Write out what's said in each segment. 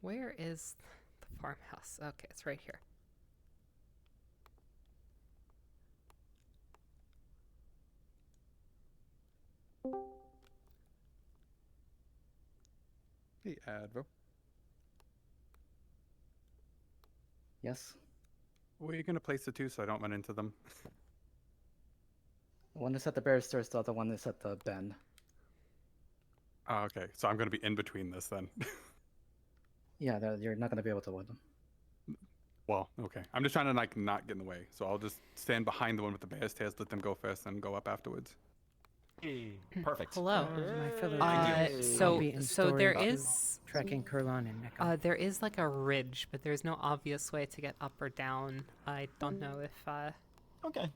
Where is the farmhouse? Okay, it's right here. Hey, Advo. Yes. Where are you going to place the two so I don't run into them? One is at the bear stairs, the other one is at the bend. Oh, okay. So I'm going to be in between this then. Yeah, you're not going to be able to win them. Well, okay. I'm just trying to like not get in the way. So I'll just stand behind the one with the bear's tails, let them go first, and go up afterwards. Hey, perfect. Hello. My fellow I'll So be in there storage, is tracking Kurlan and Neko. there is like a ridge, but there's no obvious way to get up or down. I don't know if Okay.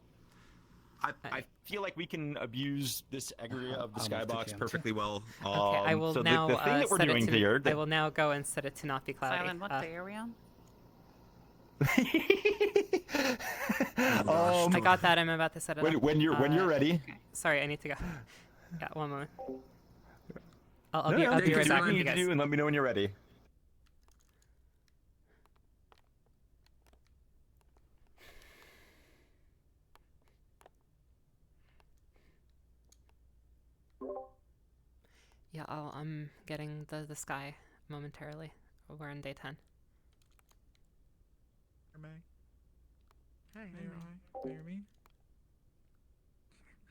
I feel like we can abuse this area of the I'll move to skybox GM. perfectly well. okay, I will so now the thing that we're set doing it to, here. I will now go and set it to not be cloudy. Silent, what day are we on? I got that. I'm about to set it up. when you're ready. Sorry, I need to go. Yeah, one moment. I'll No, be no, right do back what with you you need to guys. do and let me know when you're ready. Yeah, I'm getting the sky momentarily. We're in day 10. Hi, Hear me?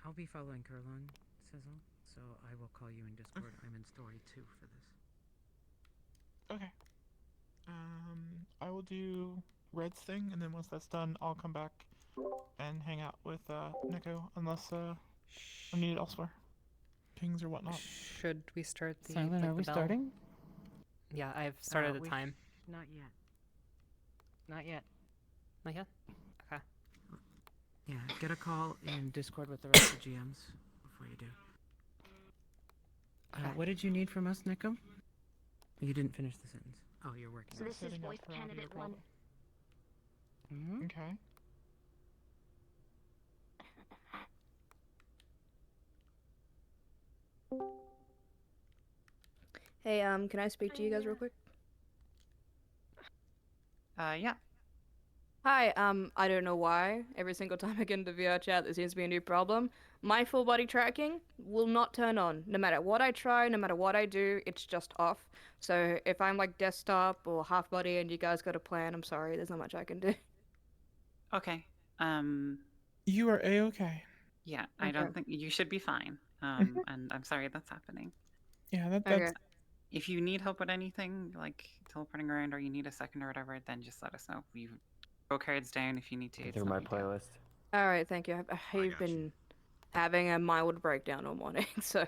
I'll be following Kurlan, Sizzle, so I will call you in Discord. I'm in story 2 for this. Okay. I will do Red's thing, and then once that's done, I'll come back and hang out with Neko, unless I'm needed elsewhere. Pings or whatnot. Should we start the Silent, like, are the we bell? starting? Yeah, I've started the we- time. Not yet. Not yet. Not yet? Okay. Yeah, get a call in Discord with the rest of the GMs before you do. What did you need from us, Nico? You didn't finish the sentence. Oh, you're working So on this is Setting up voice for audio candidate one. problem. it. Okay. Hey, can I speak to you guys real quick? Yeah. Hi, I don't know why. Every single time I get into VR chat, there seems to be a new problem. My full body tracking will not turn on. No matter what I try, no matter what I do, it's just off. So if I'm like desktop or half body and you guys got a plan, I'm sorry, there's not much I can do. Okay. You are a-okay. Yeah, I Okay. don't think you should be fine. And I'm sorry that's happening. Yeah, that's Okay. If you need help with anything, like teleporting around, or you need a second or whatever, then just let us know. You throw cards down if you need to. It's Through no my big deal. playlist. Alright, thank you. I've been having a mild breakdown all morning, so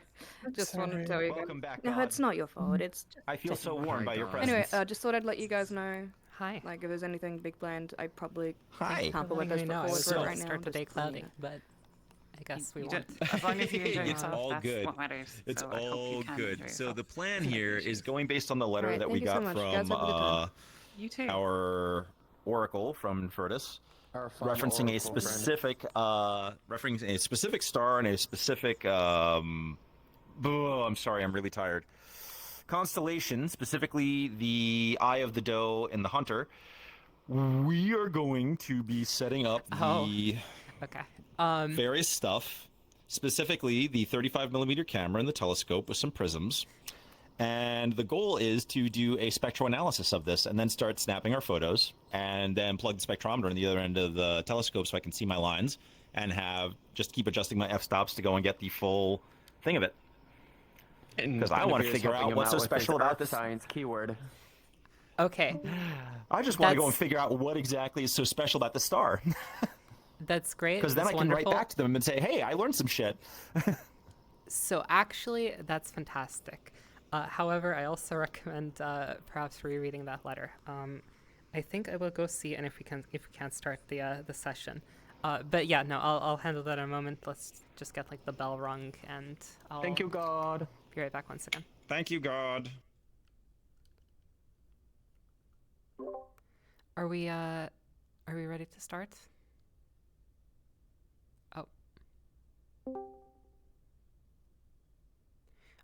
just wanted to tell you guys. Welcome back, No, God. it's not your fault. It's just... I feel so warm by your God. presence. Anyway, just thought I'd let you guys know. Hi. Like, if there's anything big planned, I probably Hi. can't put my Letting best you foot know, I forward was for it going right to now. start the just day letting you cloudy, but I guess we You won't. did- as long as you enjoy It's yourself, all that's good. what matters. It's so I hope you all can good. enjoy So yourself. the plan here is going based on the letter Alright, that thank we you so got much. You from guys have a good time. You too. our oracle from Infernus, Our fun referencing a oracle friend. specific star and a specific I'm sorry, I'm really tired. Constellation, specifically the Eye of the Doe and the Hunter. We are going to be setting up the Okay. various stuff, specifically the 35mm camera and the telescope with some prisms. And the goal is to do a spectroanalysis of this and then start snapping our photos and then plug the spectrometer on the other end of the telescope so I can see my lines and just keep adjusting my f-stops to go and get the full thing of it. Because I want to figure out what's so special about the this. science keyword. Okay. I just want to go and That's- figure out what exactly is so special about the star. That's great. Because then I That's can wonderful. write back to them and say, hey, I learned some shit. So actually, that's fantastic. However, I also recommend perhaps rereading that letter. I think I will go see, and if we can't start the session. But yeah, no, I'll handle that in a moment. Let's just get like the bell rung, and I'll Thank you, God. be right back once again. Thank you, God. Are we ready to start? Oh.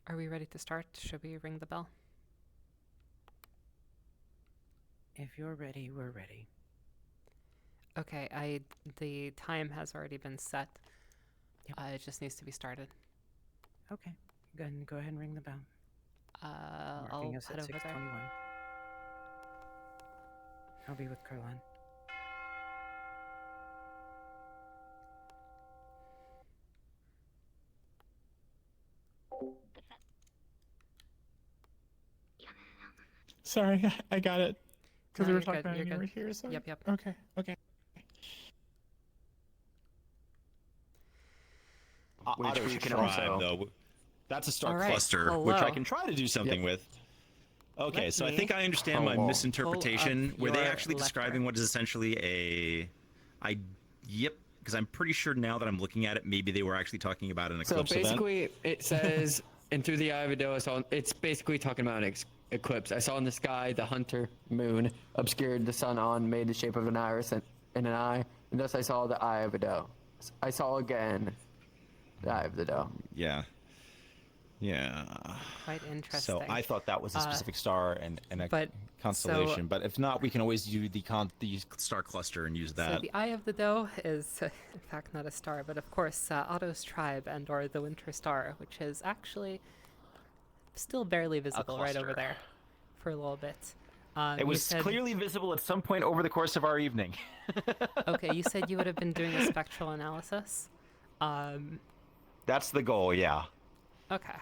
Are we ready to start? Should we ring the bell? If you're ready, we're ready. Okay, the time has already been set. Yep. It just needs to be started. Okay. Go ahead and ring the bell. I'll Marking us head at over there. 6:21. I'll be with Caroline. Sorry, I got it. Because No, we were you're talking good, about you're it and you good. were here, so. Yep. Okay. Which Otto we should can try, also. Though. That's a star All right, cluster, which I hello. can try to do something with. Okay, Let so I me think I understand my Hello. misinterpretation. pull Were they up actually your describing letter. what is essentially Yep, because I'm pretty sure now that I'm looking at it, maybe they were actually talking about an So eclipse event. basically, it says, and through the eye of a doe, I saw, it's basically talking about an eclipse. I saw in the sky the hunter moon obscured the sun on, made the shape of an iris and an eye, and thus I saw the eye of a doe. I saw again the eye of the doe. Yeah. Quite interesting. So I thought that was a specific star and a but- constellation, so- but if not, we can always do the star cluster and use So that. the Eye of the Doe is, in fact, not a star, but of course, Otto's tribe or the Winter Star, which is actually still barely visible right over cluster. there for a little bit. It you was said- clearly visible at some point over the course of our evening. Okay, you said you would have been doing a spectral analysis. That's the goal, yeah. Okay.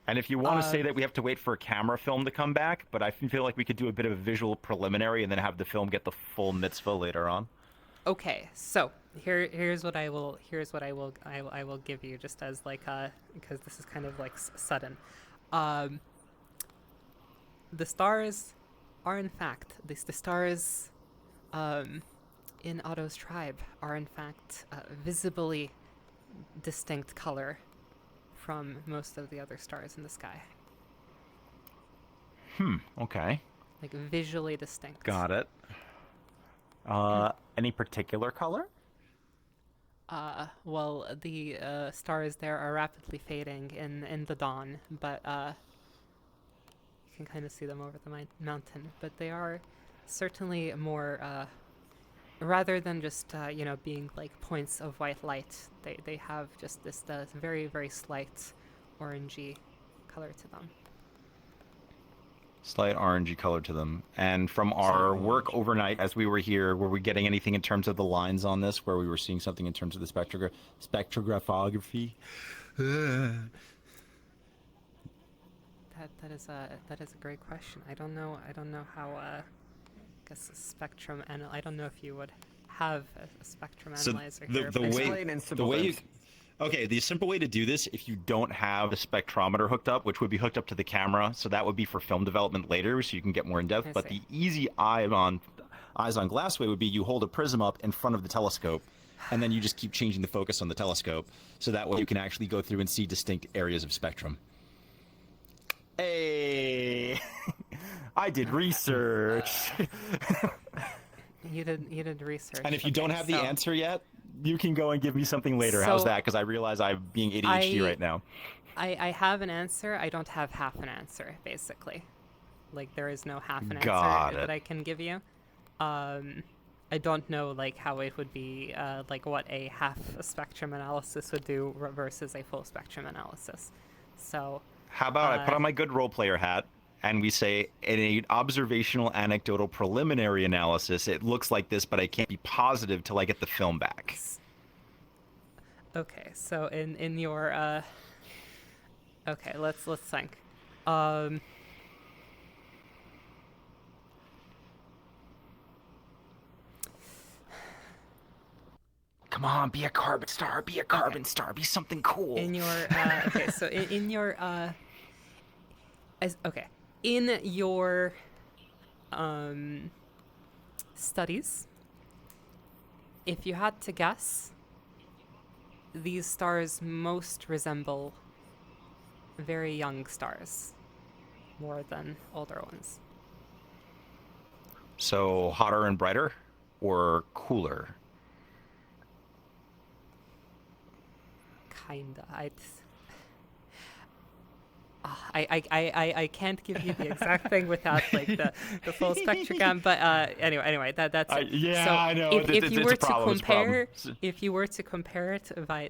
And if you want to say that we have to wait for a camera film to come back, but I feel like we could do a bit of a visual preliminary and then have the film get the full mitzvah later on. Okay, so here's what I will give you just as like because this is kind of like sudden. The stars are in fact the stars in Otto's tribe are in fact visibly distinct color from most of the other stars in the sky. Okay. Like visually distinct. Got it. Any particular color? Well, the stars there are rapidly fading in the dawn, but you can kind of see them over the mountain. But they are certainly more, rather than just being like points of white light. They have just this very very slight orangey color to them. Slight orangey color to them. And from our work overnight as we were here, were we getting anything in terms of the lines on this, where we were seeing something in terms of the spectrographography? That is a great question. I don't know how I guess a spectrum and I don't know if you would have a spectrum So analyzer the here. the but- way Explain in simple the way you terms. okay, the simple way to do this, if you don't have a spectrometer hooked up, which would be hooked up to the camera, so that would be for film development later, so you can get more in depth. I But see. the easy eyes on glass way would be you hold a prism up in front of the telescope, and then you just keep changing the focus on the telescope, so that way you can actually go through and see distinct areas of spectrum. Hey, I did research. You did research. And if you Okay, don't have the so answer yet, you can go and give me something later. How's So, that? Because I realize I'm being ADHD right now. I have an answer. I don't have half an answer, basically. Like there is no half an Got answer it. that I can give you. I don't know like how it would be like what a half a spectrum analysis would do versus a full spectrum analysis. So How about I put Uh, on my good role player hat and we say in an observational anecdotal preliminary analysis, it looks like this, but I can't be positive till I get the film back. okay, so in your okay, let's think. Come on, be a carbon star, be a carbon star, be something cool. In your okay, so in your in your studies, if you had to guess, these stars most resemble very young stars more than older ones. So hotter and brighter, or cooler? Kinda. I can't give you the exact thing without like the full spectrogram, but anyway that's it. Yeah, so I know. If you It's were a problem, to it's a problem. compare, if you were to compare it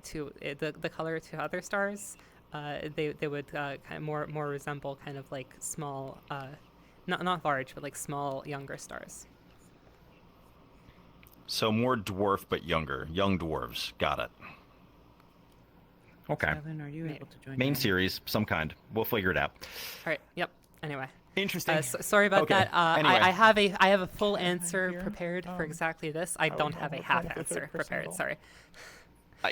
to the color to other stars, they would kind of more resemble kind of like small, not large, but like small younger stars. So more dwarf but younger, young dwarves. Got it. Okay. Evan, are you able to join? Main now? series, some kind. We'll figure it out. All right. Yep. Anyway. Interesting. Sorry about Okay, that. anyway. I have a full answer here. prepared for Um, exactly this. I would don't know have a what half kind of the answer third person prepared. goal. Sorry.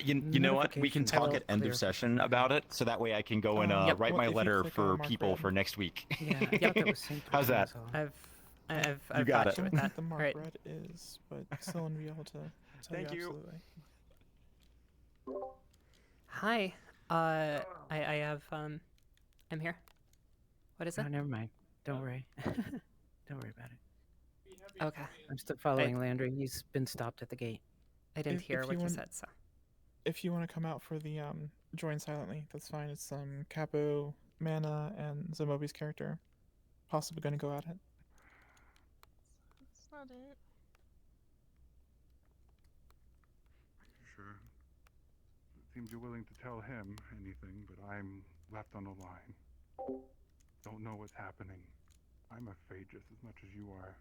You know what? We can Notification talk title at end clear. of session about it, so that way I can go and Yep. write Well, my if you letter click for on Mark people Red. for next week. Yeah, I thought that was synced with How's you, that? so- I've got got it. you with I that. don't know what All the right. mark red is, but still be able to tell Thank you. absolutely. Hi. I have I'm here. What is it? Oh, never mind. Don't worry. Don't worry about it. Okay. I'm still following Landry. He's been stopped at the gate. I didn't If hear you what you want- said. So If you want to come out for the join silently, that's fine. It's Capo, Mana, and Zamobi's character, possibly going to go at it. That's not it. Sure. It seems you're willing to tell him anything, but I'm left on the line. Don't know what's happening. I'm a Phagus as much as you are.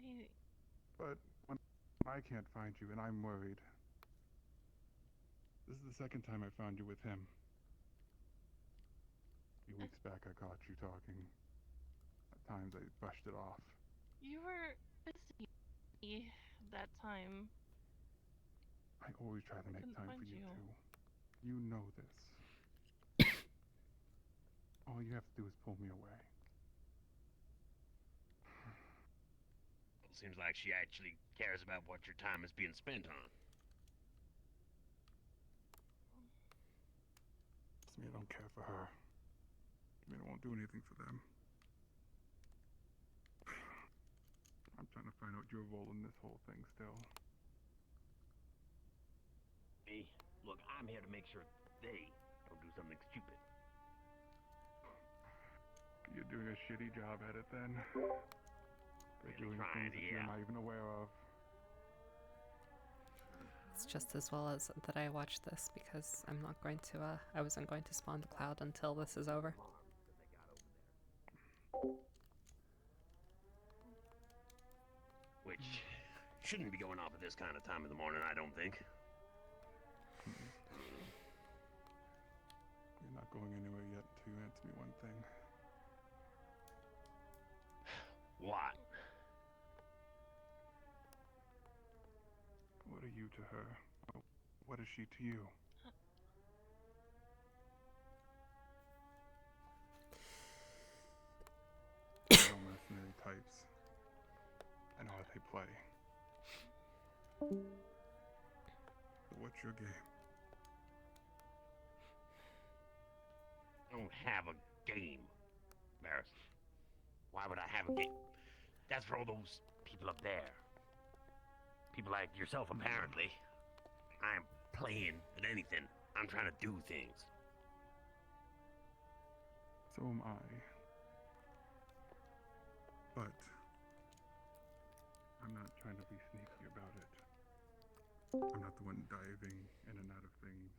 Hey, But when I can't find you and I'm worried. This is the second time I found you with him. A few weeks back I caught you talking. At times I brushed it off. you were busy that time. I always try to make couldn't time find for you you. too. You know this. All you have to do is pull me away. Seems like she actually cares about what your time is being spent on. Doesn't mean I don't care for her. I mean I won't do anything for them. I'm trying to find out your role in this whole thing still. Me? Look, I'm here to make sure they don't do something stupid. You're doing a shitty job at it then. They're Really doing trying, things that yeah. you're not even aware of. it's just as well as that I watched this because I'm not going to. I wasn't going to spawn the cloud until this is over. Which shouldn't be going off at this kind of time in the morning, I don't think. You're not going anywhere yet until you answer me one thing. What? What are you to her? Oh, what is she to you? They're all mercenary types. I know how they play. So what's your game? I don't have a game, Varys. Why would I have a game? That's for all those people up there. People like yourself, apparently. I'm playing at anything. I'm trying to do things. So am I. But I'm not trying to be sneaky about it. I'm not the one diving in and out of things.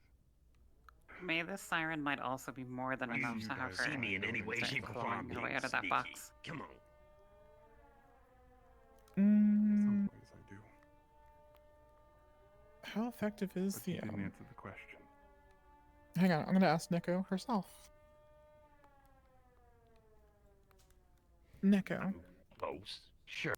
May this siren might also be more than I enough see to you have guys her See me in any way, start shape, or form. clawing her way being out of that sneaky. box. Come on. Some ways I do. How effective is But the? you didn't answer the question. Hang on, I'm gonna ask Neko herself. Neko, Close. Sure.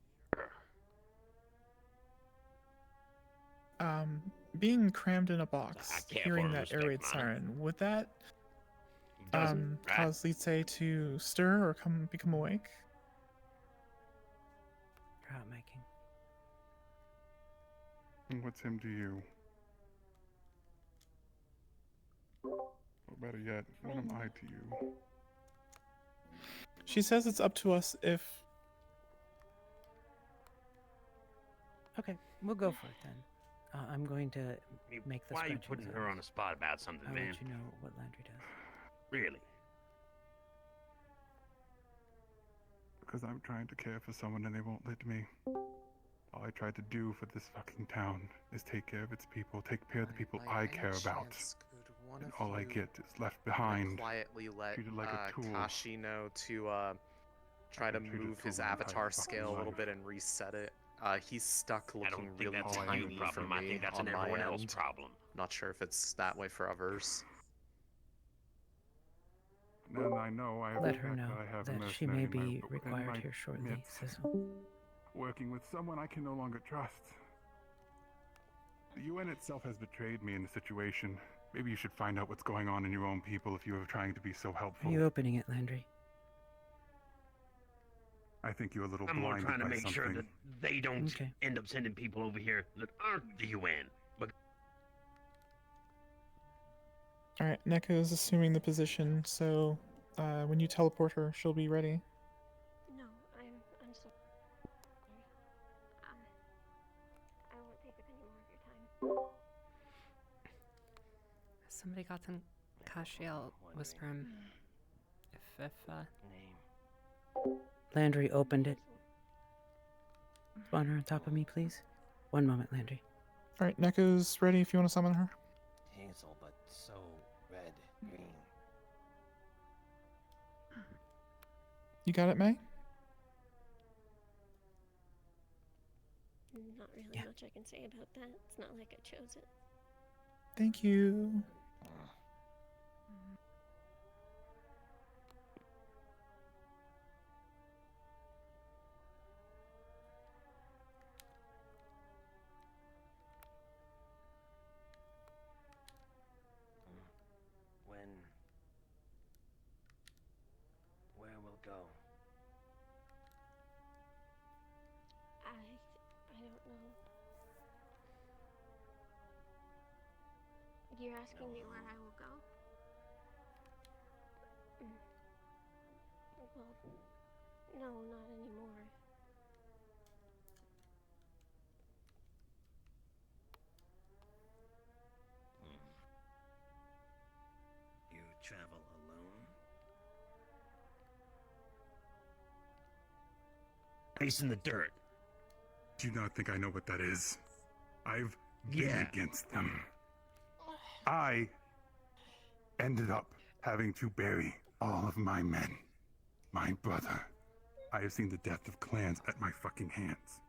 being crammed in a box, I care hearing for that respect, air raid man. siren, would that Doesn't, right? cause Lise to stir or become awake? You're out making. And what's him to you? Or better yet, what am I to you? She says it's up to us if We'll go for it then. I'm going to I mean, make the why are you scratching putting her on sounds. the spot about something, I'll man? let you know what Landry does. Really? Because I'm trying to care for someone and they won't let me. All I tried to do for this fucking town is take care of its people, take care of the people I care about. And all I get is left behind, Quietly let treated like a tool. Kashi know to try I've to been treated move so his my entire avatar fucking scale a little life. bit and reset it. He's stuck I don't looking think really that's a tiny you problem. for I me think that's on an my everyone else end. problem. Not sure if it's that way for others. And I know I have Let the her fact know that I have a that she may mercenary in be but within required my here shortly, midst, Sizzle. working with someone I can no longer trust. The UN itself has betrayed me in the situation. Maybe you should find out what's going on in your own people if you are trying to be so Are helpful. you opening it, Landry? I think you're a little I'm more blinded trying to by make something. sure that they don't Okay. end up sending people over here that aren't the UN. But Alright, Neko's assuming the position, so when you teleport her, she'll be ready. No, I'm sorry. I won't take up any more of your time. Somebody got in Kashi, I'll whisper him. If name. Landry opened it. Spawn her on top of me, please. One moment, Landry. Alright, Neko's ready if you want to summon her. Hazel, but so red, green. You got it, May? Not really Yeah. much I can say about that. It's not like I chose it. Thank you. Where we'll go. I don't know. You're asking me where I will go? Well, no, not anymore. You travel alone? Face in the dirt. Do you not think I know what that is? I've been Yeah. against them. I ended up having to bury all of my men. My brother. I have seen the death of clans at my fucking hands.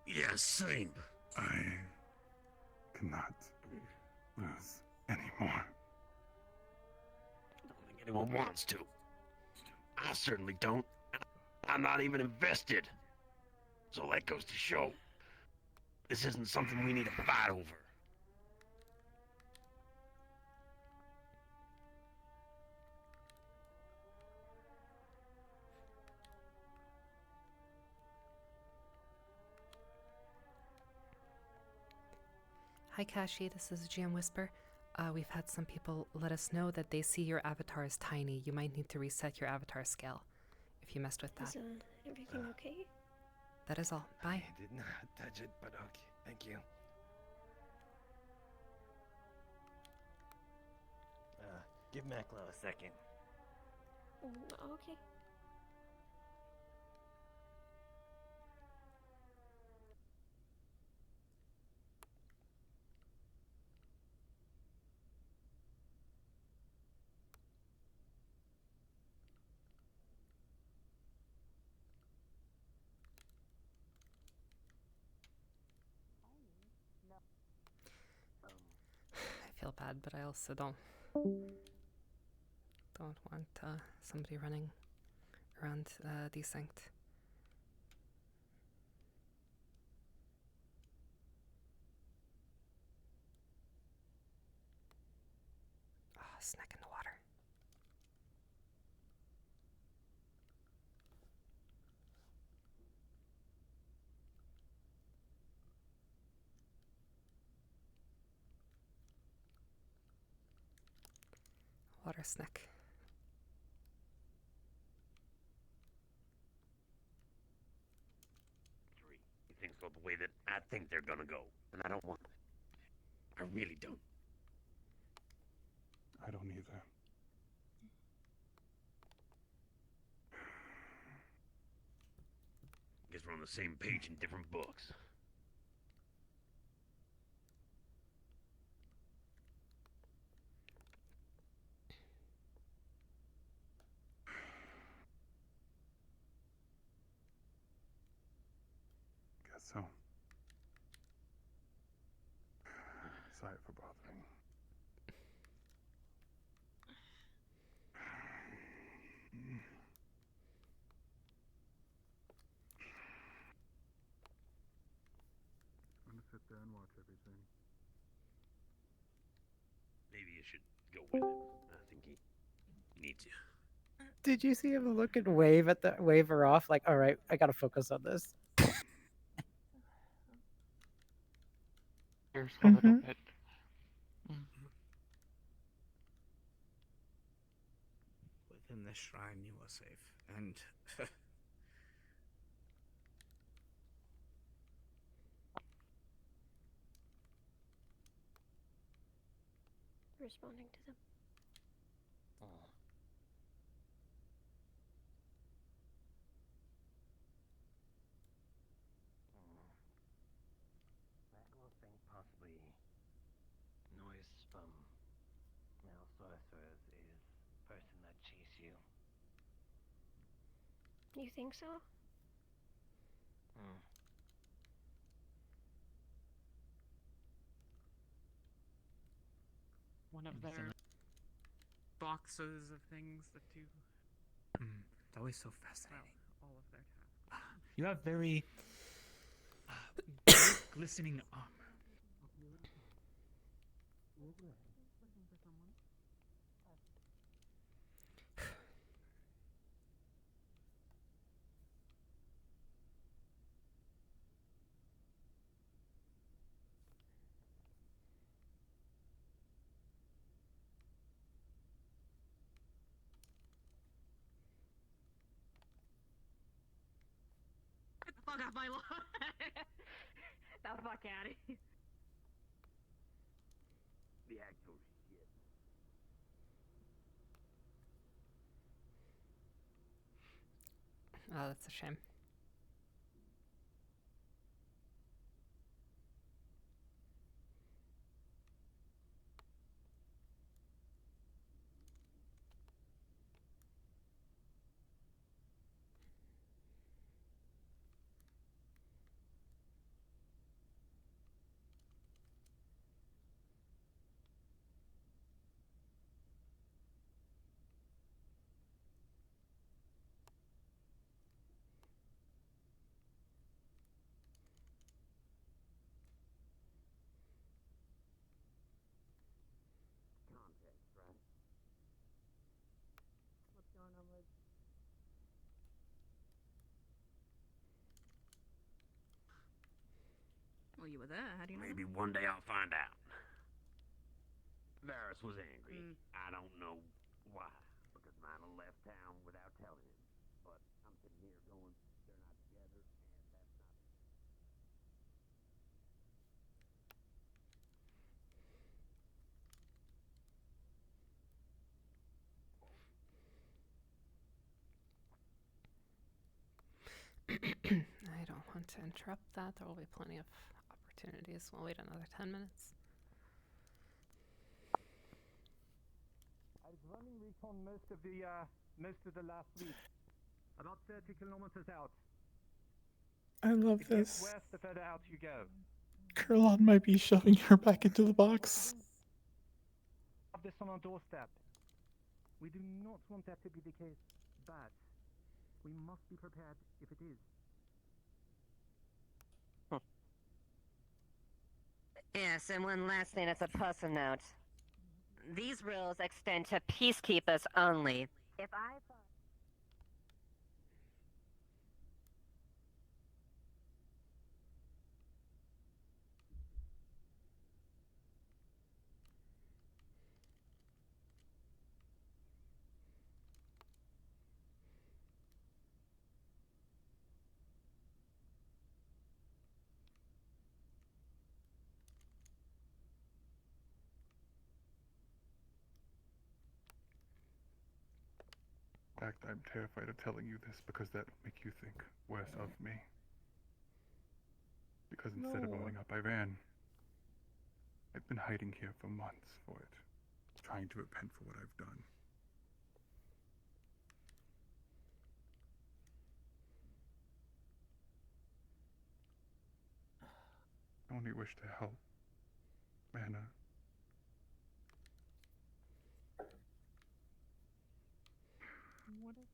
Yeah, same. I cannot lose anymore. I don't think anyone wants to. I certainly don't. I'm not even invested. So that goes to show this isn't something we need to fight over. Hi, Kashi. This is GM Whisper. We've had some people let us know that they see your avatar is tiny. You might need to reset your avatar scale if you messed with that. Is everything okay? That is all. Bye. I did not touch it, but okay. Thank you. Give Maclo a second. Okay. I feel bad, but I also don't want somebody running around Desynced. Ah, snack in the water. Water snack. You think so the way that I think they're gonna go, and I don't want it. I really don't. I don't either. Guess we're on the same page in different books. Guess so. Sorry for bothering. I'm gonna sit there and watch everything. Maybe you should go with him. I think he needs you. Did you see him look and wave her off? Like, all right, I gotta focus on this. There's a little bit. Within the shrine, you are safe, and Responding to them. That will think possibly noise from male sorcerers is person that chase you. You think so? One of their boxes of things that do it's always so fascinating. all of their tasks. You have very glistening armor. Get the fuck off my lawn! The fuck out of here. The actual shit. Oh, that's a shame. Context, right? What's going on, Liz? Well, you were there. How do you know? Maybe one day I'll find out. Varus was angry. I don't know why, because Milo left town without telling him. But I'm sitting here going, they're not together, and that's not. I don't want to interrupt that. There will be plenty of opportunities. We'll wait another 10 minutes. I was running recon most of the last week. About 30 kilometers out. I love It gets this. worse the further out you go. Kurlan might be shoving her back into the box. Have this on our doorstep. We do not want that to be the case, but we must be prepared if it is. Yes, and one last thing as a personal note. These rules extend to peacekeepers only. If I thought... In fact, I'm terrified of telling you this because that'll make you think worse of me. Because instead of No. owning up, I ran. I've been hiding here for months for it, trying to repent for what I've done. I only wish to help, Anna. What if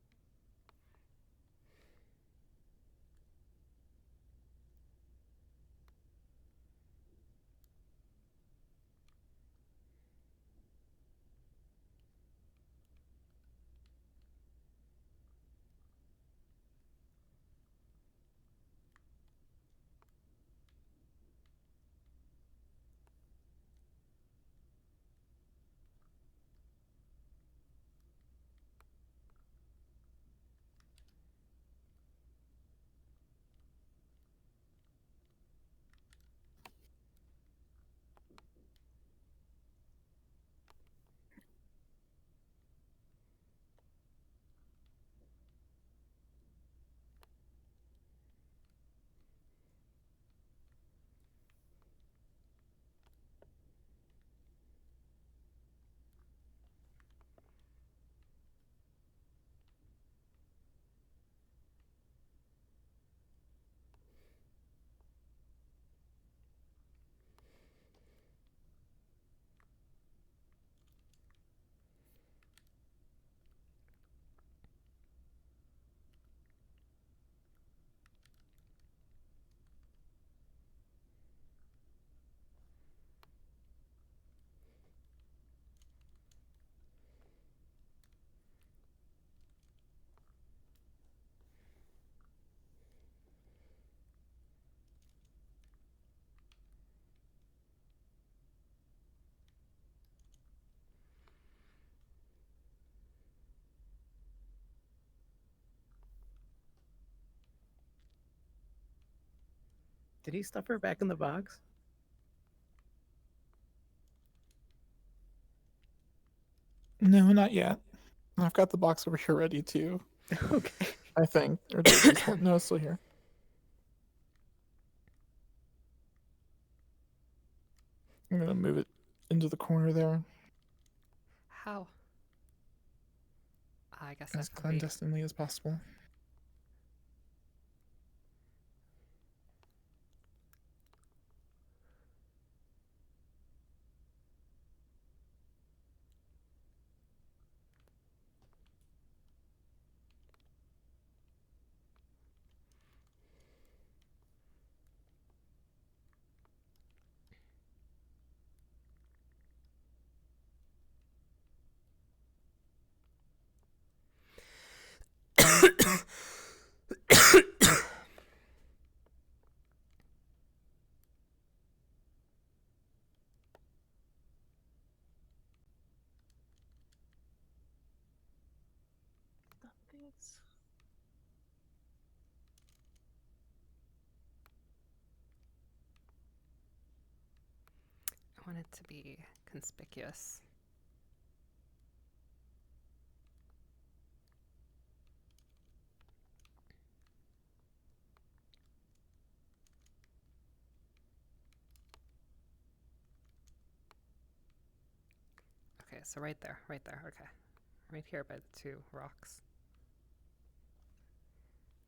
Did he stuff her back in the box? No, not yet. I've got the box over here ready too. Okay. I think. Or did it still- no, it's still here. I'm gonna move it into the corner there How? I guess as that could be. clandestinely as possible. Something's. I want it to be conspicuous. Okay, so right there, okay. Right here by the two rocks.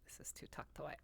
This is too tucked away.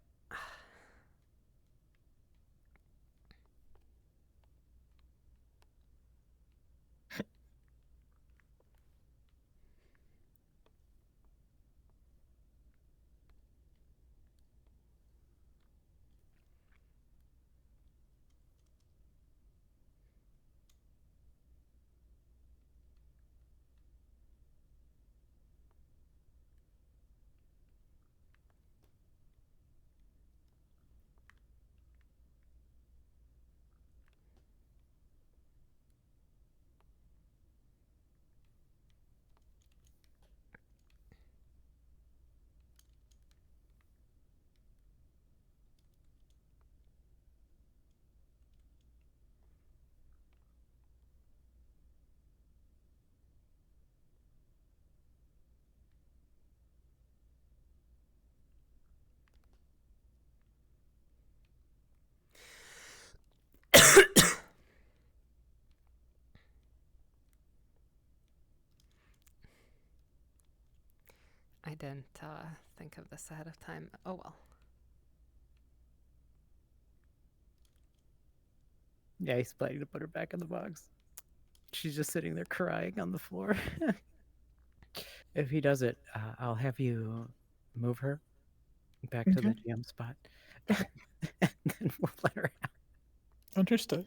I didn't think of this ahead of time. Oh well. Yeah, he's planning to put her back in the box. She's just sitting there crying on the floor. If he does it, I'll have you move her back to the Okay. GM spot. And then we'll let her out. Understood.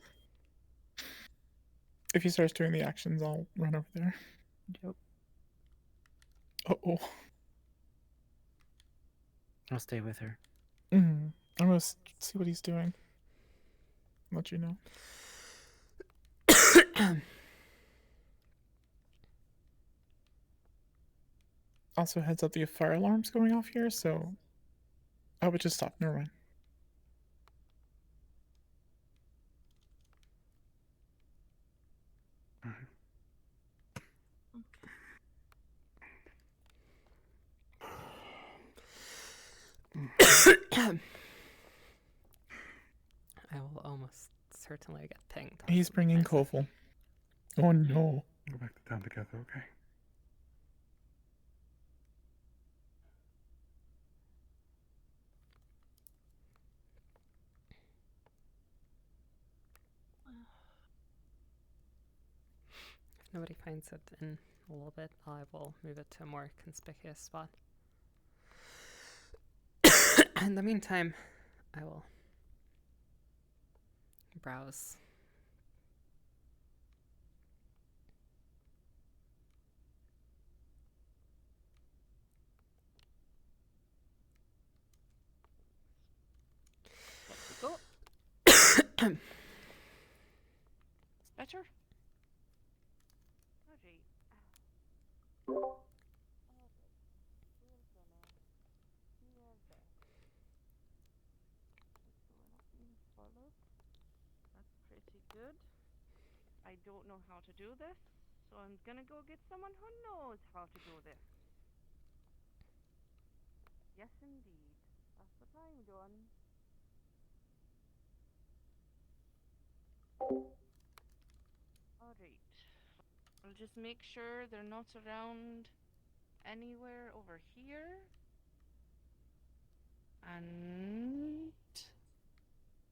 If he starts doing the actions, I'll run over there. Yep. Uh-oh. I'll stay with her. I'm gonna see what he's doing. Let you know. Also, heads up, the fire alarm's going off here, so I would just stop. Never mind. I will almost certainly get pinged. He's bringing Koval. Oh no. Go back to town together, okay? If nobody finds it in a little bit, I will move it to a more conspicuous spot. In the meantime, I will browse. Go. Better? That's pretty good. I don't know how to do this, so I'm gonna go get someone who knows how to do this. Yes, indeed. That's what I'm doing. Alright. I'll just make sure they're not around anywhere over here. And...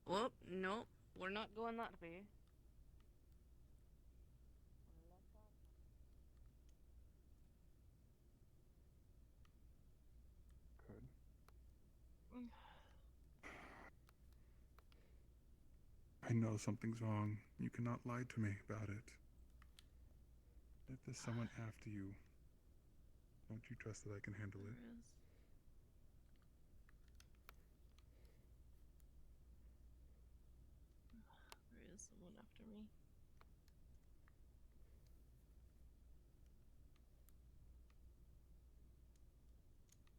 Oh, no. We're not going that way. I know something's wrong. You cannot lie to me about it. If there's someone after you, don't you trust that I can handle it? There is someone after me.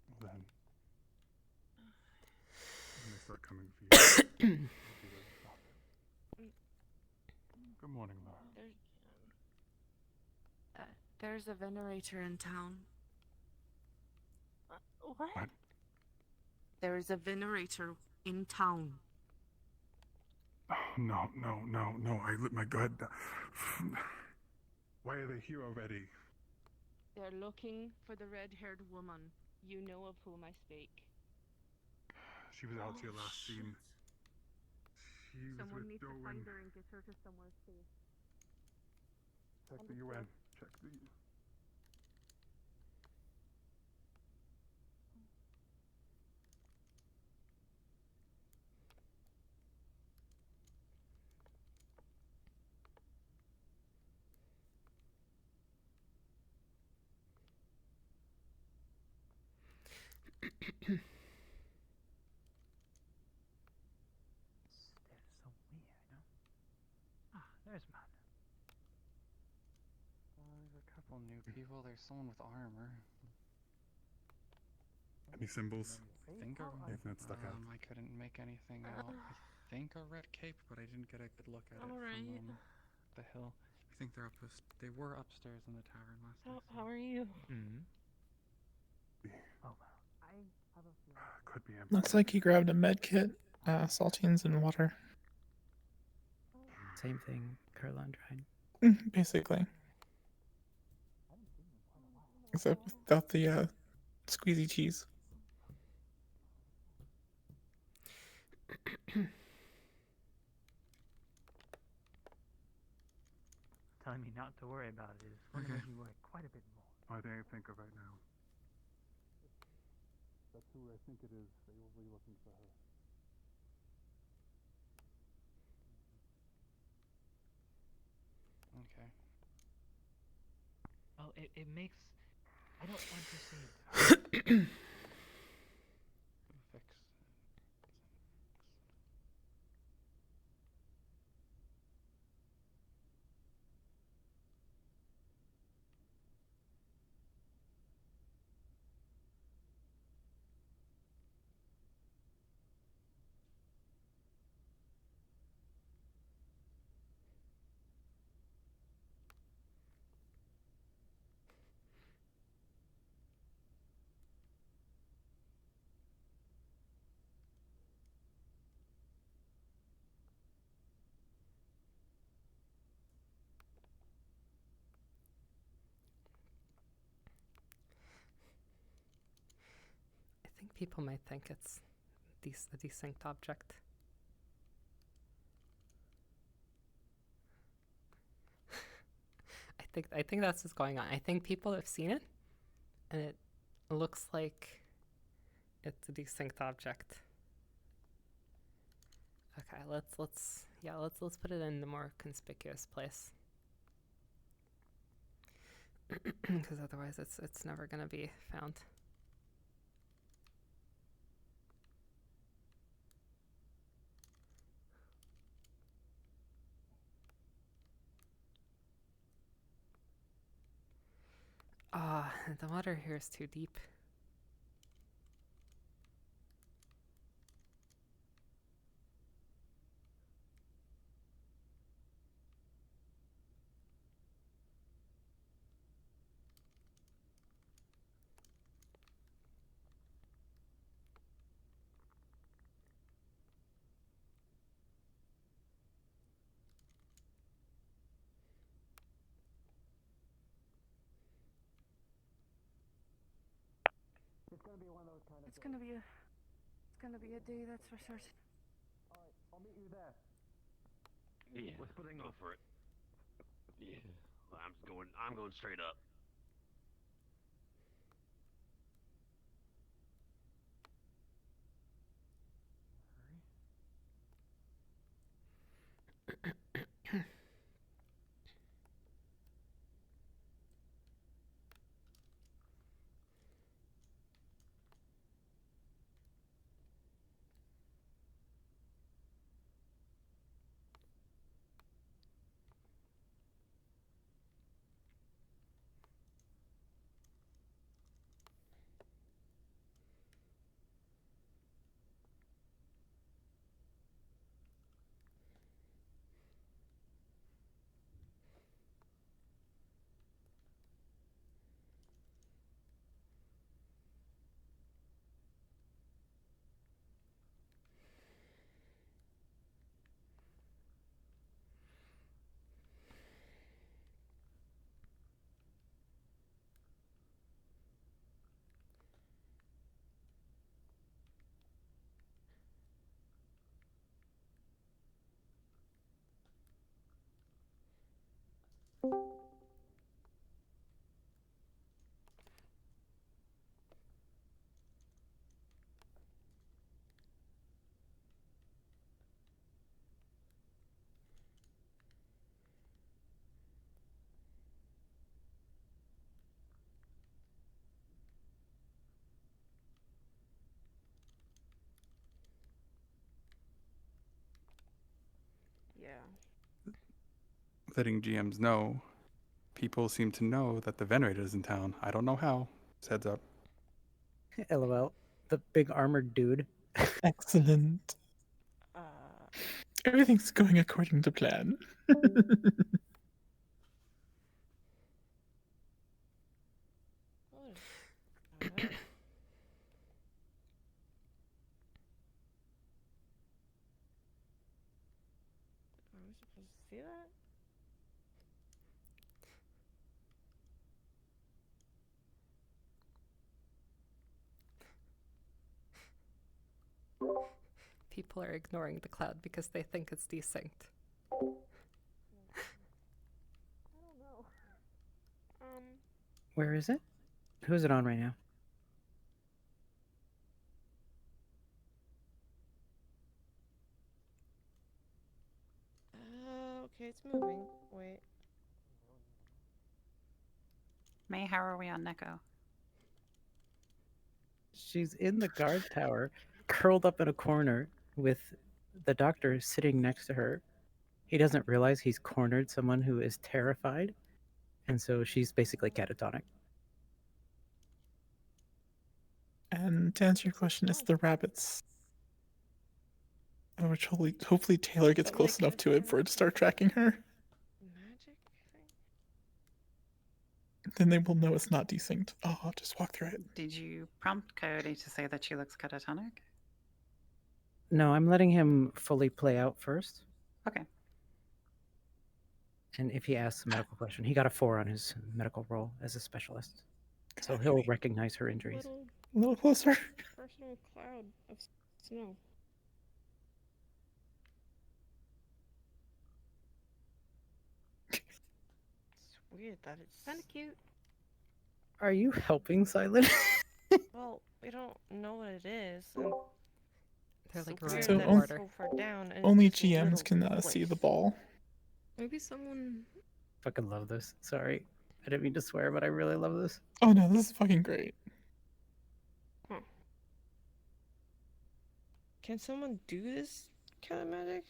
Well then, when they start coming for you, I'll be there to stop it. Good morning, Laura. There's a venerator in town. What? There is a venerator in town. Oh, no. I lit my gut. Why are they here already? They're looking for the red-haired woman. You know of whom I speak. She was out here last seen. She was Someone with needs to Doan. find her and get her to somewhere safe. Check the UN. Check the UN. There's man. Well, there's a couple new people. There's someone with armor. Any symbols? I think If not stuck out. I couldn't make anything out. I think a red cape, but I didn't get a good look at it Alright. from the hill. I think they're they were upstairs in the tavern last night. How are you? Oh, I have a feeling. Could be empty. Looks like he grabbed a med kit, saltines, and water. Same thing Caroline tried. Basically. Except without the Squeezy cheese. Telling me not to worry about it is going to make me worry quite a bit more. I think of right now. That's who I think it is. They will be looking for her. Okay. Oh, it makes. I don't want to say it. Fix. I think people might think it's a desynced object. I think that's what's going on. I think people have seen it, and it looks like it's a desynced object. Okay, let's put it in the more conspicuous place. Because otherwise it's never gonna be found. Ah, the water here is too deep. It's gonna be one of those kind of. It's gonna be a day, that's for certain. Alright, I'll meet you there. Yeah. We're splitting Go up. for it. Yeah. Well, I'm going straight up. Yeah. Letting GMs know. People seem to know that the Venerator is in town. I don't know how. Just heads up. LOL. The big armored dude. Excellent. Everything's going according to plan. Are we supposed to see that? people are ignoring the cloud because they think it's desynced. I don't know. Where is it? Who's it on right now? Okay, it's moving. Wait. May, how are we on Neko? She's in the guard tower, curled up in a corner with the doctor sitting next to her. He doesn't realize he's cornered someone who is terrified, and so she's basically catatonic. And to answer your question, it's the rabbits. Which hopefully Taylor gets close enough to it for it to start tracking her. Magic thing? Then they will know it's not desynced. Oh, I'll just walk through it. Did you prompt Coyote to say that she looks catatonic? No, I'm letting him fully play out first. Okay. And if he asks a medical question, he got a 4 on his medical roll as a specialist. So he'll recognize her injuries. A little closer. Personal cloud of snow. It's weird that it's Kind of cute. Are you helping Silent? Well, we don't know what it is. And They're like weird right So in that on- it's so far down. And Only it's just a GMs little can see the ball. Maybe someone. Fucking love this. Sorry. I didn't mean to swear, but I really love this. Oh no, this is fucking great. Can someone do this kind of magic?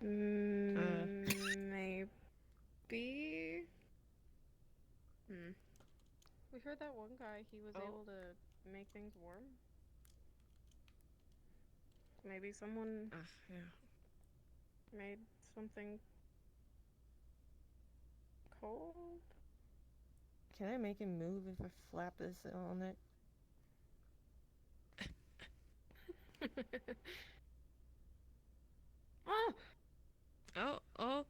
Maybe. We heard that one guy, he was able to make things warm. Maybe someone Yeah. made something cold? Can I make him move if I flap this on it? Oh! Oh, oh.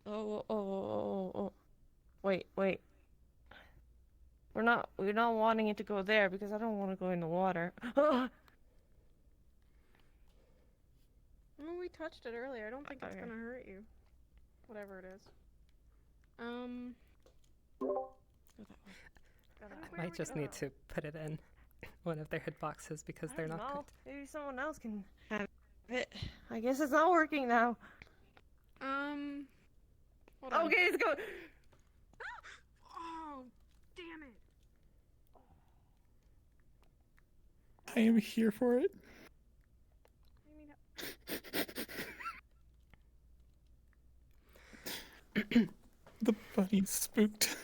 Oh. Wait. We're not wanting it to go there because I don't want to go in the water. I mean, we touched it earlier. I don't think it's Okay. gonna hurt you. Whatever it is. I might just need to put it in one of their hitboxes because they're not No, good. maybe someone else can have it. I guess it's not working now. Hold on. Okay, it's going. Oh, damn it. I am here for it. The bunny's spooked.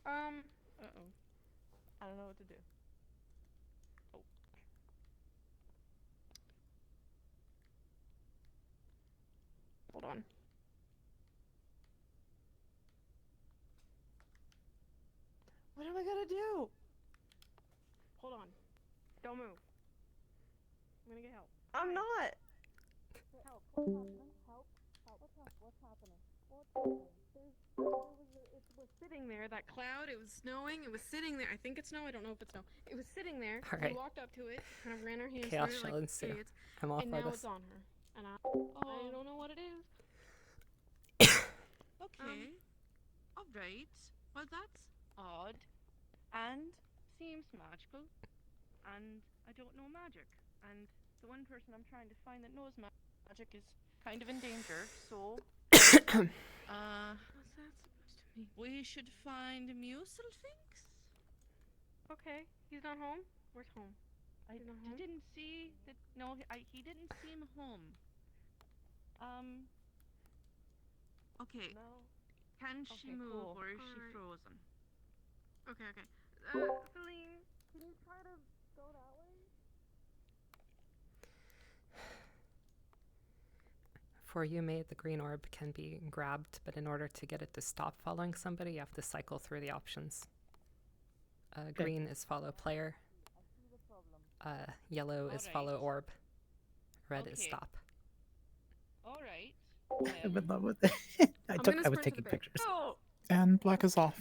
Uh-oh. I don't know what to do. Oh. Hold on. What am I gonna do? Hold on. Don't move. I'm gonna get help. I'm not. Help. What's happening? Help. What's happening? It was sitting there, that cloud, it was snowing, it was sitting there. I think it's snow, I don't know if it's snow. It was sitting there. All We right. walked up to it, kind of ran our hands Chaos through it shall like ensue. idiots, I'm all and for now this. it's on her. And I don't know what it is. Okay. Alright. Well, that's odd. And seems magical. And I don't know magic. And the one person I'm trying to find that knows magic is kind of in danger, so. What's that supposed to mean? We should find Muselfinks? Okay, he's not home? Where's home? I He's not home? didn't see that. No, he didn't seem home. Okay. No. Can she Okay, move cool. or is she Alright. frozen? Okay. Celine, can you try to go that way? For you, May, the green orb can be grabbed, but in order to get it to stop following somebody, you have to cycle through the options. Green is follow player. Yellow is follow Alright. orb. Red is Okay. stop. Alright. I'm in love with it. I I'm was gonna sprint to taking the bit. pictures. Oh! And black is off.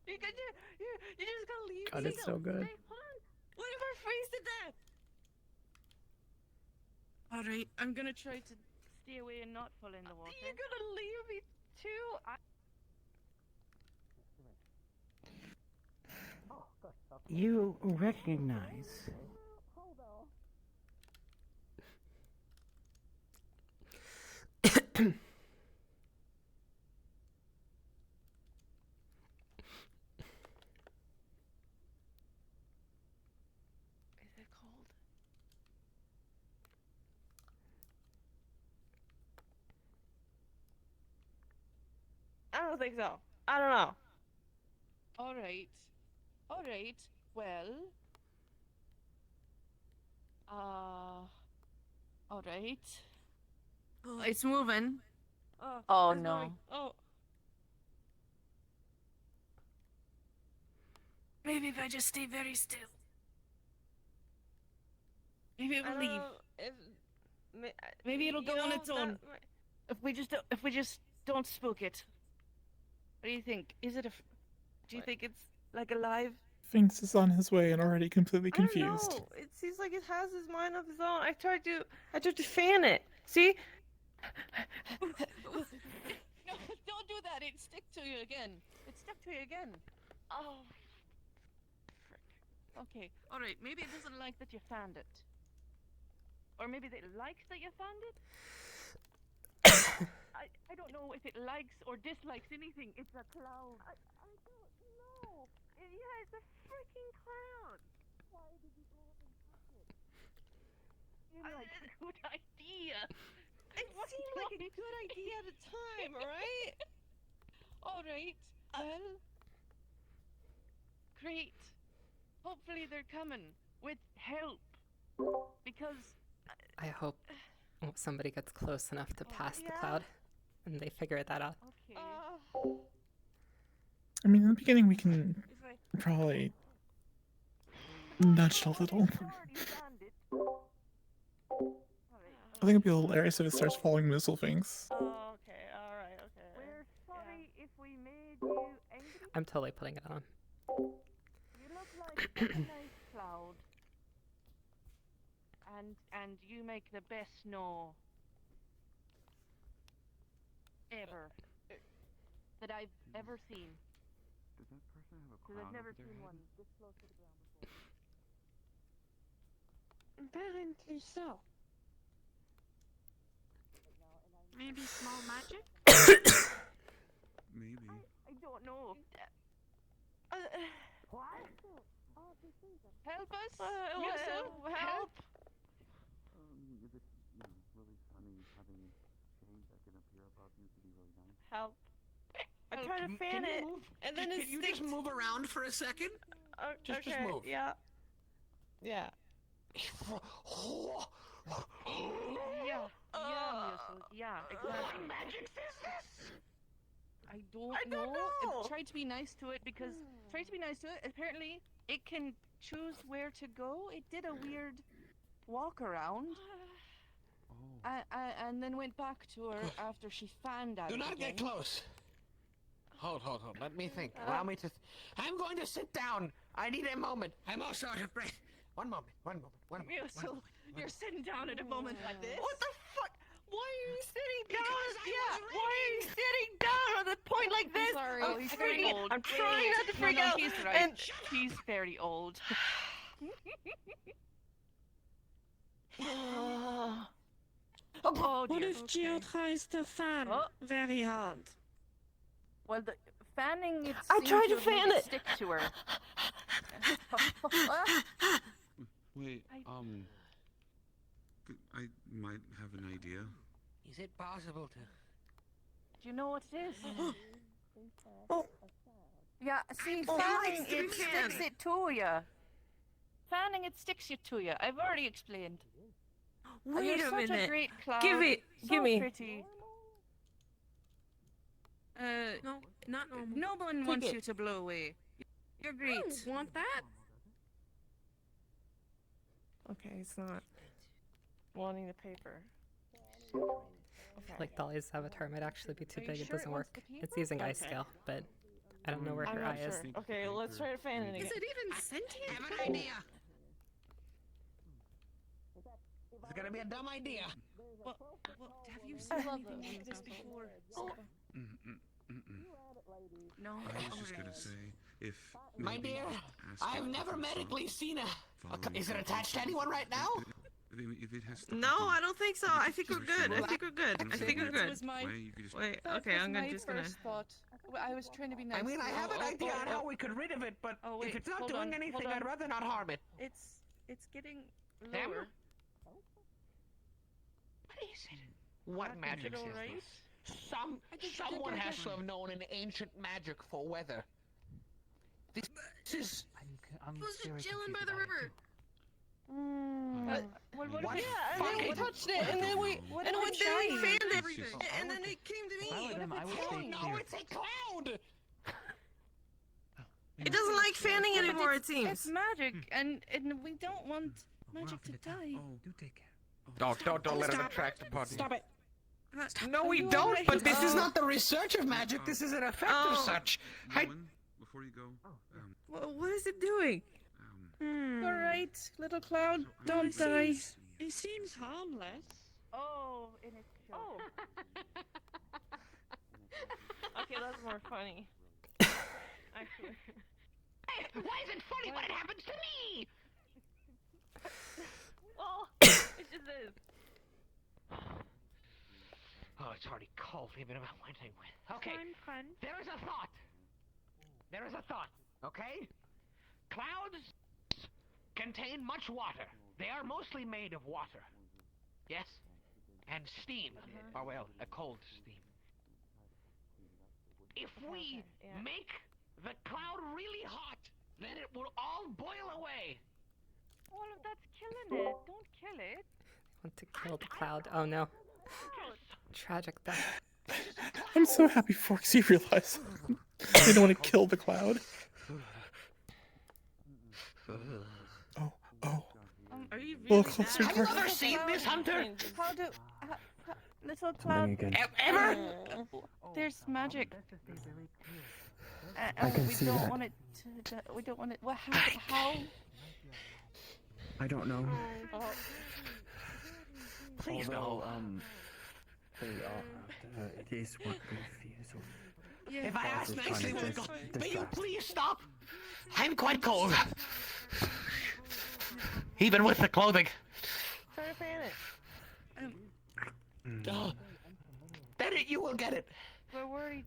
You can do. You You're just gonna leave God, me? it's so good. Hey, hold on. What if I freeze to death? Alright, I'm gonna try to Stay away and not fall in the water. You're gonna leave me too? You recognize Is it cold? I don't think so. I don't know. Alright. Alright. Well. Alright. Oh, it's moving. Oh, it's no. moving. Oh. Maybe if I just stay very still. Maybe it will leave. Maybe it'll go on its own. If we just don't spook it. What do you think? Is it do you think it's like alive? Finks is on his way and already completely I don't confused. know. It seems like it has his mind of its own. I tried to fan it. See? No, don't do that. It stick to you again. It stuck to you again. Oh, frick. Okay. All right. Maybe it doesn't like that you found it. Or maybe it likes that you found it. I don't know if it likes or dislikes anything. It's a cloud. I don't know. Yeah, it's a freaking cloud. Why did you go up and touch it? Seemed like a good idea. It seemed like a good idea at the time, alright? Alright. Well. Great. Hopefully they're coming with help. Because I hope somebody gets close enough to pass the cloud and they figure that out. Okay. I mean, in the beginning, we can probably nudge it a little. I think it'd be hilarious if it starts following missile things. Oh, okay, alright, okay. We're sorry if we made you angry. I'm totally putting it on. You look like a nice cloud. And you make the best snow ever that I've ever seen. Does that person have a Because crown I've never over their seen head? one this close to the ground before. Apparently so. Maybe small magic? Maybe. I don't know. What? Help us! Well, Help! Is it, really funny having change that can appear above you to be really nice? Help. I Help. tried to fan it, and then it Can you just move around for a second? Just okay, move. yeah. Yeah. Yeah, yeah, exactly. Magic scissors? I don't know. know. Try to be nice to it because apparently it can choose where to go. It did a weird walk around. And then went back to her after she found out. Do not get close. Hold. Let me think. Allow me to. I'm going to sit down. I need a moment. I'm also out of breath. One moment. You're sitting down at a moment like this? What the fuck? Why are you sitting down? Because I was Why are you sitting down at a point like this? Sorry, I'm he's freaking- very old. I'm trying not to freak no, out. he's right. And He's very old. Oh what dear. if Gio tries to fan very hard? Well, the fanning it. I seemed tried to have fan made it. Stick to her. Wait, I might have an idea. Is it possible to? Do you know what it is? Oh. Yeah, see, Oh, fanning yes, you it can. sticks it to you. Fanning it sticks it to you. I've already explained. Wait You're a such minute. a great cloud. Give it. So Give me. Pretty. No, not normal. No one Take wants it. you to blow away. You're great. I don't want that. Okay, it's not wanting the paper. I feel like Dolly's avatar might actually be too Are you big. It sure it doesn't wants work. the It's paper? using ice Okay. scale, but I don't know where I'm her not eye sure. is. Okay, let's try to fan it again. Is it even sentient? I have an idea. It's gonna be a dumb idea. Well, have you seen anything like this before? No. I was just gonna say, if My maybe dear, ask I have them never to medically stop seen a. following Is it you. attached to anyone right now? If it has to No, I don't think so. I think we're good. I think we're good. I think we're good. Was my, Wait, that okay, was I'm my just gonna. first thought. I was trying to be nice. I mean, I have an idea on how we could rid of it, but Oh, wait, if it's not hold doing on, anything, hold I'd on. rather not harm it. It's getting Them? lower. What is it? What magic it is alright? this? Someone has to have known an ancient magic for weather. This is. I was just chilling by the river. What Yeah, and then we fucking- touched it, and then we And then we fanned everything. everything, and then it came to me. Oh no, it's a cloud! It doesn't like fanning But anymore. It it's seems. magic, and we don't want magic to die. Oh, do take care. Don't let him Stop. attract the party. Stop it. No, we You don't. already- But this is Oh. not the research of magic. This is an effect of such. Nolan, before you go, What is it doing? All right, little cloud, don't die. It seems harmless. Oh, and it's oh. Okay, that's more funny. Actually. Hey, why is it funny when it happens to me? Well, it just is. Oh, it's already cold even about winding with. Okay, Fun. there is a thought. There is a thought, okay? Clouds contain much water. They are mostly made of water. Yes? And steam. Or, well, a cold steam. If we make the cloud really hot, then it will all boil away. All of that's killing it. Don't kill it. Want to kill the cloud? Oh no! Tragic death. I'm so happy Forksy realized they don't want to kill the cloud. Oh. Are you A little really closer, Have you Clark. ever seen this, Hunter? How do little cloud? again. Ever? There's magic. I can we see don't that. want it to. We don't want it. What happened? How? I don't know. Please Although, no. This one refuse. If I ask This is nicely, trying will to go. dis- May you distract. please stop? I'm quite cold. Even with the clothing. Try to fan it. Oh, then you will get it. We're worried.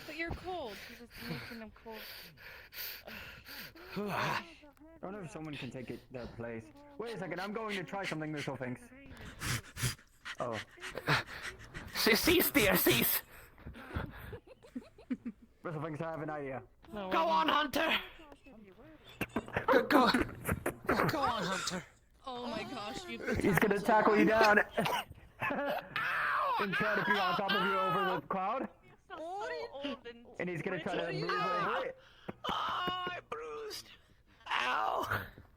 But you're cold. You're just making them cold. I wonder if someone can take their place. Wait a second, I'm going to try something, Little Things. Oh. Cease, dear, cease. Little Things, I have an idea. Go on, Hunter. Go on, Hunter. Oh my gosh, you. He's gonna tackle you down and try to be on top of you over the cloud. And he's gonna try to move over it. Oh, I'm bruised. Ow.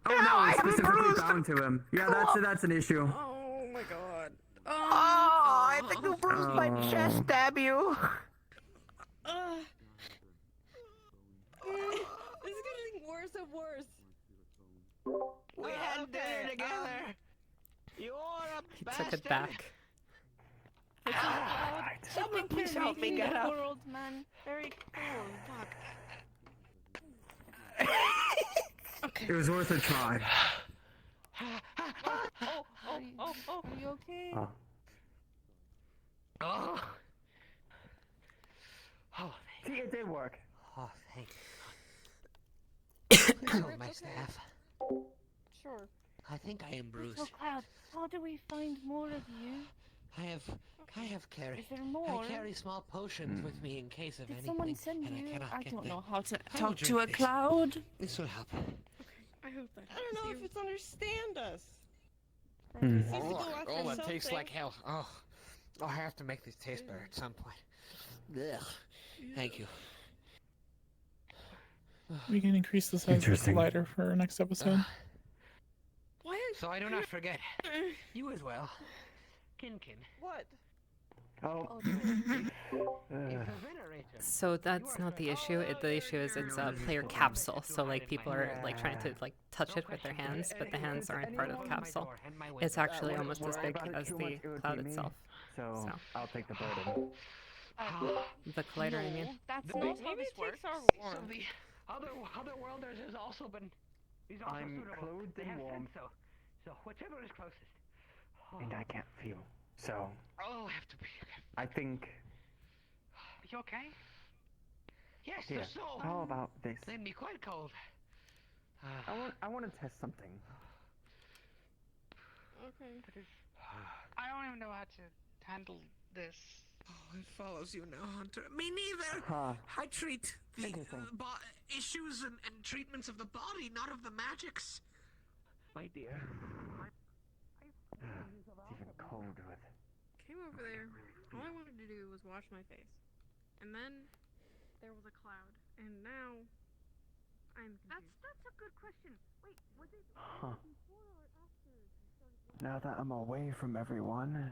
Oh no, it's specifically bound to him. Yeah, that's an issue. Oh my god. Oh, I think you bruised my Oh. chest, stab you. It's getting worse and worse. We had dinner together. You're a He bastard. took it back. Someone please You're help me making get the up. world, man. Very cold. It was worth a try. Are you okay? Oh. Oh. Oh, See, it did work. oh, thank you. Help my staff. Sure. I think I am bruised. Little cloud, how do we find more of you? I have carried. Is there more? I carry small potions with me in case of Did anything. someone send and you? I cannot I get don't them. know how to I talk will to drink a this. cloud. This will help. I hope that. I don't know if it's understand us. Hmm. It seems to go after Oh, it tastes something. like hell. Oh, I have to make this taste better at some point. Ugh. Thank you. We can increase the size of the Interesting. lighter for our next episode. Why? So I do not forget. You as well. Kinkin. What? Oh, So that's not the issue. The issue is it's a player capsule. So like people are like trying to like touch it with their hands, but the hands aren't part of the capsule. It's actually almost as big as the cloud itself. So I'll take the burden. The collider, I mean. That's The not big- how this works. So the other worlders has also been. He's also I'm suitable. clothed They in have warmth. said so whichever is closest. And I can't feel. So Oh, have to be. I think. Are you okay? Yes, Here, the soul. how about this? Made me quite cold. I want to test something. Okay. I don't even know how to handle this. Oh, it follows you now, Hunter. Me neither. Huh. I treat the Interesting. issues and treatments of the body, not of the magics. My dear. It's even colder. Came over there. All I wanted to do was wash my face. And then there was a cloud. And now I'm confused. That's a good question. Wait, was it Huh. before or after you started? Now that I'm away from everyone.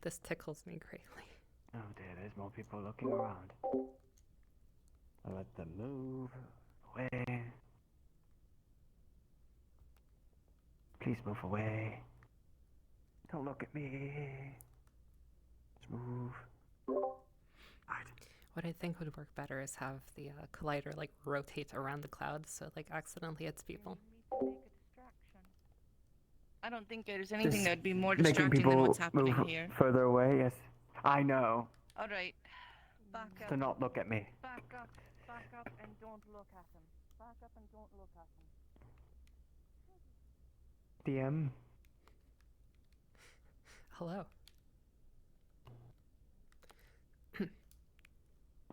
This tickles me greatly. Oh dear, there's more people looking around. I'll let them move away. Please move away. Don't look at me. Just move. What I think would work better is have the collider like rotate around the cloud, so it, like accidentally hits people. I don't think there's anything Just that would be more making distracting people than what's happening move here. further away, yes. I know. All right. Back up. To not look at me. Back up. Back up and don't look at him. Back up and don't look at him. DM. Hello.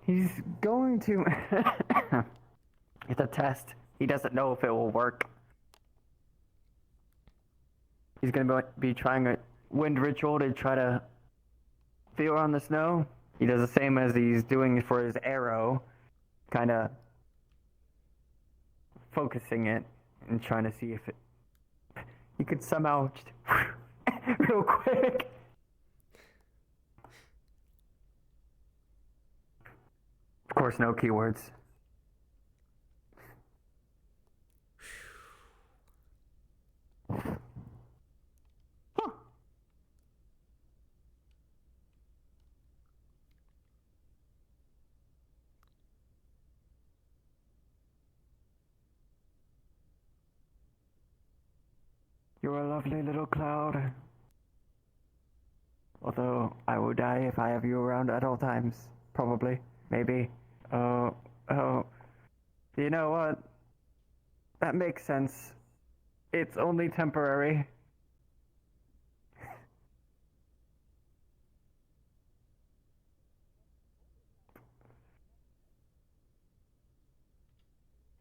He's going to. It's a test. He doesn't know if it will work. He's gonna be trying a wind ritual to try to feel on the snow. He does the same as he's doing for his arrow, kind of focusing it and trying to see if it. He could somehow just real quick. Of course, no keywords. You're a lovely little cloud. Although I will die if I have you around at all times. Probably. Maybe. Oh. You know what? That makes sense. It's only temporary.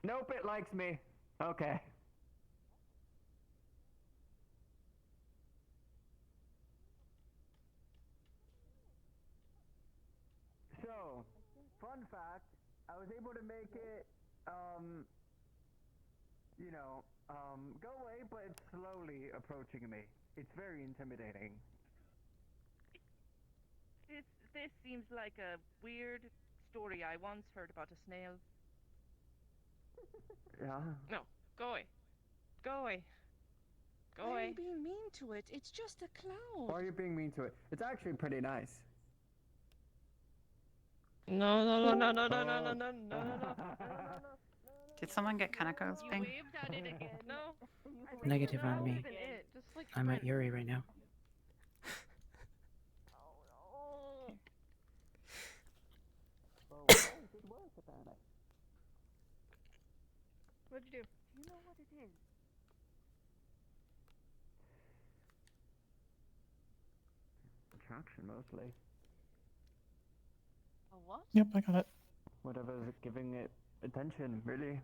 Nope, it likes me. Okay. So, fun fact, I was able to make it, go away, but it's slowly approaching me. It's very intimidating. This seems like a weird story I once heard about a snail. Yeah? No, go away. Go away. Go away. I'm being mean to it. It's just a cloud. Why are you being mean to it? It's actually pretty nice. No, no, no, no, no, no, no, no, no, no. Did someone get Kaneko's You ping? waved at it again. No. Negative on me. Just like I'm at Yuri right now. What'd you do? Do you know what it is? Attraction, mostly. A what? Yep, I got it. Whatever's giving it attention, really.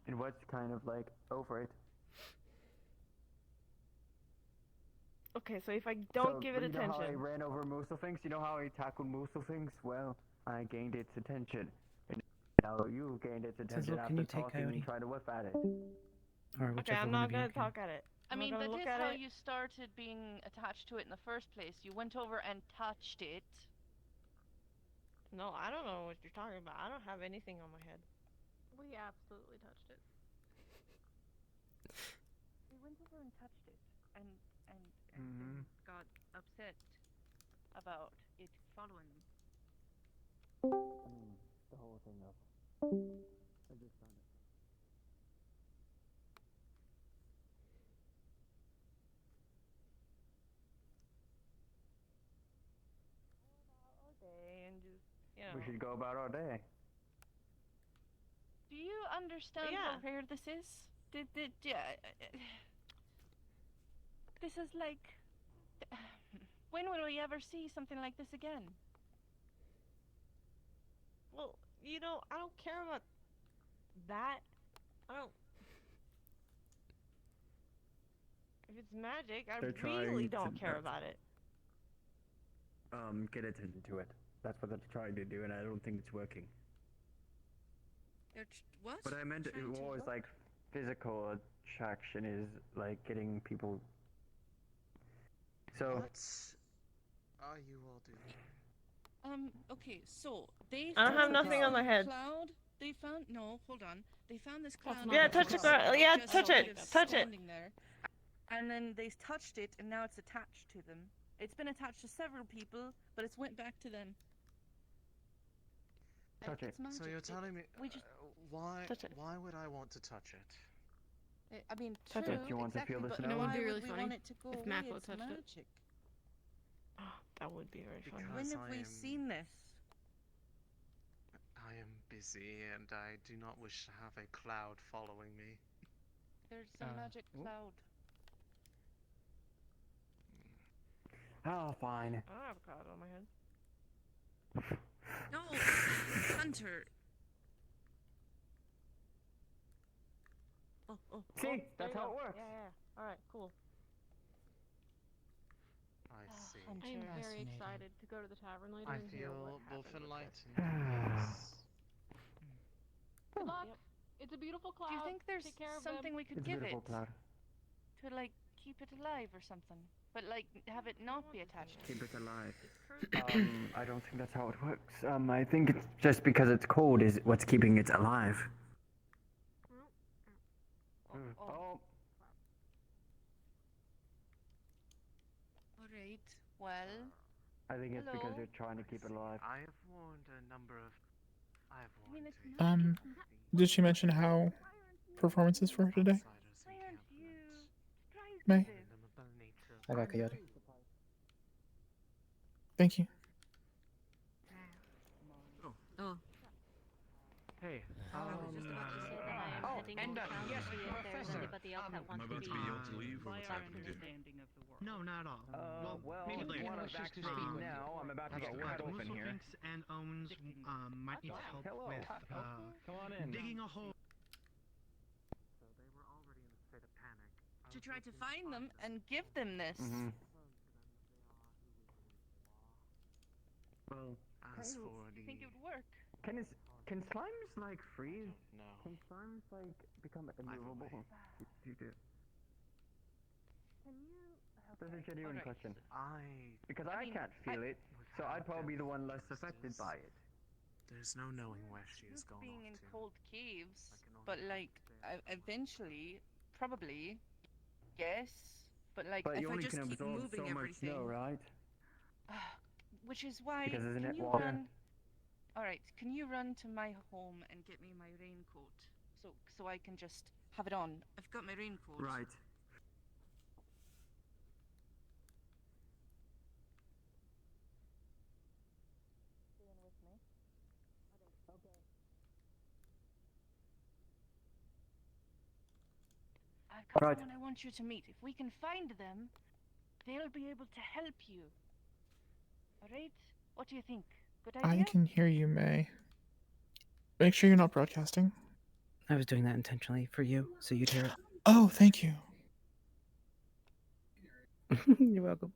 and what's kind of like over it. Okay, so if I don't So, give it you know how I attention. ran over Muselfinks? You know how I tackled Muselfinks? Well, I gained its attention. And now you gained its attention "Look, after can you take talking Coyote?" and trying to whip at it. Or Okay, whichever I'm one not of you gonna can. talk at it. I I'm mean, gonna that look is at how it. you started being attached to it in the first place. You went over and touched it. No, I don't know what you're talking about. I don't have anything on my head. We absolutely touched it. We went over and touched it, and Mhm. got upset about it following me. The whole thing up. I just found it. All day and just, you know. We should go about our day. Do you understand Yeah. how rare this is? This is like. When will we ever see something like this again? Well, you know, I don't care about that. I don't. If it's magic, I They're really trying to don't care not- about it. Get attention to it. That's what they're trying to do, and I don't think it's working. What? But I meant it was like physical attraction is like getting people. So What are you all doing? Okay, so they I don't have found nothing this on my head. Cloud. They found no, hold on. They found this cloud. Yeah, with touch just- the ground. Yeah, just touch it. kind of Touch it. standing there. And then they touched it, and now it's attached to them. It's been attached to several people, but it's went back to them. touch it. It's magic. So you're telling me we just why? Touch it. Why would I want to touch it? I mean, Touch true, it. Do you want to feel exactly, the but snow? You know what would why be really would we funny? want it to go If away? Mako It's touched it. magic. That would be very funny. When Because have I we am- seen this? I am busy, and I do not wish to have a cloud following me. There's a magic cloud. Oh, fine. I don't have a cloud on my head. No, Hunter. Oh, See, there that's you how go. it works. Yeah. All right, cool. I see. I'm very excited to go to the tavern later I and hear what feel both happened with enlightened. this. Good luck. It's a beautiful cloud. Do you think there's Take care of something them. we could It's a give beautiful it cloud. to like keep it alive or something? But like have it not be attached. Keep it alive. I don't think that's how it works. I think it's just because it's cold is what's keeping it alive. Oh. All right. Well. I think it's because Hello? they're trying to keep it alive. I have warned a number of. I have I mean, warned it's the not. Did she mention how performances for her today? outsiders Why aren't you surprised May. with this? and the ability to I got Coyote. Thank you. Oh. Hey. I was just about to say that I'm heading and, down yes, to see if there's Professor, anybody else that Am I wants to about be to be able to leave, or what's happening here? No, not at all. Well, maybe if you later. want to Let's just vaccinate speak. now, I'm about to get wide open here. Muselfinks and Owens might need help Hello. with Come on in. digging a hole. So they were already in a state of panic. I To was try to looking find them and give them this. Mhm. Well, as Hey, for Do the you think it would work? Can slimes like freeze? no, Can slimes like become immovable? You do. That's a genuine Alright. question. I. Because I I, mean, can't feel it, so I'd probably be the one less affected by it. There's no knowing where she is Just going being in off to. cold caves, I can only but hope like eventually, probably, yes. But like But if you I only just can keep absorb moving so much everything, snow, right? which is why Because isn't can it you water? run? All right, can you run to my home and get me my raincoat so I can just have it on? I've got my raincoat. Right. Staying with me. I've got Right. someone I want you to meet. If we can find them, they'll be able to help you. All right? What do you think? Good idea? I can hear you, May. Make sure you're not broadcasting. I was doing that intentionally for you, so you'd hear Oh, thank you. it. You're welcome.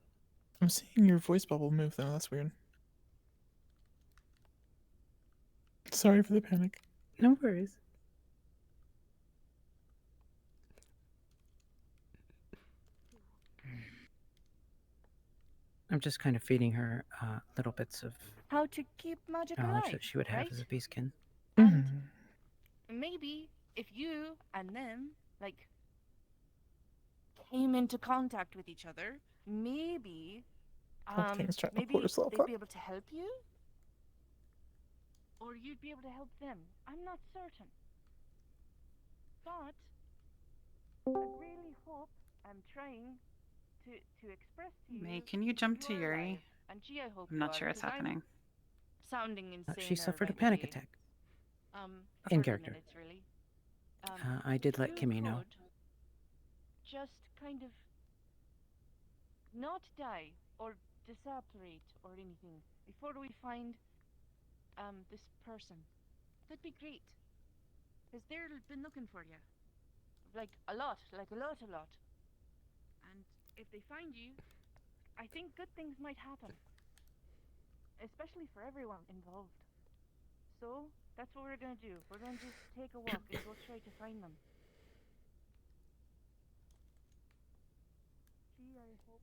I'm seeing your voice bubble move though. That's weird. Sorry for the panic. No worries. I'm just kind of feeding her little bits of How to keep magic knowledge alive, that she would have right? as a beastkin. Maybe if you and them, like, came into contact with each other, maybe, Palpatine's trying to maybe pull herself they'd up. be able to help you? Or you'd be able to help them. I'm not certain. But I really hope I'm trying to express to you. May, can you jump to you're Yuri? alive, and gee, I hope I'm you not are, sure what's 'cause I'm happening. Sounding insane. She suffered a already. panic attack. For In the character. minutes, really. I did let You Kimmy know. could just kind of not die or disapparate or anything before we find this person. That'd be great. Because they've been looking for you. Like a lot. And if they find you, I think good things might happen. Especially for everyone involved. So, that's what we're gonna do. We're gonna just take a walk and go try to find them. Gee, I hope.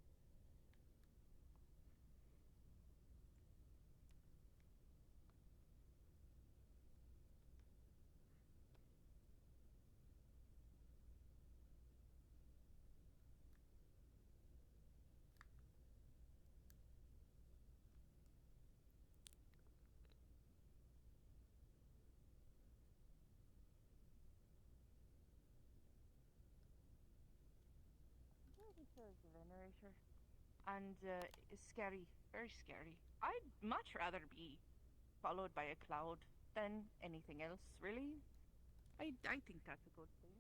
Is the Venerator. And it's scary, very scary. I'd much rather be followed by a cloud than anything else, really. I think that's a good thing.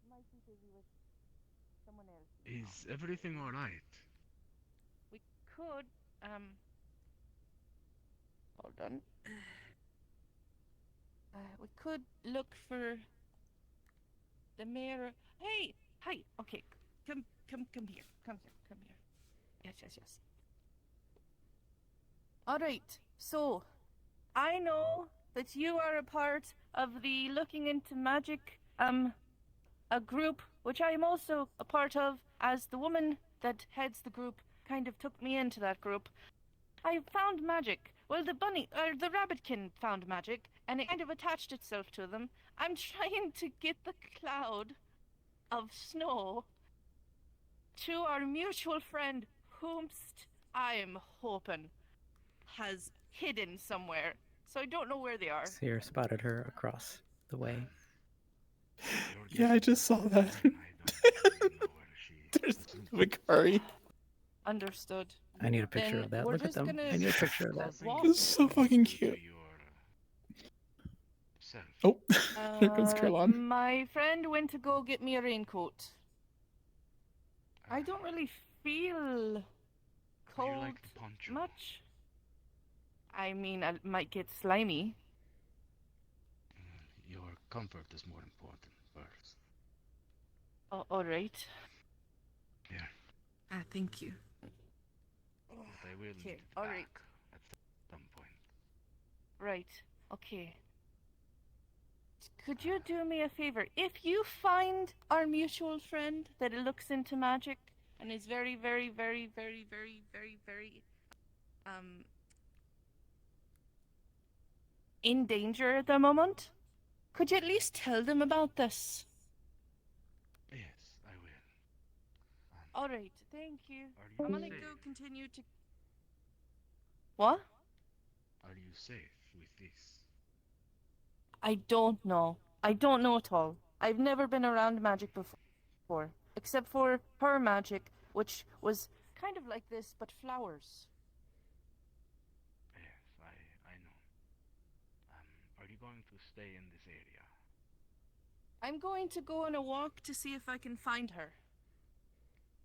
Might be busy with someone else. Is everything alright? We could, hold on. We could look for the mayor. Hey, hi. Okay, come here. Come here. Yes. All right. So, I know that you are a part of the Looking into Magic, a group which I am also a part of, as the woman that heads the group kind of took me into that group. I found magic. Well, the rabbitkin found magic, and it kind of attached itself to them. I'm trying to get the cloud of snow to our mutual friend, whomst I am hoping has hidden somewhere. So I don't know where they are. Seer spotted her across the way. Yeah, I just saw that. There's Vicari. Understood. I need a picture Then of that. we're Look at just them. gonna I need a picture of that. walk. This is so fucking cute. Oh, here comes Caroline. My friend went to go get me a raincoat. I don't really feel cold much. I mean, I might get slimy. Your comfort is more important first. Oh, all right. Yeah. Thank you. But I will need it all back right. at some point. Right. Okay. Could you do me a favor? If you find our mutual friend that looks into magic and is very, very, very, very, very, very, very, in danger at the moment, could you at least tell them about this? Yes, I will. All right. Thank you. you I'm gonna safe? go continue to. What? Are you safe with this? I don't know. I don't know at all. I've never been around magic before, except for her magic, which was kind of like this, but flowers. Yes, I know. Are you going to stay in this area? I'm going to go on a walk to see if I can find her.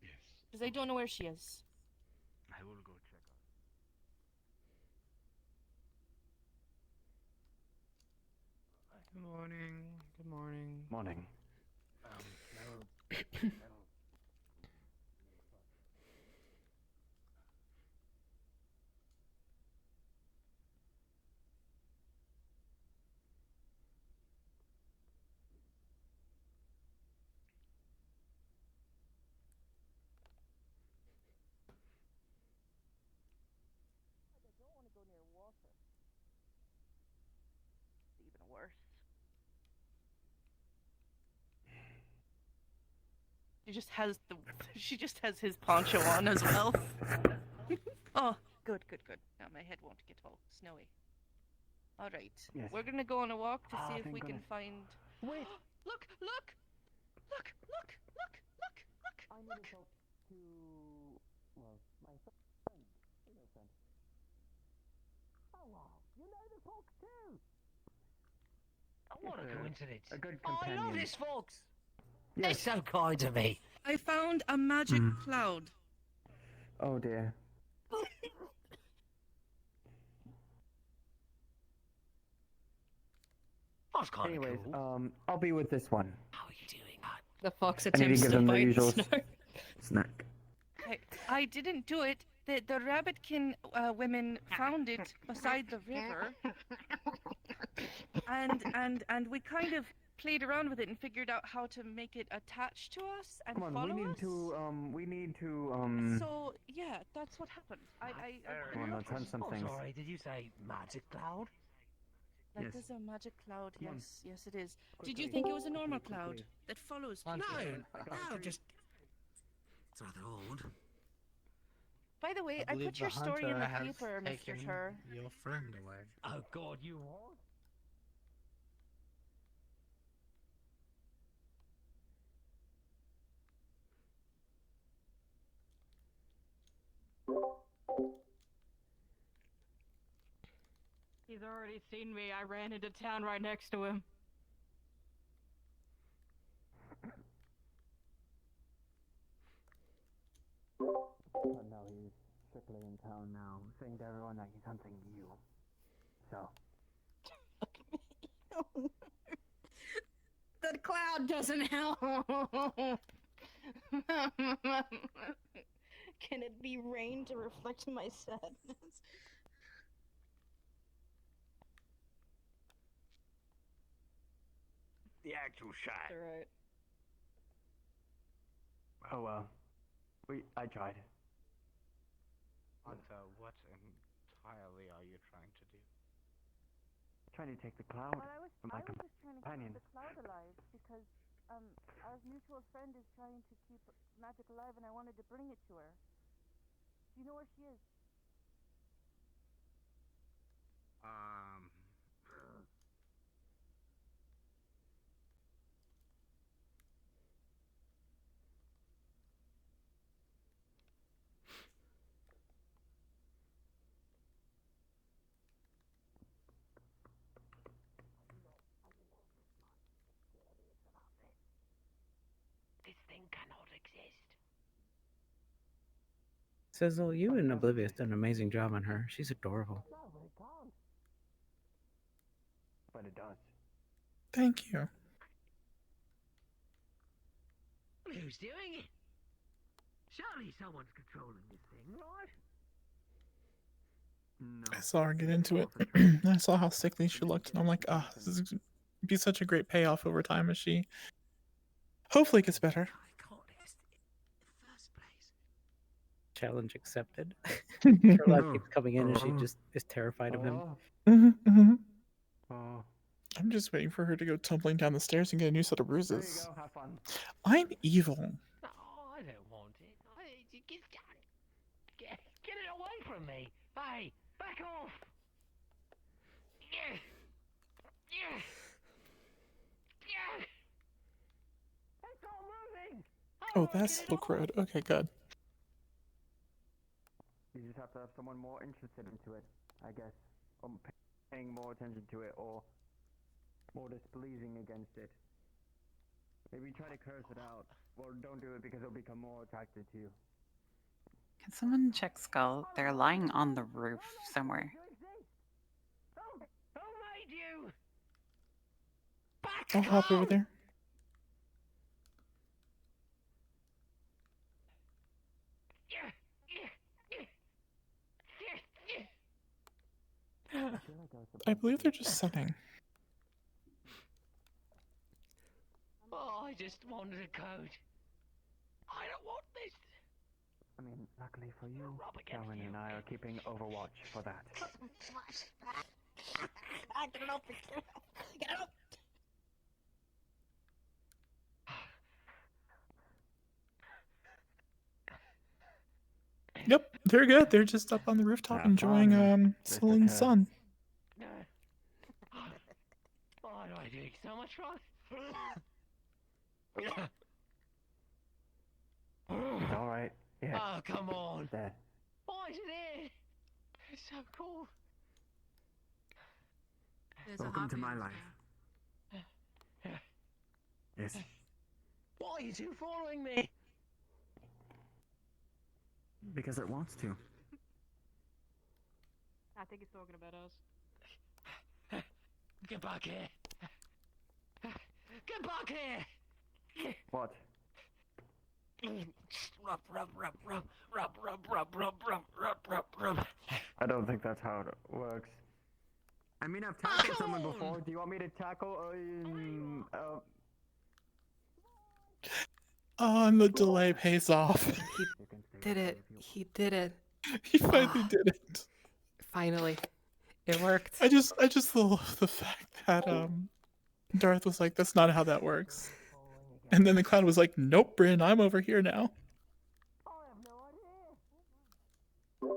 Yes. Because I don't know where she is. I will go check out. Good morning. Good morning. Morning. I don't want to go near water. It's even worse. She just has his poncho on as well. Oh, good. Now my head won't get all snowy. All right. Yes. We're gonna go on a walk to see if thank we can goodness. find. Wait. Look! I need to talk to, well, my friend. Hello, friend. Oh, wow. You know the folks too. Oh, Yes, what a sir. coincidence. A good Oh, I love companion. this, folks. Yes. They're so kind to me. I found a magic cloud. Oh dear. That's kind of Anyways, cool. I'll be with this one. How are you doing? The fox I need to attempts give to them the bite usual Snark. snack. I didn't do it. The rabbitkin women found it beside the river, and we kind of played around with it and figured out how to make it attach to us and Come on, follow we need to, So yeah, that's what happened. I Come on, let's hunt some Oh, things. sorry, did you say magic cloud? like Yes. there's a magic cloud. Come on. Yes, it is. Did you Quickly. think it was a normal Quickly. cloud that follows No, people? no, just. It's rather odd. By the way, I put your story in the paper, Mr. Tur. Your friend away. Oh, God, you what? He's already seen me. I ran into town right next to him. But no, he's strictly in town now, saying to everyone that he's hunting you. So. The cloud doesn't help. Can it be rain to reflect my sadness? The actual shot. Alright. Oh well. I tried. Hunter, what entirely are you trying to do? Trying to take the cloud Well, I was from my just trying to companion. keep the cloud alive because our mutual friend is trying to keep magic alive, and I wanted to bring it to her. Do you know where she is? This thing cannot exist. Sizzle, you and Oblivious did an amazing job on her. She's adorable. No, but it can't. But it does. Thank you. Who's doing it? Surely someone's controlling this thing, right? No. I saw her get into it. I saw how sickly she looked, and I'm like, ah, this is gonna be such a great payoff over time as she hopefully gets better. I can't exist in the first place. Challenge accepted. Her life keeps coming in and she just is terrified of him. Oh. I'm just waiting for her to go tumbling down the stairs and get a new set of There you bruises. go, have fun. I'm evil. No, I don't want it. Get it away from me. Hey, back off. Yeah. Yeah. Oh, that's Silk Road. Okay, good. You just have to have someone more interested into it, I guess. Or paying more attention to it, or more displeasing against it. Maybe try to curse it out. Or don't do it because it'll become more attracted to you. Can someone check Skull? They're lying on the roof somewhere. Who made you? I'll hop over there. I believe they're just setting. Oh, I just wanted a code. I don't want this. I mean, luckily for you, Calvin and I are keeping Overwatch for that. Get up! Get up! Yep, they're good. They're just up on the rooftop enjoying Celine sun. Why do I do so much fun? It's alright. Yeah. Oh, come on. There. Why is it here? It's so cool. Welcome to my life. Yes. Why are you two following me? Because it wants to. I think he's talking about us. Get back here. Get back here. What? Rub, rub, rub, rub, rub, rub, rub, rub, rub, rub, rub, rub. I don't think that's how it works. I mean, I've tackled someone before. Do you want me to tackle? And the delay pays off. He did it. He did it. He finally did it. Finally. It worked. I just love the fact that Darth was like, that's not how that works. And then the clown was like, nope, Bryn, I'm over here now. Did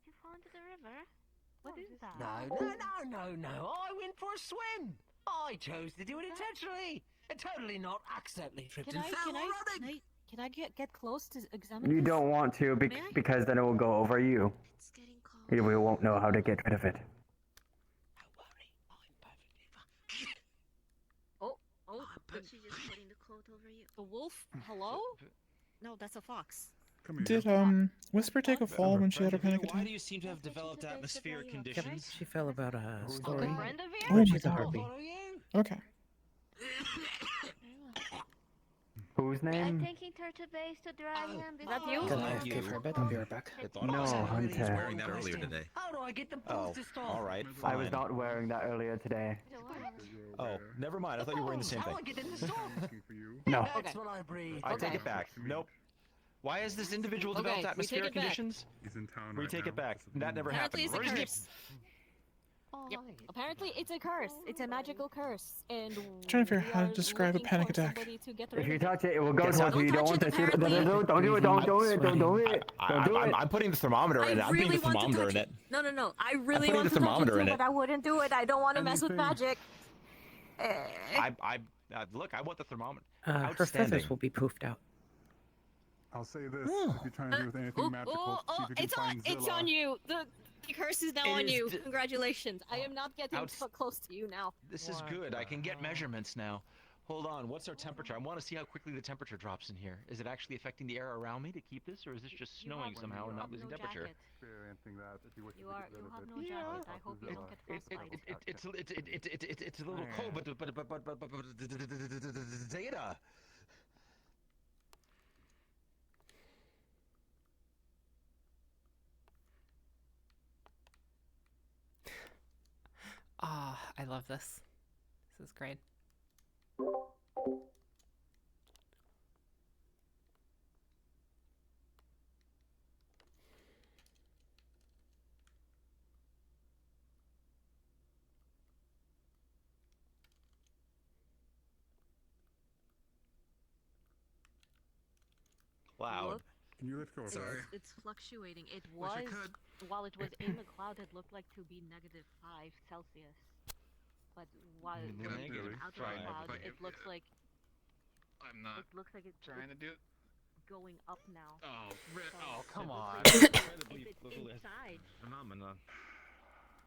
you fall into the river? What is that? No. I went for a swim. I chose to do it intentionally. And totally not accidentally tripped and fell while running. Can I get close to examine You this? don't want to because then it will go over you. We won't know how to get rid of it. Oh, she's just putting the coat over you. A wolf? Hello? No, that's a fox. Did Whisper take a fall when she had her panic Why attack? do you seem to have developed atmospheric conditions? She fell about a story. Oh my She's a God. harpy. Okay. Whose I'm name? taking her to base to dry him. Is that you? Can I give her a bed? I'll be right back. No, Hunter. wearing that earlier today. How do I get the Oh, balls to stop? all right, I was fine. not wearing that earlier today. Oh, never mind. I thought you were wearing the same How thing. do I get in the store? No. That's what I breathe. I take it back. Nope. Why has this individual developed Okay, we take atmospheric it back. conditions? He's in town We right take now. it back. This is That never Apparently happened. it's a Where's curse. Yep. Apparently it's a curse. It's a magical curse. And Trying to figure out how to we are describe a looking panic for attack. somebody to get If rid you of it. touch it, it will go Yes, towards you. You don't touch want it, to shoot it. apparently. Don't do it. Don't do it. Don't do it. Don't do it. Don't do it. I'm putting the thermometer in it. I'm putting the thermometer in it. No. I really putting want the to touch thermometer it in too, it. but I wouldn't do it. I don't want to mess with magic. Look, I want the thermometer. Her Outstanding. feathers will be poofed out. I'll say this: if you're trying to do with anything magical, see if you can It's find it's Zilla. on you. The curse is now on is you. d- Congratulations. I am not getting close to you now. This is good. I can get measurements now. Hold on. What's our temperature? I want to see how quickly the temperature drops in here. Is it actually affecting the air around me to keep this, or is this just snowing somehow and not losing temperature? Experiencing that if you wish to You get rid have of no it. jacket. I hope you don't get frostbite. It's a little cold, but data. Ah, I love this. This is great. Cloud. Can you lift go Sorry. It's fluctuating. It was, while it was in the cloud, it looked like to be -5 Celsius. but while Can I looking really out of try the and cloud, fight it you? looks like I'm not it looks like it's trying to do it. going up now. Oh, So oh, come it on. looks like Incredibly if it's little inside, phenomenon.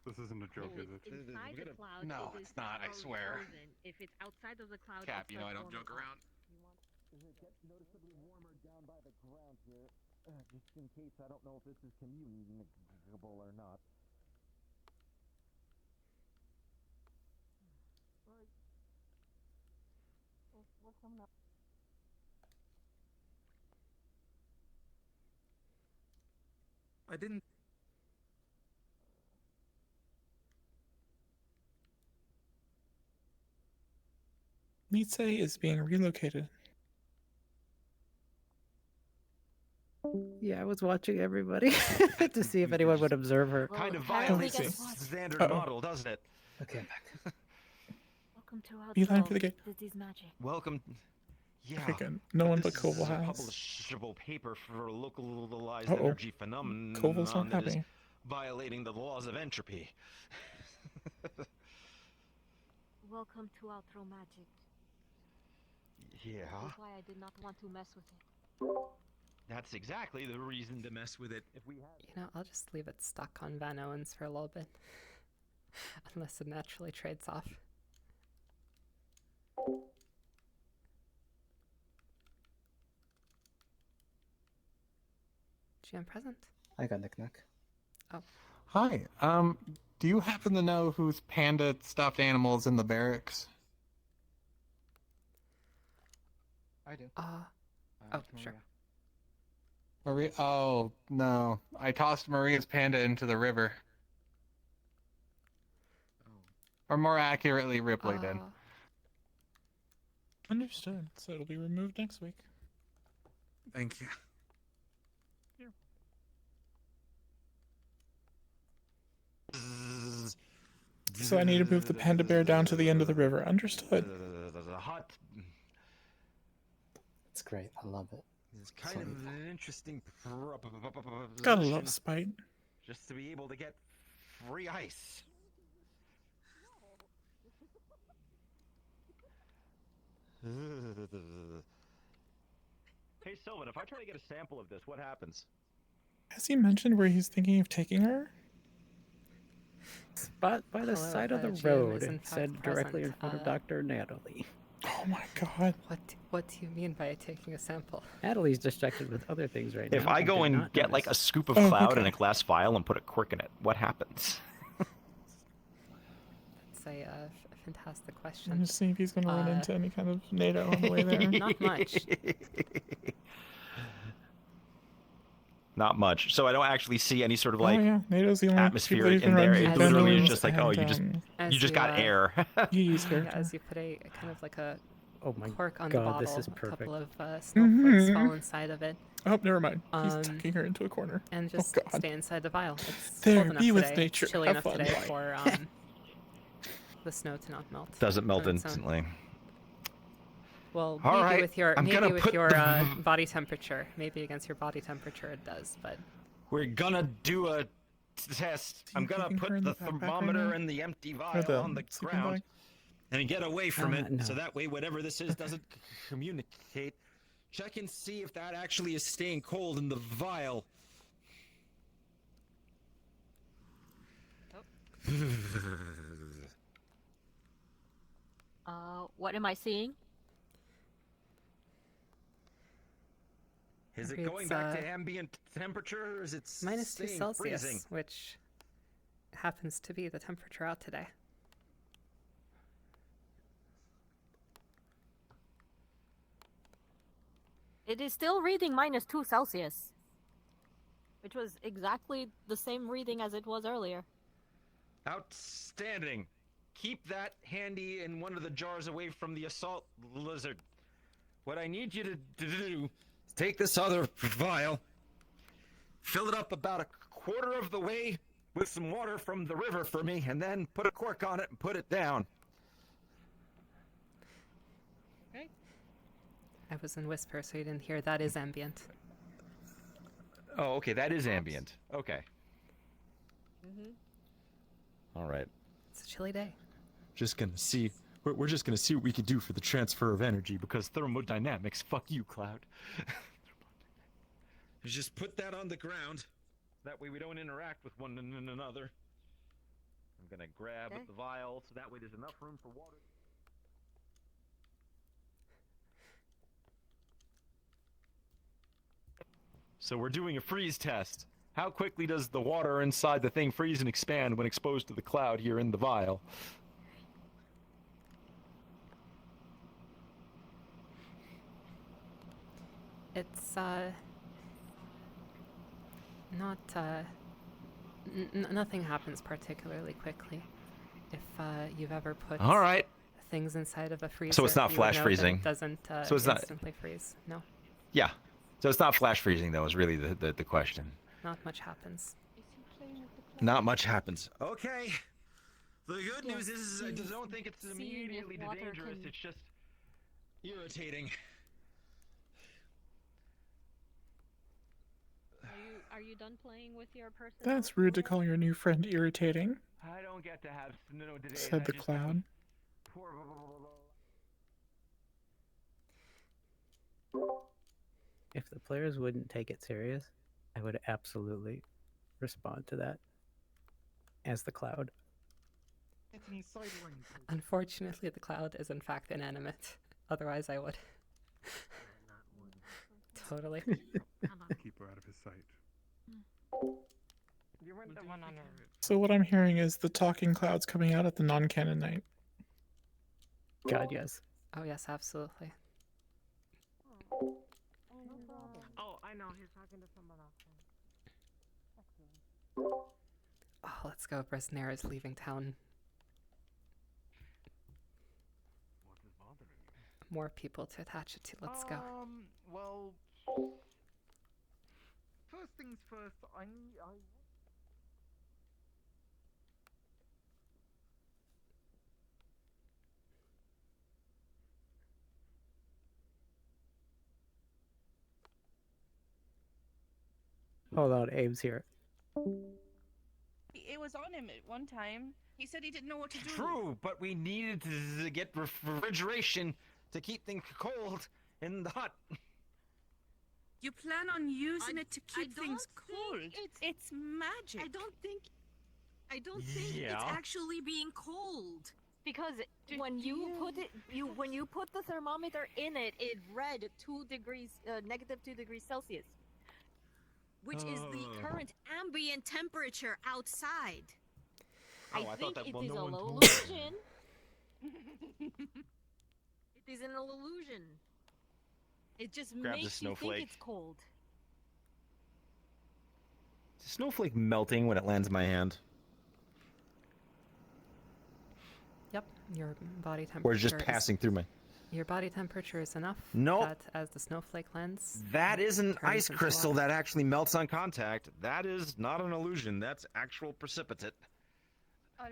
This isn't a joke, if is it's it? inside the cloud, No, it is it's not, I already swear. frozen. If it's outside of the cloud, Cap, it's you know I not don't warming joke up. around. Does it get noticeably warmer down by the ground here? Just in case, I don't know if this is communicable or not. We're coming up. I didn't. Mitse is being relocated. Yeah, I was watching everybody to see if anyone would observe her. Kind of apparently violates guess the what? standard Uh-oh. model, doesn't it? Okay, I'm back. Welcome to our Beeline for the gate. Disease magic. Welcome. Yeah. Okay, good. No one but this Koval is a has. publishable paper for localized Uh-oh. energy phenomenon Koval's not that is happy. violating the laws of entropy. Welcome to Outro Magic. Yeah. That's why I did not want to mess with it. That's exactly the reason to mess with it. If we had You know, I'll just leave it stuck on Van Owens for a little bit. Unless it naturally trades off. GM present. I got knick-knack. Oh. Hi. Do you happen to know whose panda stuffed animals in the barracks? I do. Oh, sure. Maria? Oh, no. I tossed Maria's panda into the river. Or more accurately, Ripley did. Understood. So it'll be removed next week. Thank you. So I need to move the panda bear down to the end of the river. Understood. the hot. It's great. I love it. It's kind of an interesting Gotta proposition love Spite. just to be able to get free ice. Hey Sylvan, if I try to get a sample of this, what happens? Has he mentioned where he's thinking of taking her? Spot by the Hello, side of the GM is road, in and fact said directly in present. front of Dr. Natalie. Oh my god. What do you mean by taking a sample? Natalie's distracted with other things right now. If I and go did and not get like a notice. scoop of Oh, cloud okay. in a glass vial and put a quirk in it, what happens? That's a fantastic I'm question. just seeing if he's going to run Uh, into any kind of NATO on the way there. Not much. Not much. So I don't actually see any sort of like oh yeah, NATO's the only atmospheric people in that there. even It run literally is Venom just like, oh, you just and, As you just you, got air. Yee's Yeah, character. as you put a kind of like a Oh my cork on the god, bottle, this is a perfect. couple of snowflakes Mhm. fall inside of it, Oh, never mind. He's Um, tucking her into a corner. and Oh just god. stay inside the vial. It's There, cold enough be with today. nature, It's chilly have enough fun. today Bye. for the snow to not melt. Doesn't melt on its own. instantly. Well, All maybe right, with your I'm gonna maybe with put your the- body temperature, maybe against your body temperature it does, but We're gonna do a test. I'm gonna keeping her put in the the backpack right thermometer now? and the empty Or vial the on the sleeping ground bag? and get away from it, no. so that way whatever this is doesn't communicate. Check and see if that actually is staying cold in the vial. What am I seeing? Is it It's, going back to ambient temperature, or is it -2 staying Celsius, freezing? which happens to be the temperature out today. It is still reading -2 Celsius, which was exactly the same reading as it was earlier. Outstanding. Keep that handy in one of the jars away from the assault lizard. What I need you to do is take this other vial, fill it up about a quarter of the way with some water from the river for me, and then put a cork on it and put it down. I was in whisper, so you didn't hear. That is ambient. Oh, okay, that is ambient. Okay. Mm-hmm. All right. It's a chilly day. Just gonna see. We're just gonna see what we can do for the transfer of energy because thermodynamics. Fuck you, Cloud. Just put that on the ground. That way we don't interact with one another. I'm gonna grab the vial so that way there's enough room for water. So we're doing a freeze test. How quickly does the water inside the thing freeze and expand when exposed to the cloud here in the vial? It's not nothing happens particularly quickly. If you've ever put All right. things inside of a freezer, So it's not you would flash know that freezing. It doesn't So it's not- instantly freeze. No, Yeah. So it's not flash freezing though. Is really the question. not much happens. Not much happens. Okay. The good Yes, news is I he's don't think it's seeing if immediately water dangerous. can- It's just irritating. Are you done playing with your person? That's rude to call your new friend irritating, I don't get to have snow today. said the cloud. If the players wouldn't take it serious, I would absolutely respond to that as the cloud. Unfortunately, the cloud is in fact inanimate. Otherwise, I would. Totally. Keep her out of his sight. You weren't the one on her. So what I'm hearing is the talking clouds coming out at the non-canon night. God, yes. Oh yes, absolutely. Oh, I know. He's talking to someone else. Oh, let's go. Bresnair is leaving town. What is bothering you? More people to attach it to. Let's go. Well, first things first, I Hold on, Abe's here. It was on him at one time. He said he didn't know what to do. True, but we needed to get refrigeration to keep things cold in the hut. You plan on using it to keep things cold. It's magic. I don't think it's Yeah. actually being cold. Because when you put the thermometer in it, it read 2 degrees, negative 2 degrees Celsius, which is the current ambient temperature outside. Oh, I I thought think that- it well, is no an one told me. illusion. It is an illusion. It just Grab the makes you snowflake. think it's cold. Is a snowflake melting when it lands in my hand? Yep, your body temperature. Or is it just is- passing through my... Your body temperature is enough No. that as the snowflake lands. That is an turns ice into crystal water. that actually melts on contact. That is not an illusion. That's actual precipitate. All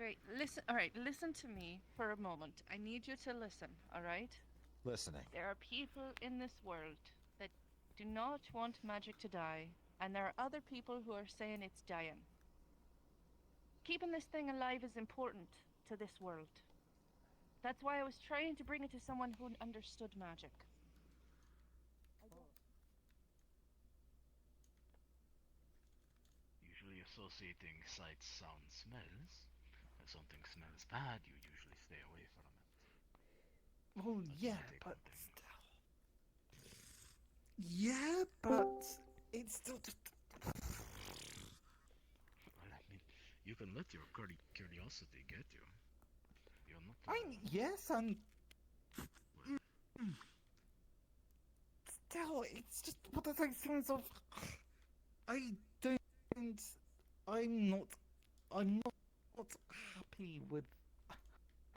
right, listen to me for a moment. I need you to listen, all right? Listening. There are people in this world that do not want magic to die, and there are other people who are saying it's dying. Keeping this thing alive is important to this world. That's why I was trying to bring it to someone who understood magic. Usually associating sights, sounds, smells. If something smells bad, you usually stay away from it. Well, yeah, but still. Yeah, but it's still just. Well, I mean, you can let your curiosity get you. You're not. Yes, I'm. Still, it's just one of those things of. I'm not happy with.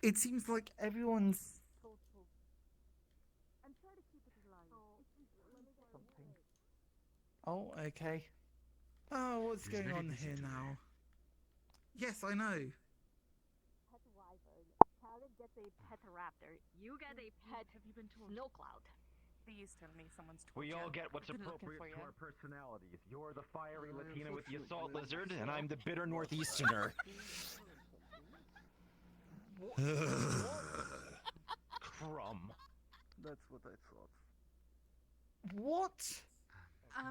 It seems like everyone's. I'm trying to keep it alive. Oh, okay. Oh, what's He's going very on busy here today. now? Yes, I know. Pet wyvern. Talon gets a pet raptor. You get a pet Have you been told? snow cloud. Please tell me someone's told We you. all get what's I've been looking appropriate for to you. our personalities. You're the fiery Latina with the assault lizard, and I'm the bitter northeasterner. Crumb. That's what I thought. What?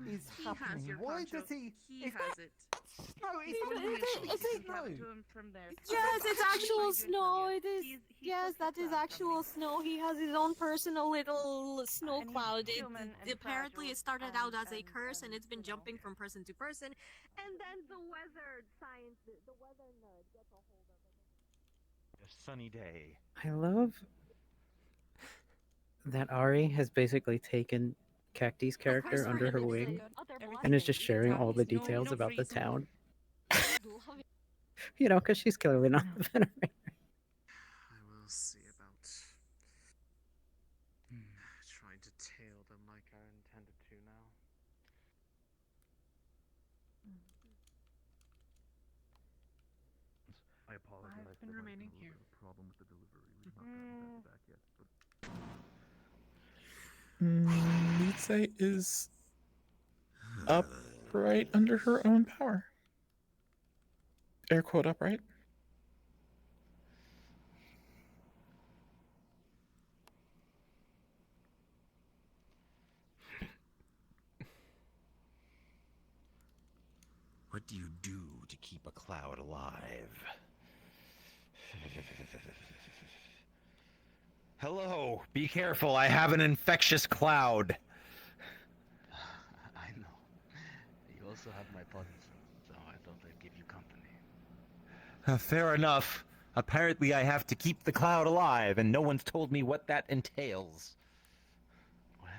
Is he happening? has your Why poncho. does he? He is has that it. snow? It's Only literally you can snow. tap to him from there. Yes, it's actual snow. It is. He's Yes, such a that is class actual snow. He has his own personal little snow And he's cloud. human and Apparently, it fragile started out as a and- curse, and and, it's been you know. jumping from person to person. And then the weather science, the weather nerd gets a hold of it. A sunny day. I love that Ari has basically taken Cacti's character under her wing and is just sharing all the details about the town. You know, because she's clearly not a veteran. I will see about trying to tail them like I intended to now. I apologize. I've been there might remaining be a here. little bit of a problem with the delivery. We've not gotten that back yet, but Mitze is upright under her own power. Air quote upright. What do you do to keep a cloud alive? Hello, be careful, I have an infectious cloud. I know. You also have my poncho, so I thought I'd give you company. Fair enough. Apparently I have to keep the cloud alive, and no one's told me what that entails. Well,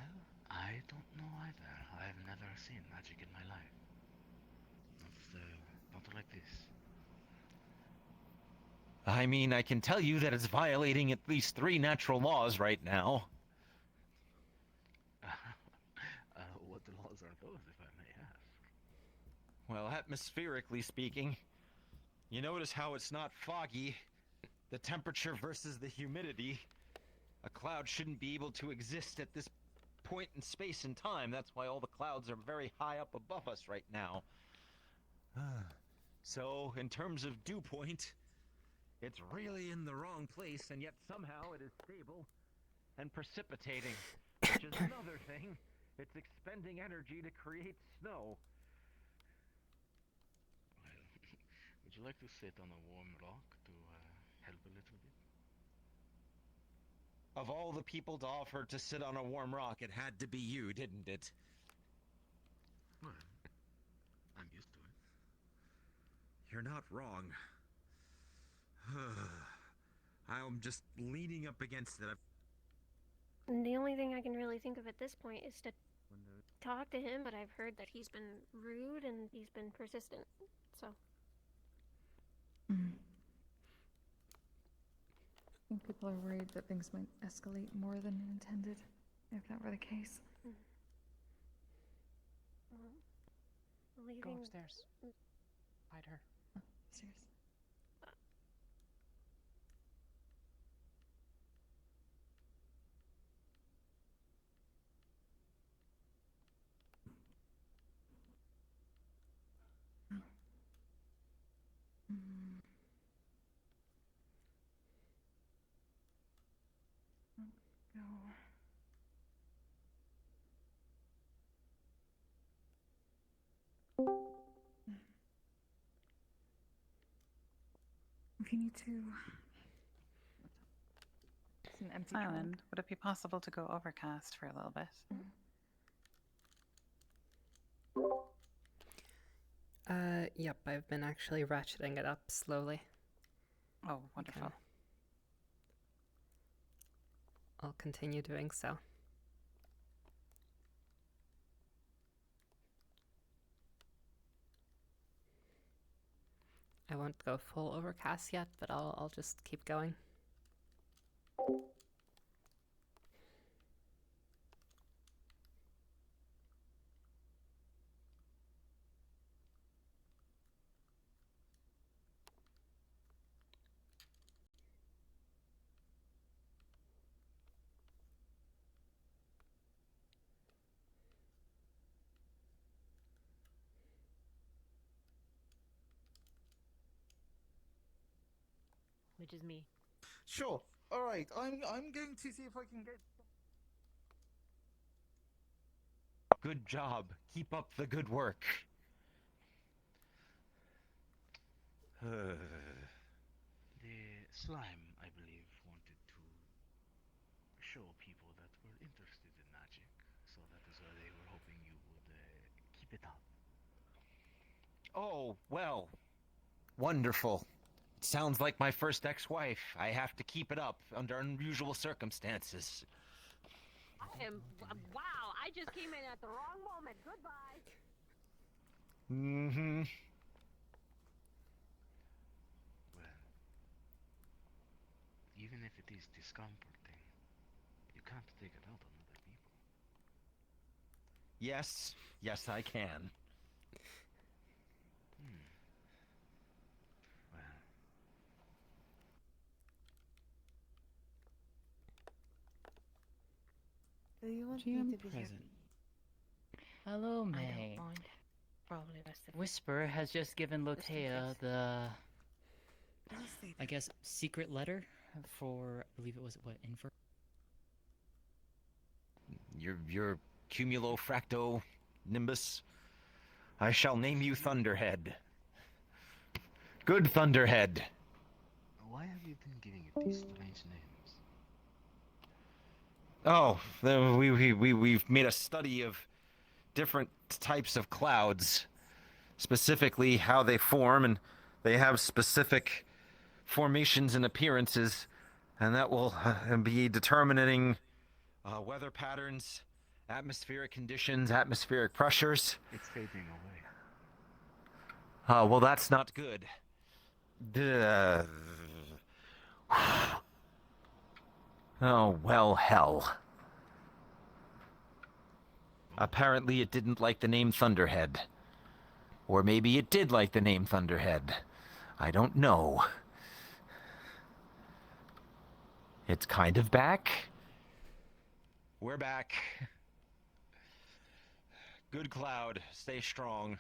I don't know either. I've never seen magic in my life. Not like this. I mean, I can tell you that it's violating at least 3 natural laws right now. What laws are those, if I may ask? Well, atmospherically speaking, you notice how it's not foggy? The temperature versus the humidity. A cloud shouldn't be able to exist at this point in space and time. That's why all the clouds are very high up above us right now. So, in terms of dew point, it's really in the wrong place, and yet somehow it is stable and precipitating, which is another thing. It's expending energy to create snow. Would you like to sit on a warm rock to help a little bit? Of all the people to offer to sit on a warm rock, it had to be you, didn't it? Well, I'm used to it. You're not wrong. I'm just leaning up against it. The only thing I can really think of at this point is to talk to him, but I've heard that he's been rude and he's been persistent, so. I think people are worried that things might escalate more than intended, if that were the case. Leaving... Go upstairs. Hide her. Upstairs. Go. If you need to. It's an empty trunk. Island, would it be possible to go overcast for a little bit? Yep, I've been actually ratcheting it up slowly. Oh, wonderful. Okay. I'll continue doing so. I won't go full overcast yet, but I'll just keep going. Which is me. Sure. All right. I'm going to see if I can get. Good job. Keep up the good work. The slime, I believe, wanted to show people that were interested in magic, so that is why they were hoping you would keep it up. Oh, well. Wonderful. It sounds like my first ex-wife. I have to keep it up under unusual circumstances. Wow, I just came in at the wrong moment. Goodbye. Mm-hmm. Well, even if it is discomforting, you can't take it out on other people. Yes, yes I can. Well, Do you want me GM to be here? present. Hello, I May. don't mind. Probably best if Whisper has just given Lotea the, Honestly, I guess, secret letter for, I believe it was, what, Infer? Your cumulofracto nimbus. I shall name you Thunderhead. Good Thunderhead. why have you been giving it these strange names? Oh, we've made a study of different types of clouds, specifically how they form, and they have specific formations and appearances, and that will be determining weather patterns, atmospheric conditions, atmospheric pressures. It's fading away. Well, that's not good. Oh, well, hell. Apparently it didn't like the name Thunderhead. Or maybe it did like the name Thunderhead. I don't know. It's kind of back. We're back. Good Cloud, stay strong.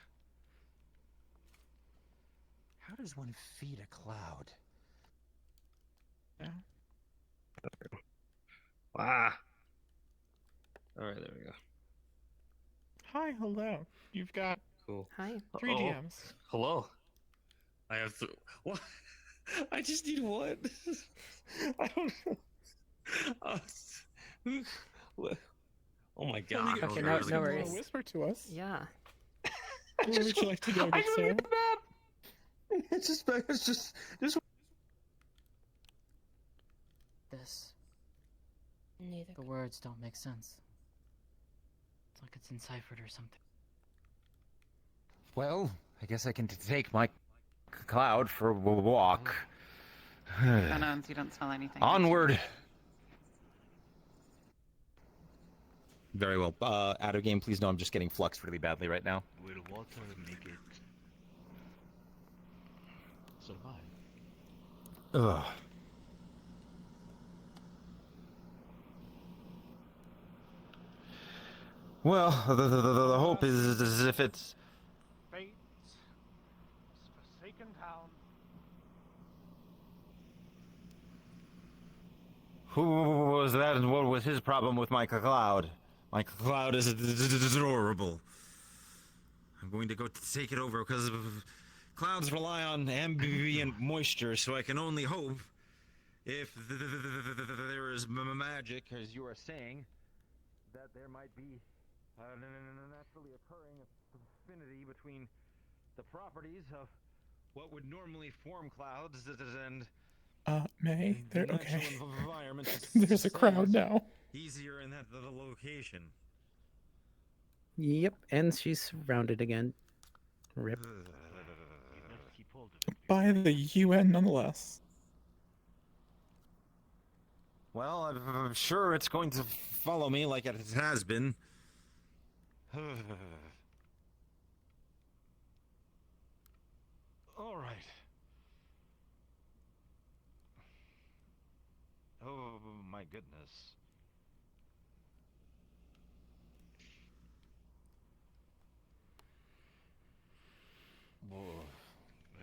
How does one feed a cloud? Ah. All right, there we go. Hi, hello. You've got Cool. Hi. 3 Oh, DMs. hello. I have what? I just need one. I don't know. What? Oh my god. Okay, no You wanna worries. whisper to us? Yeah. Where would you like to go, good sir? It's just This. Neither. The words don't make sense. It's like it's enciphered or something. Well, I guess I can take my cloud for a walk. Unknowns, you don't smell anything. Onward! Very well. Out of game, please know I'm just getting fluxed really badly right now. Will water make it survive? Ugh. Well, the hope is if it's... Fate's forsaken town. Who was that and what was his problem with my cloud? My cloud is adorable. I'm going to go take it over because clouds rely on ambient moisture, so I can only hope if there is magic, as you are saying, that there might be a naturally occurring affinity between the properties of what would normally form clouds and May, the there, okay. natural environment. There's a crowd now. Easier in that the location. Yep, and she's surrounded again. Rip. By the UN, nonetheless. Well, I'm sure it's going to follow me like it has been. All right. Oh, my goodness. Whoa. Well,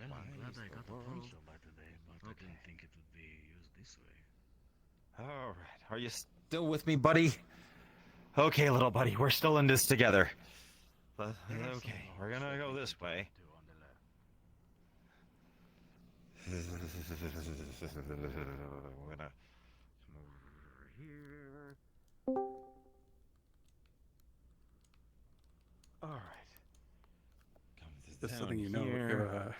I'm glad I got a pencil by today, but I didn't think it would be used this this way. All right. Are you still with me, buddy? Okay, little buddy. We're still in this together. But, okay, we're gonna go this way. We're gonna move over here. All right. Just down letting you know, here. you're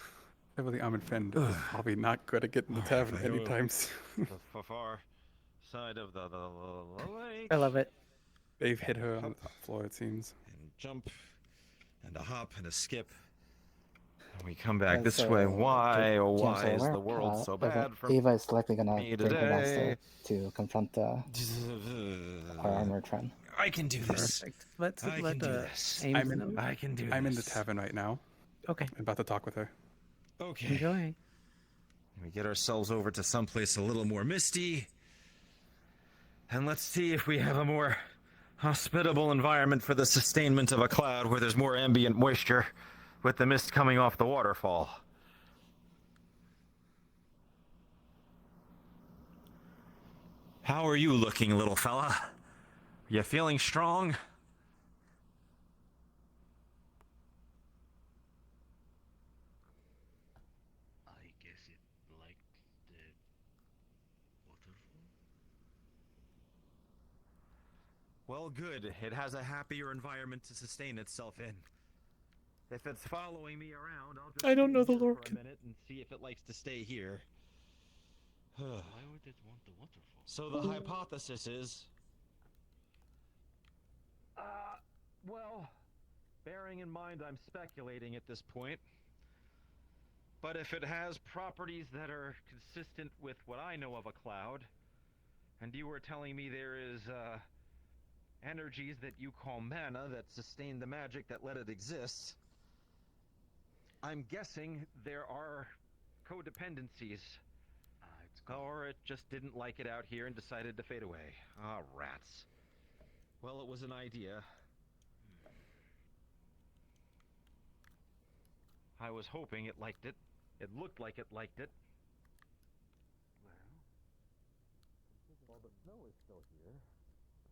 heavily unfend is probably not going to get in the tavern I know. anytime soon. The far side of the lake. I love it. They've hit her on the top floor, it seems. And jump, and a hop, and a skip. And we come back And this so, way. Why, oh James, why is where, the world so Eva, bad for Eva is likely gonna me bring her today? downstairs to confront our armored friend. I can do this. Perfect. Let's I let can do this. Ames I'm in, know. I can do I'm in the this. tavern right now. Okay. I'm about to talk with her. Okay. Enjoy. We get ourselves over to someplace a little more misty. And let's see if we have a more hospitable environment for the sustainment of a cloud where there's more ambient moisture with the mist coming off the waterfall. How are you looking, little fella? You feeling strong? I guess it liked the waterfall. Well, good. It has a happier environment to sustain itself in. If it's following me around, I'll just I don't stay know the here for Lorcan. a minute and see if it likes to stay here. Why would it want the waterfall? So the hypothesis is... well, bearing in mind I'm speculating at this point, but if it has properties that are consistent with what I know of a cloud, and you were telling me there is, energies that you call mana that sustain the magic that let it exist, I'm guessing there are codependencies. Or it just didn't like it out here and decided to fade away. Ah, rats. Well, it was an idea. I was hoping it liked it. It looked like it liked it. Well, the snow is still here.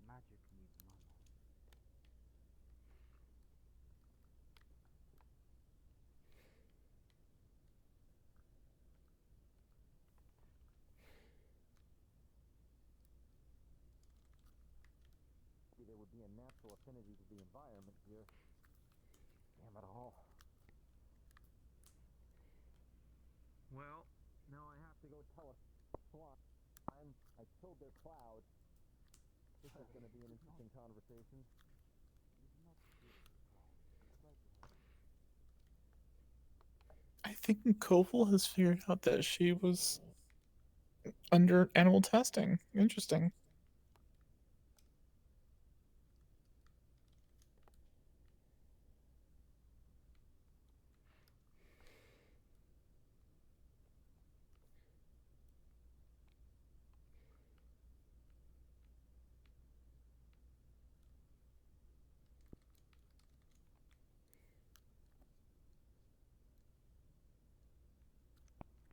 Magic needs mana. There would be a natural affinity to the environment here. Damn it all. Well, now I have to go tell a I killed their cloud. This is going to be an interesting conversation. I think Koval has figured out that she was under animal testing. Interesting.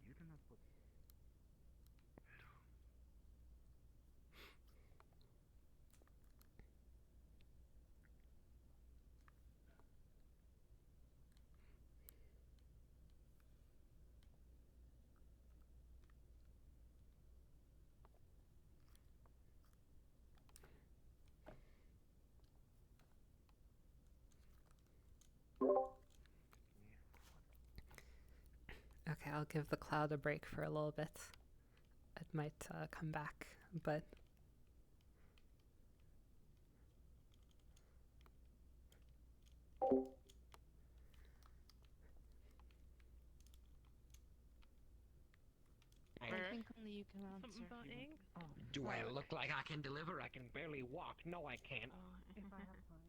You do not put. Okay, I'll give the cloud a break for a little bit. It might come back, but I think only you can answer. Something about eggs? Do I look like I can deliver? I can barely walk. No, I can't. If I have time.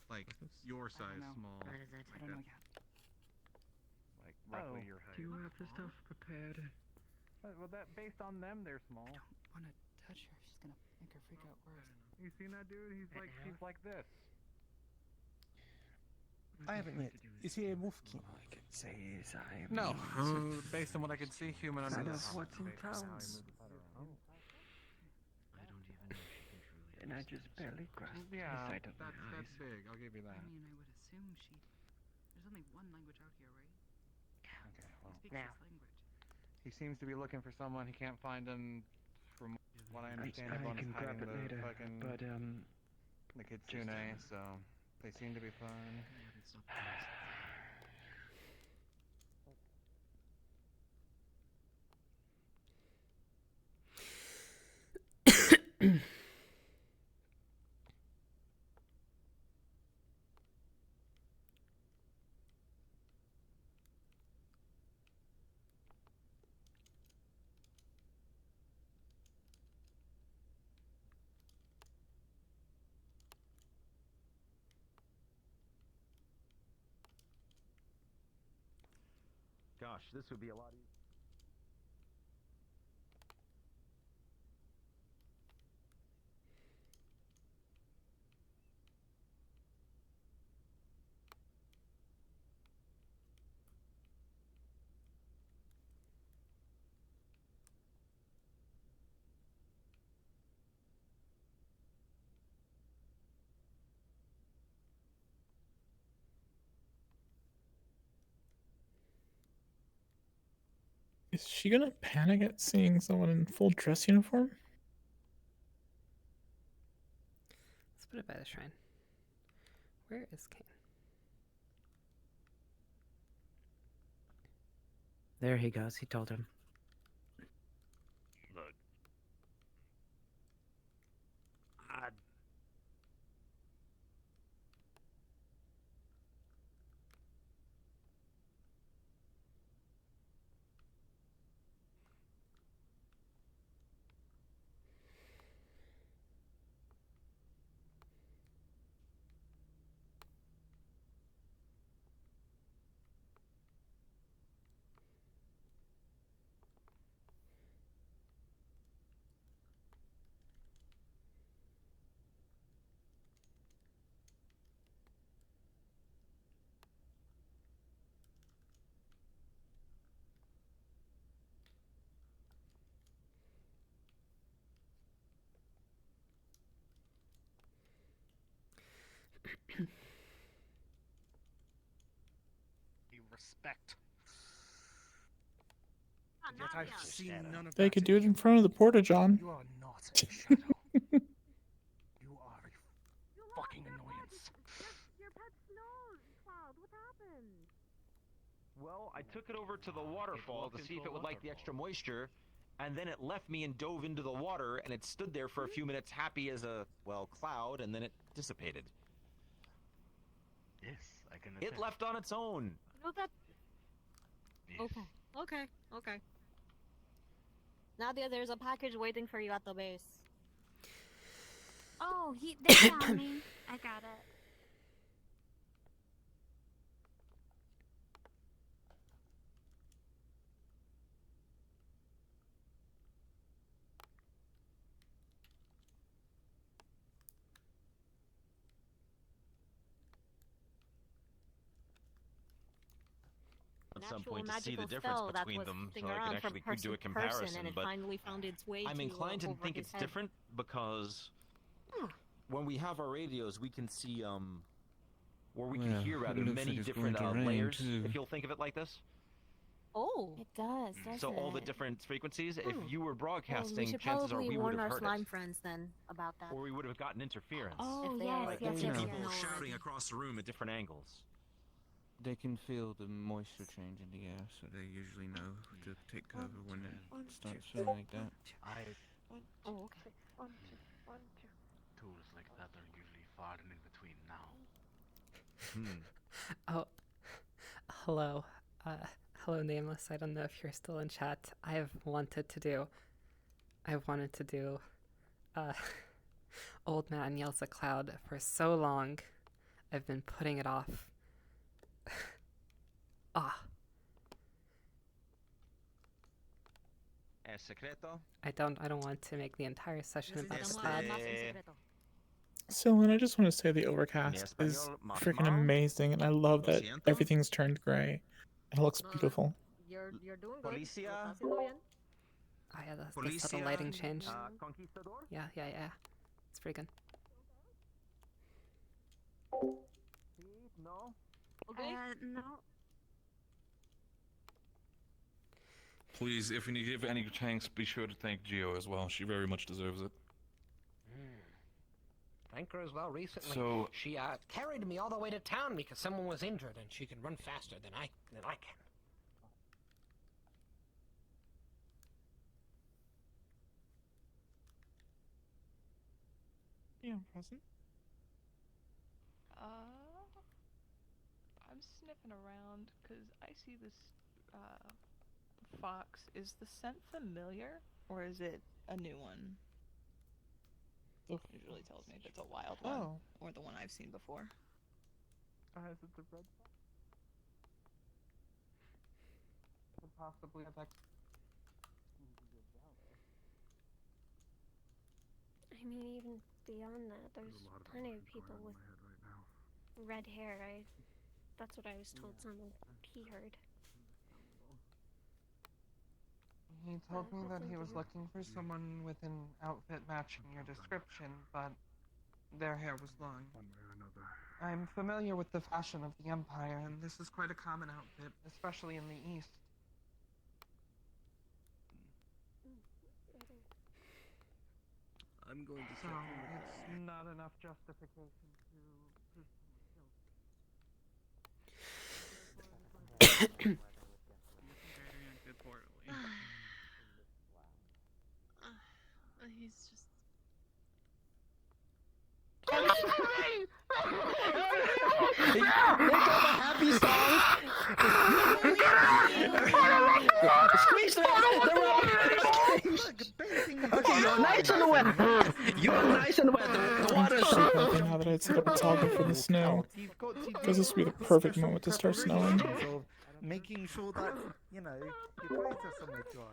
Like your size know. small. What is it? I don't know yet. Like roughly your height. Do you have the stuff prepared? Well, that based on them, they're small. I don't want to touch her. She's gonna make her freak out worse. You seen that dude? He's like this. I haven't met. Is he a wolf king? I could say is I am. No, based on what I can see, human under None the of what's in town. I don't even know if she can truly And I just barely grasped Yeah, the sight of my that's eyes. big. I'll give you that. I mean, I would assume she. There's only one language out here, right? Okay, well, Who speaks this language? he seems to be looking for someone. He can't find him. From what I understand, I everyone is can grab hiding it the later, fucking but the kitsune, so they seem to be fine. Gosh, this would be a lot easier. Is she gonna panic at seeing someone in full dress uniform? Let's put it by the shrine. Where is Kane? There he goes. He told him. Look. I Respect. Ah, Yet I've Nadia. seen none of They that could in do it in you. front of the porta john. You are not a shadow. You are a fucking annoyance. Your pet snows, Cloud. What happened? Well, I took it over to the waterfall to see if it would like the extra moisture, and then it left me and dove into the water, and it stood there for a few minutes happy as a, well, cloud, and then it dissipated. Yes, I can It attest. left on its own. You know that. Yes. Okay. Nadia, there's a package waiting for you at the base. Oh, they found me. I got it. At some Actual point to see the magical difference spell that between was them, flipping so I around could from actually person do a to person, comparison. and it But finally found its way I'm to, inclined to over think his it's head. different because when we have our radios, we can see or we can Well, hear it rather looks many like it's different going to rain, layers. too. If you'll think of it like this. Oh. It does, doesn't So all the it? different frequencies. If Hmm. you were Well, broadcasting, we should chances are probably we would warn have our heard slime it, friends then about that. or we would have gotten interference. Oh, If they yes, are Like yes, two yes, people yes. shouting across the room at different angles. They can feel the moisture change in the air, so they usually know to take cover when it starts feeling like that. Oh, okay. Tools like that are usually far and in between now. Oh, hello. Hello, Nameless. I don't know if you're still in chat. I've wanted to do Old man yells at Cloud. For so long, I've been putting it off. Ah. ¿Es secreto? I don't want to make the entire session about the Cloud. So, and I just want to say the overcast is freaking amazing, and I love that everything's turned gray. It looks beautiful. You're doing good. Policia. Lo estás haciendo bien. Oh yeah, the subtle lighting change. Conquistador? Yeah. It's pretty good. No. Okay. No. Please, if you give any thanks, be sure to thank Gio as well. She very much deserves it. Thank her as well recently. So- She carried me all the way to town because someone was injured, and she can run faster than I can. Yeah, I'm present. I'm sniffing around because I see this fox. Is the scent familiar or is it a new one? Usually tells me if it's a wild one or the one I've seen before. Is it the red fox? Could possibly have I mean, even beyond that, there's plenty of people with red hair. That's what I was told someone he heard. He told me that he was looking for someone with an outfit matching your description, but their hair was long. One way or another. I'm familiar with the fashion of the Empire, and this is quite a common outfit, especially in the East. I'm going to So, it's not enough justification to prove someone guilty. He's just. Happy song. Squeeze the Okay, you're nice and wet. You're nice and wet. The water's Thinking now that I'd set up a toggle for the snow, because this would be the perfect moment to start snowing. Making sure that, you know, your clothes are somewhere dry.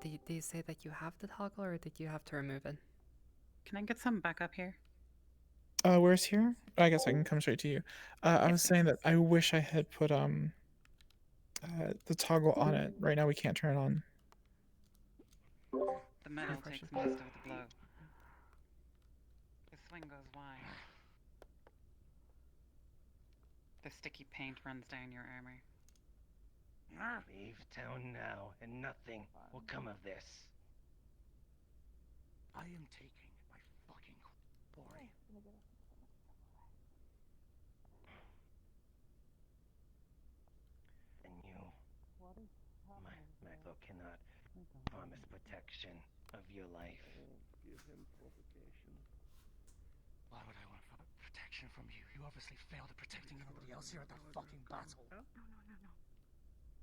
Did you say that you have the toggle, or did you have to remove it? Can I get some back up here? Where's here? I guess I can come straight to you. I was saying that I wish I had put the toggle on it. Right now we can't turn it on. The metal takes most of the blow. The swing goes wide. The sticky paint runs down your armor. Leave town now, and nothing will come of this. I am taking my fucking boy. And you, Maglo, cannot promise protection of your life. Give him provocation. Why would I want protection from you? You obviously failed at protecting everybody else here at that fucking battle. No.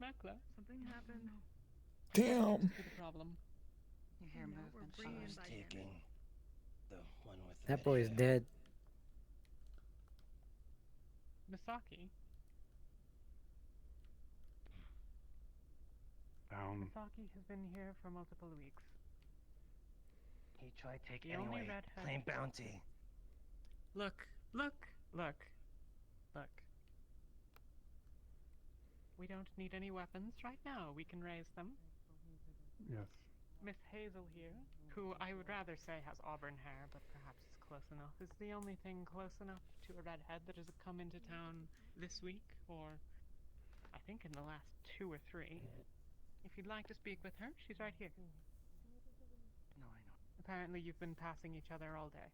Makla, something happened. Damn. What's the problem? You hear movement. She was taking the one with That red boy's hair. dead. Misaki. Down. Misaki has been here for multiple weeks. He tried to take The only anyway. redhead- Plain bounty. Look. We don't need any weapons right now. We can raise them. Yes. Miss Hazel here, who I would rather say has auburn hair, but perhaps is close enough, is the only thing close enough to a redhead that has come into town this week, or I think in the last 2 or 3. If you'd like to speak with her, she's right here. No, I know. Apparently you've been passing each other all day.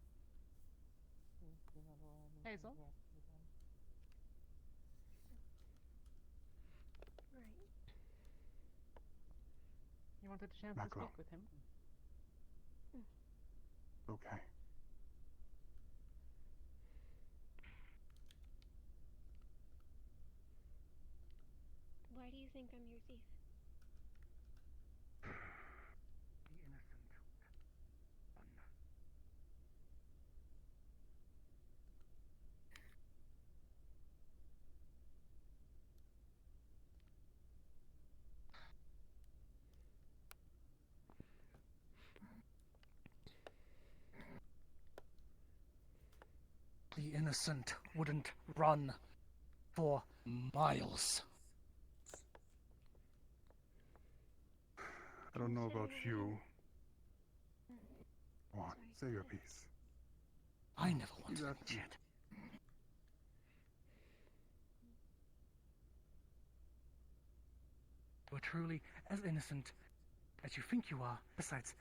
Hazel? Right. You wanted a chance to Maklo. speak with him? Okay. think I'm your thief? The innocent. One. The innocent wouldn't run for miles. I don't know about you. Come on, say your piece. I never wanted a kid. You're truly as innocent as you think you are. Besides,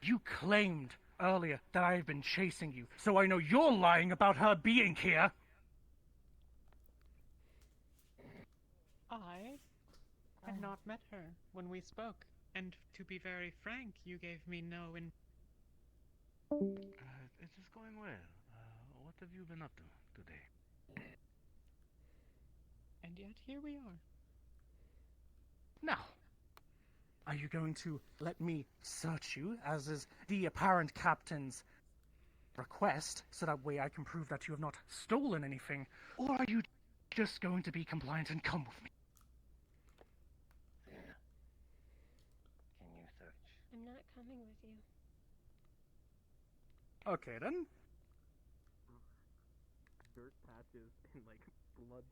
you claimed earlier that I've been chasing you, so I know you're lying about her being here. I had not met her when we spoke, and to be very frank, you gave me no It's just going well. What have you been up to today? and yet here we are. Now, are you going to let me search you, as is the apparent captain's request, so that way I can prove that you have not stolen anything? Or are you just going to be compliant and come with me? Can you search? I'm not coming with you. Okay, then. Dirt patches and like blood.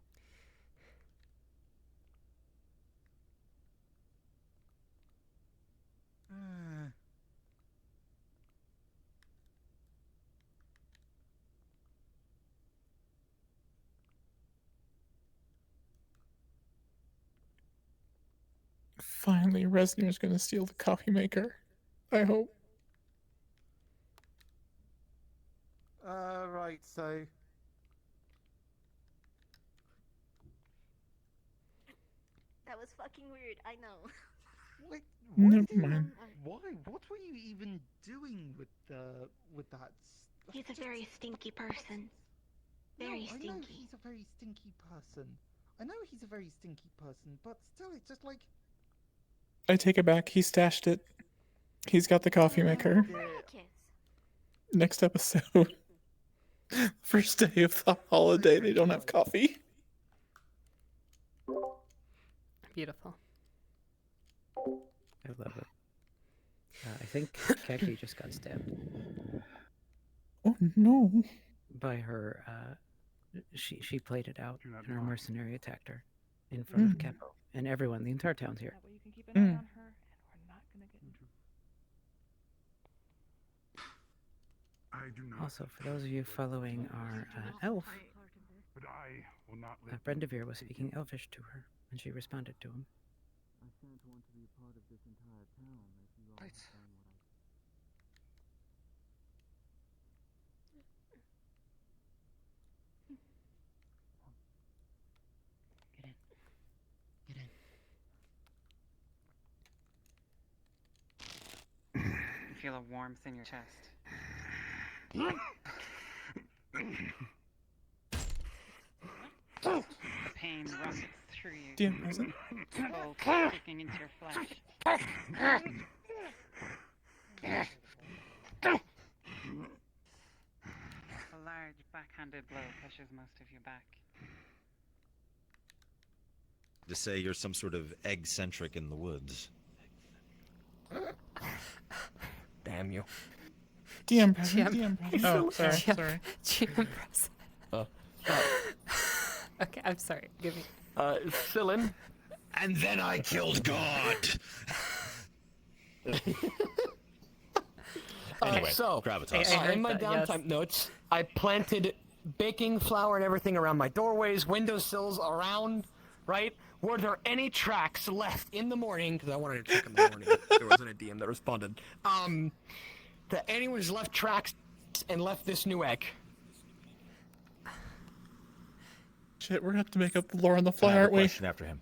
Finally, Resnir's gonna steal the coffee maker. I hope. Right, so. That was fucking weird, I know. Wait, Never mind. Why? What were you even doing with that? He's a very stinky person. Very I know stinky. he's a very stinky person. I know he's a very stinky person, but still, it's just like. I take it back. He stashed it. He's got the coffee maker. Next episode. First day of the holiday, they don't have coffee. Beautiful. I love it. I think Keki just got stabbed. Oh no. By her, she played it out, and her mercenary attacked her in front of Capo. And everyone, the entire town's here. That way you can keep an eye on her, and we're not gonna get in trouble. I do not. Also, for those of you following our elf, But I will not let Brendavir was speaking Elvish to her, and she responded to him. I shan't want to be part of this entire town if you all Right. understand what I... You feel a warmth in your chest. The pain rushes through you. DM present. Cold kicking into your flesh. A large backhanded blow pushes most of you back. To say you're some sort of egg-centric in the woods. Damn you. DM present. DM present. Oh, sorry. Sorry. GM present. Okay, I'm sorry. Give me. Cylin. And then I killed God. Anyway, so gravitas. in my downtime notes, I planted baking flour and everything around my doorways, windowsills, around. Right? Were there any tracks left in the morning? Because I wanted to check in the morning. There wasn't a DM that responded. That anyone's left tracks and left this new egg. Shit, we're gonna have to make up the lore on the fly, I have a aren't we? question after him.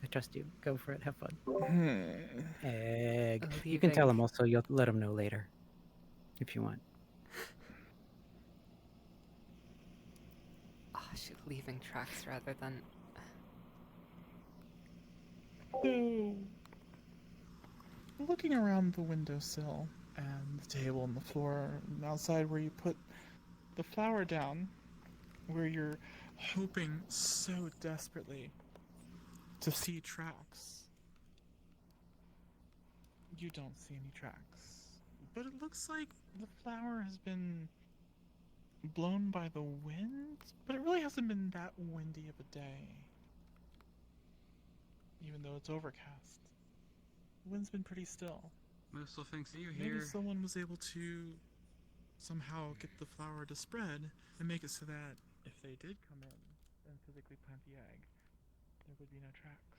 I trust you. Go for it. Have fun. Hmm. Egg. You can tell him also. You'll let him know later, if you want. Oh, she's leaving tracks rather than. So, looking around the windowsill and the table and the floor and outside where you put the flower down, where you're hoping so desperately to see tracks, you don't see any tracks. But it looks like the flower has been blown by the wind, but it really hasn't been that windy of a day. Even though it's overcast. The wind's been pretty still. Moosel thinks you Maybe here. someone was able to somehow get the flower to spread and make it so that if they did come in and physically plant the egg, there would be no tracks.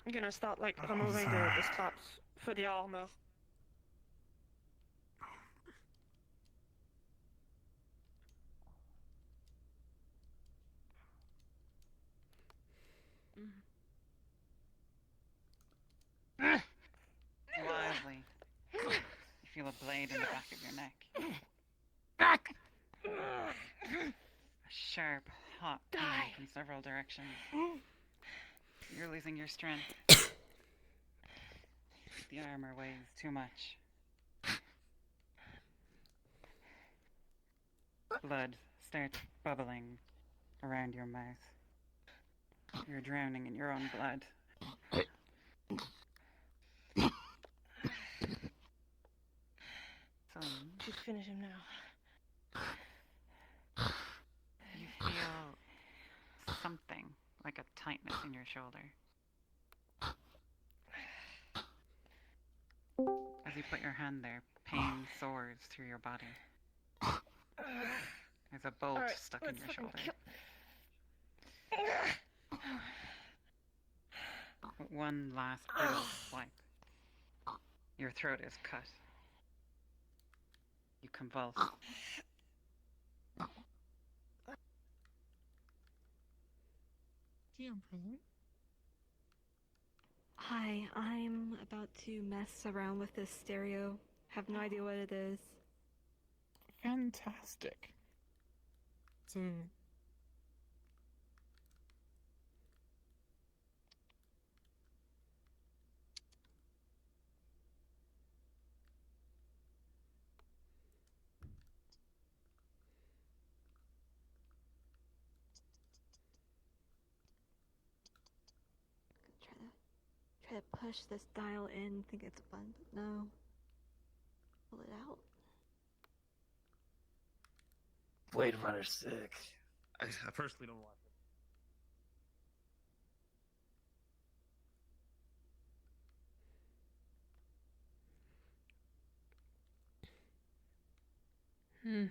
I'm gonna start like removing the straps for the armor. Wildly. You feel a blade in the back of your neck. A sharp, hot pain from several directions. You're losing your strength. The armor weighs too much. Blood starts bubbling around your mouth. You're drowning in your own blood. Just finish him now. You feel something like a tightness in your shoulder. As you put your hand there, pain soars through your body. There's a bolt stuck in your shoulder. One last brutal swipe. Your throat is cut. You convulse. GM present. Hi, I'm about to mess around with this stereo. Have no idea what it is. Fantastic. So, Try to push this dial in, think it's a button, but no. Pull it out. Blade Runner 6. I personally don't like it.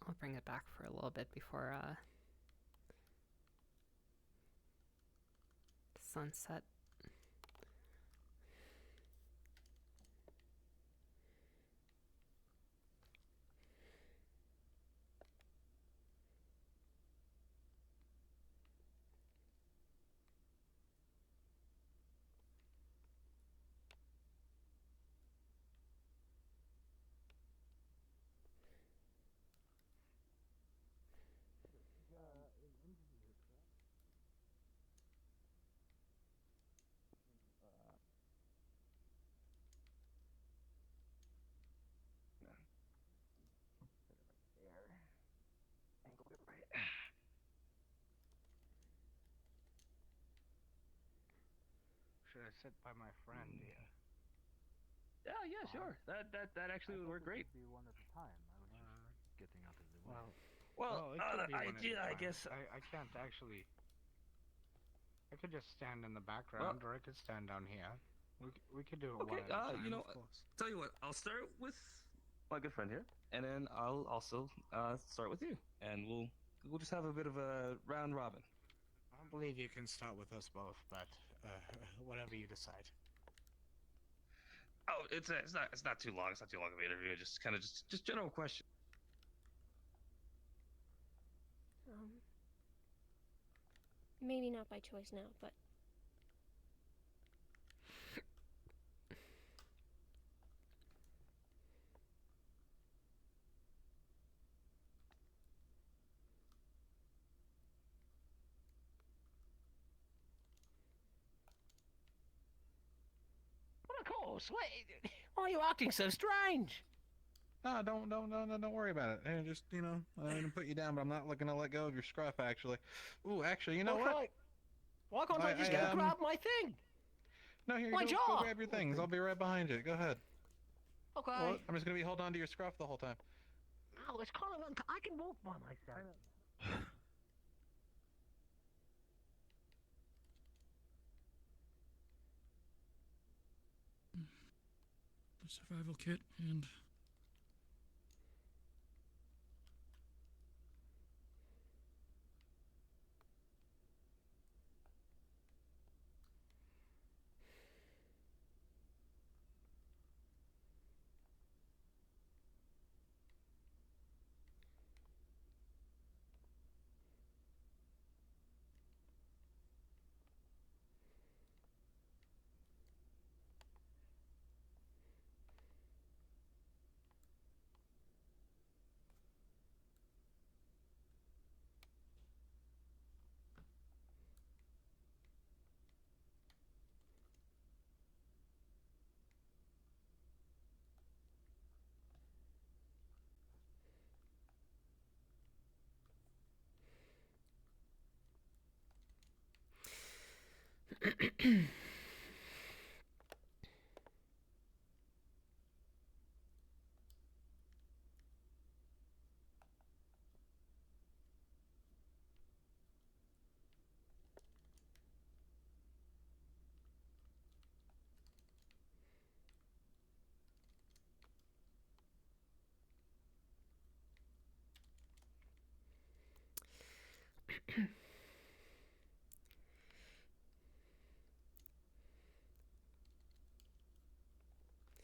I'll bring it back for a little bit before sunset. Should I sit by my friend here? Yeah, sure. That actually would work great. Be one at a time. I was just getting out of the way. Well, it could be one at a I time. guess. I can't actually. I could just stand in the background, or I could stand down here. We could do it Okay, one at a time. you know, of course. tell you what, I'll start with my good friend here, and then I'll also start with you, and we'll just have a bit of a round robin. I believe you can start with us both, but whatever you decide. Oh, it's not too long. It's not too long of an interview. Just kind of just general question. Maybe not by choice now, but But of course. Why are you acting so strange? No, don't worry about it. Hey, just I'm gonna put you down, but I'm not looking to let go of your scruff. Actually, actually, you know what? Why can't I just go grab my thing? No, here, My go job. grab your things. I'll be right behind you. Go ahead. Okay. Well, I'm just gonna be holding on to your scruff the whole time. Oh, it's kind of I can walk by myself. The survival kit and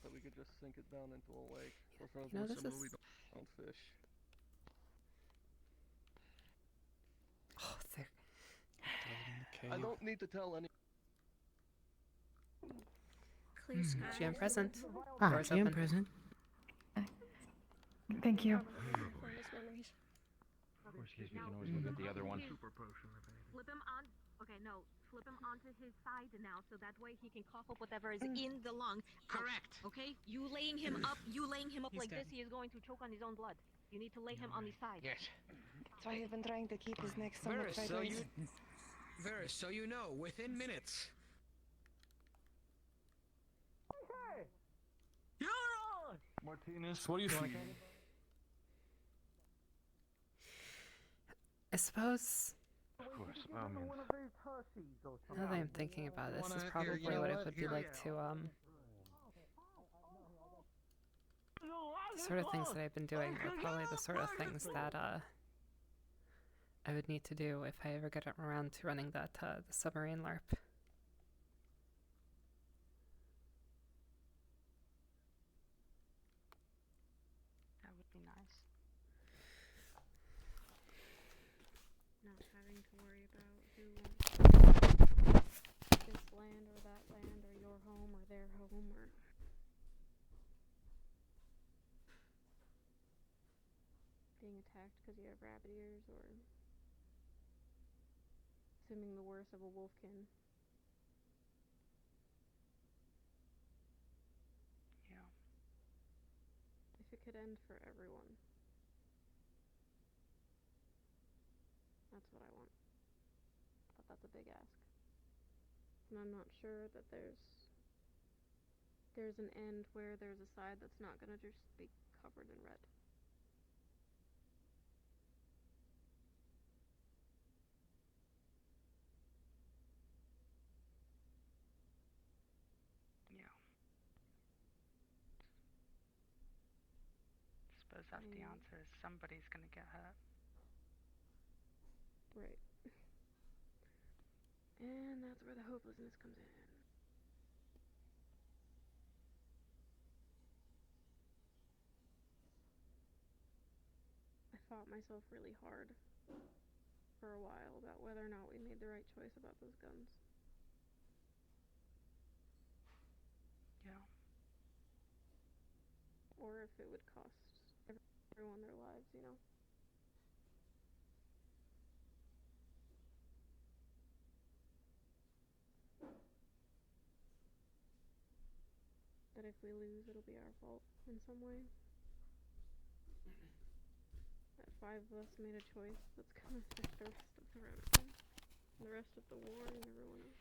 That we could just sink it down into a lake. You know, this is- don't fish. Oh, there. I don't need to tell any. clear sky. GM present. Ah, Doors GM open. present. Thank you. Fondest memories. Of course, we can always look at the other one. Flip him on. Okay, no. Flip him onto his side now, so that way he can cough up whatever is in the lung. Correct. Okay, you laying him up. He's Like dead. this, he is going to choke on his own blood. You need to lay him on his side. Yes. That's why I've been trying to keep his neck somewhat Varys, sideways. Varys, so you know, within minutes. Martinez, what do you think? I suppose. Of course. Now that I'm thinking about this, is probably what it would be like to the sort of things that I've been doing are probably the sort of things that I would need to do if I ever get around to running that the submarine LARP. That would be nice. Not having to worry about who wants this land or that land or your home or their home or being attacked because you have rabbit ears or assuming the worst of a wolfkin. Yeah. If it could end for everyone. That's what I want. But that's a big ask. And I'm not sure that there's there's an end where there's a side that's not gonna just be covered in red. Yeah. Suppose that's the answer. Is somebody's gonna get hurt. Right. And that's where the hopelessness comes in. I fought myself really hard for a while about whether or not we made the right choice about those guns. Yeah. Or if it would cost everyone their lives, you know? That if we lose, it'll be our fault in some way. That 5 of us made a choice that's gonna affect the rest of the road, the rest of the war, and everyone else.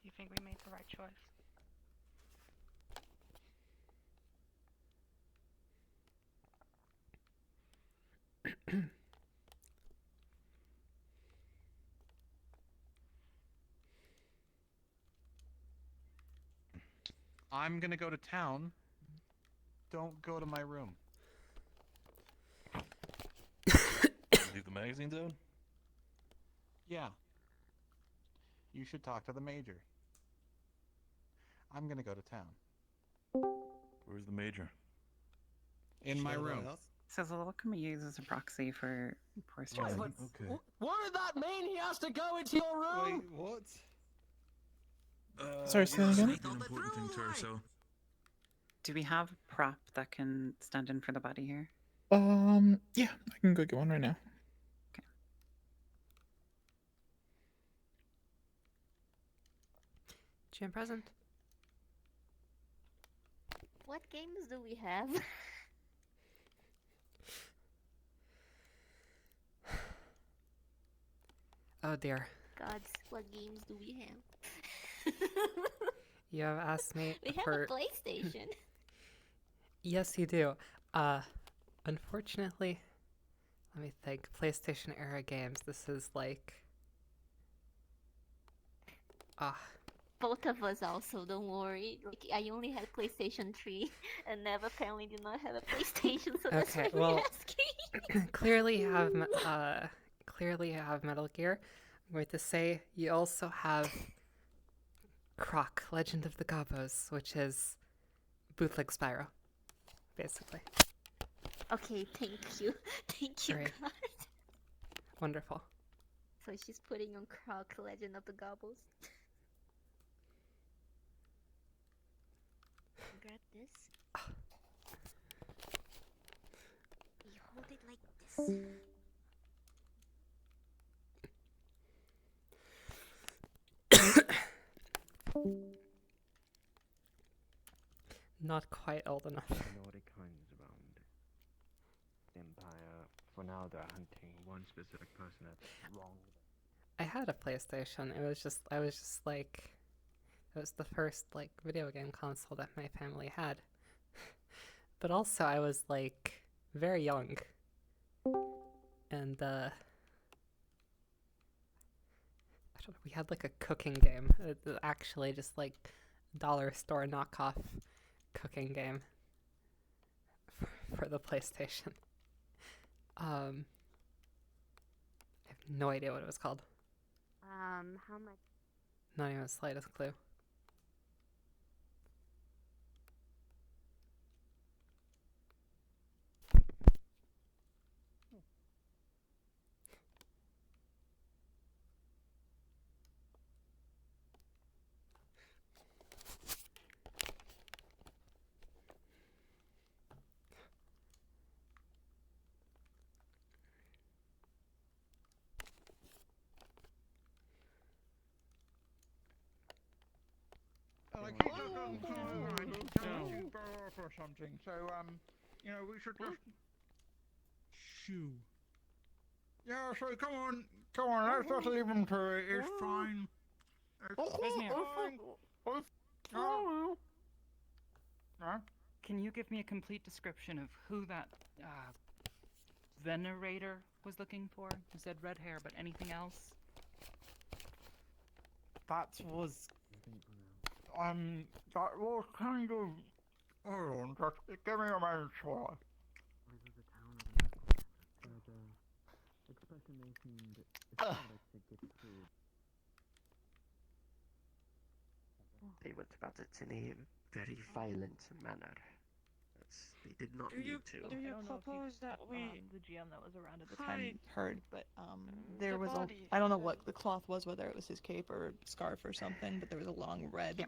Do you think we made the right choice? I'm gonna go to town. Don't go to my room. Leave the magazine down? Yeah. You should talk to the major. I'm gonna go to town. Where's the major? In my room. So the little can be used as a proxy for poor Wait, but what did that mean? He has to go into your room? Wait, what? Sorry, say that again? An important thing to her, so. Do we have a prop that can stand in for the body here? Yeah, I can go get one right now. Jam present. What games do we have? Oh dear. Gods, what games do we have? You have asked me We have for... a PlayStation. Yes, you do. Unfortunately, let me think. PlayStation era games. This is like... Both of us also, don't worry. Like, I only had PlayStation 3 and Nev apparently did not have a PlayStation, so that's Okay, why well, we're asking. clearly you have Metal Gear. I'm going to say you also have Croc, Legend of the Gobos, which is bootleg Spyro, basically. Okay, thank you. Thank you, Great. God. Wonderful. So she's putting on Croc, Legend of the Gobbles. Grab this. You hold it like this. Not quite old enough. Nordic kinds around the Empire. For now, they're hunting one specific person that's wrong. I had a PlayStation. I was just like, it was the first like video game console that my family had. But also I was like very young. And I don't know, we had like a cooking game. Actually just like dollar store knockoff cooking game for the PlayStation. I have no idea what it was called. How much? Not even the slightest clue. you go off or something. So, you know, we should just... Shoo. Yeah, so come on, let's just leave him to it. It's fine. It's fine. Huh? Can you give me a complete description of who that venerator was looking for? You said red hair, but anything else? That was kind of... Hold on, just give me a minute, Troy. They went about it in a very violent manner. They did not need to. Do you propose that we the GM that was around at the hide time heard, but there the was body? I don't know what the cloth was, whether it was his cape or scarf or something, but there was a long red.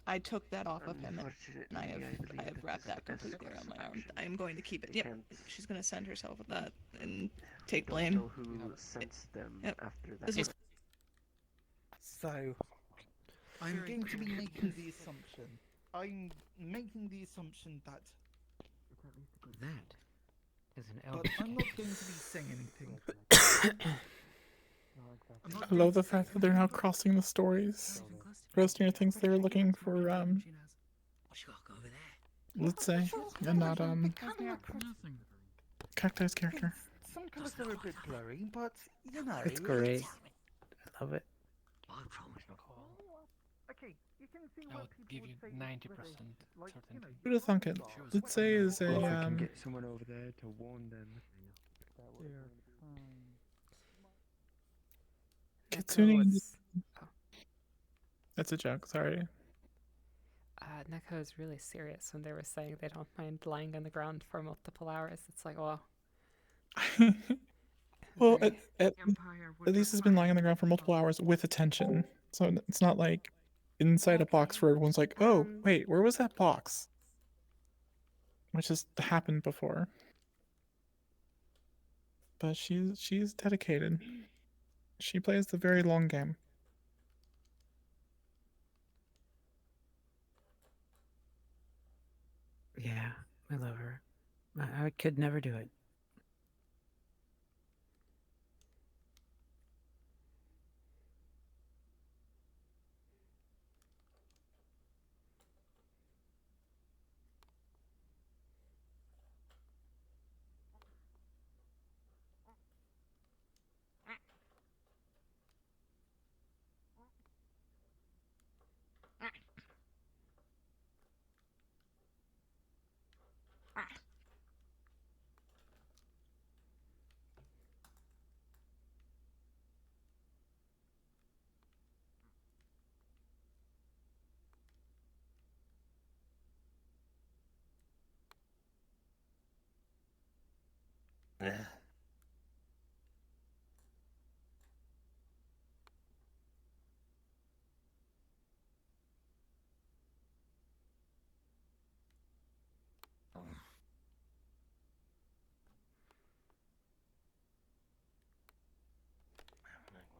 I took that off of him, and I have wrapped that completely around my arm. I'm going to keep it. Yep, she's going to send herself with that and take blame. Know who sent them after that. This is So, I'm going to be making the assumption. I'm making the assumption that. That is an But I'm not going to be saying anything. I love the fact that they're now crossing the stories. Rosner thinks they're looking for let's say, and not Cacti's character. Sometimes they're a bit blurry, but you know. It's great. I love it. Okay, you can see I would give you 90% certainty. Who'd have thunk it? Let's say is a Or if I can get someone over there to warn them. Kitsune. That's a joke. Sorry. Neko is really serious when they were saying they don't mind lying on the ground for multiple hours. It's like, well, Well, at least he's been lying on the ground for multiple hours with attention. So it's not like inside a box where everyone's like, "Oh, wait, where was that box?" Which has happened before. But she's dedicated. She plays the very long game. Yeah, I love her. I could never do it.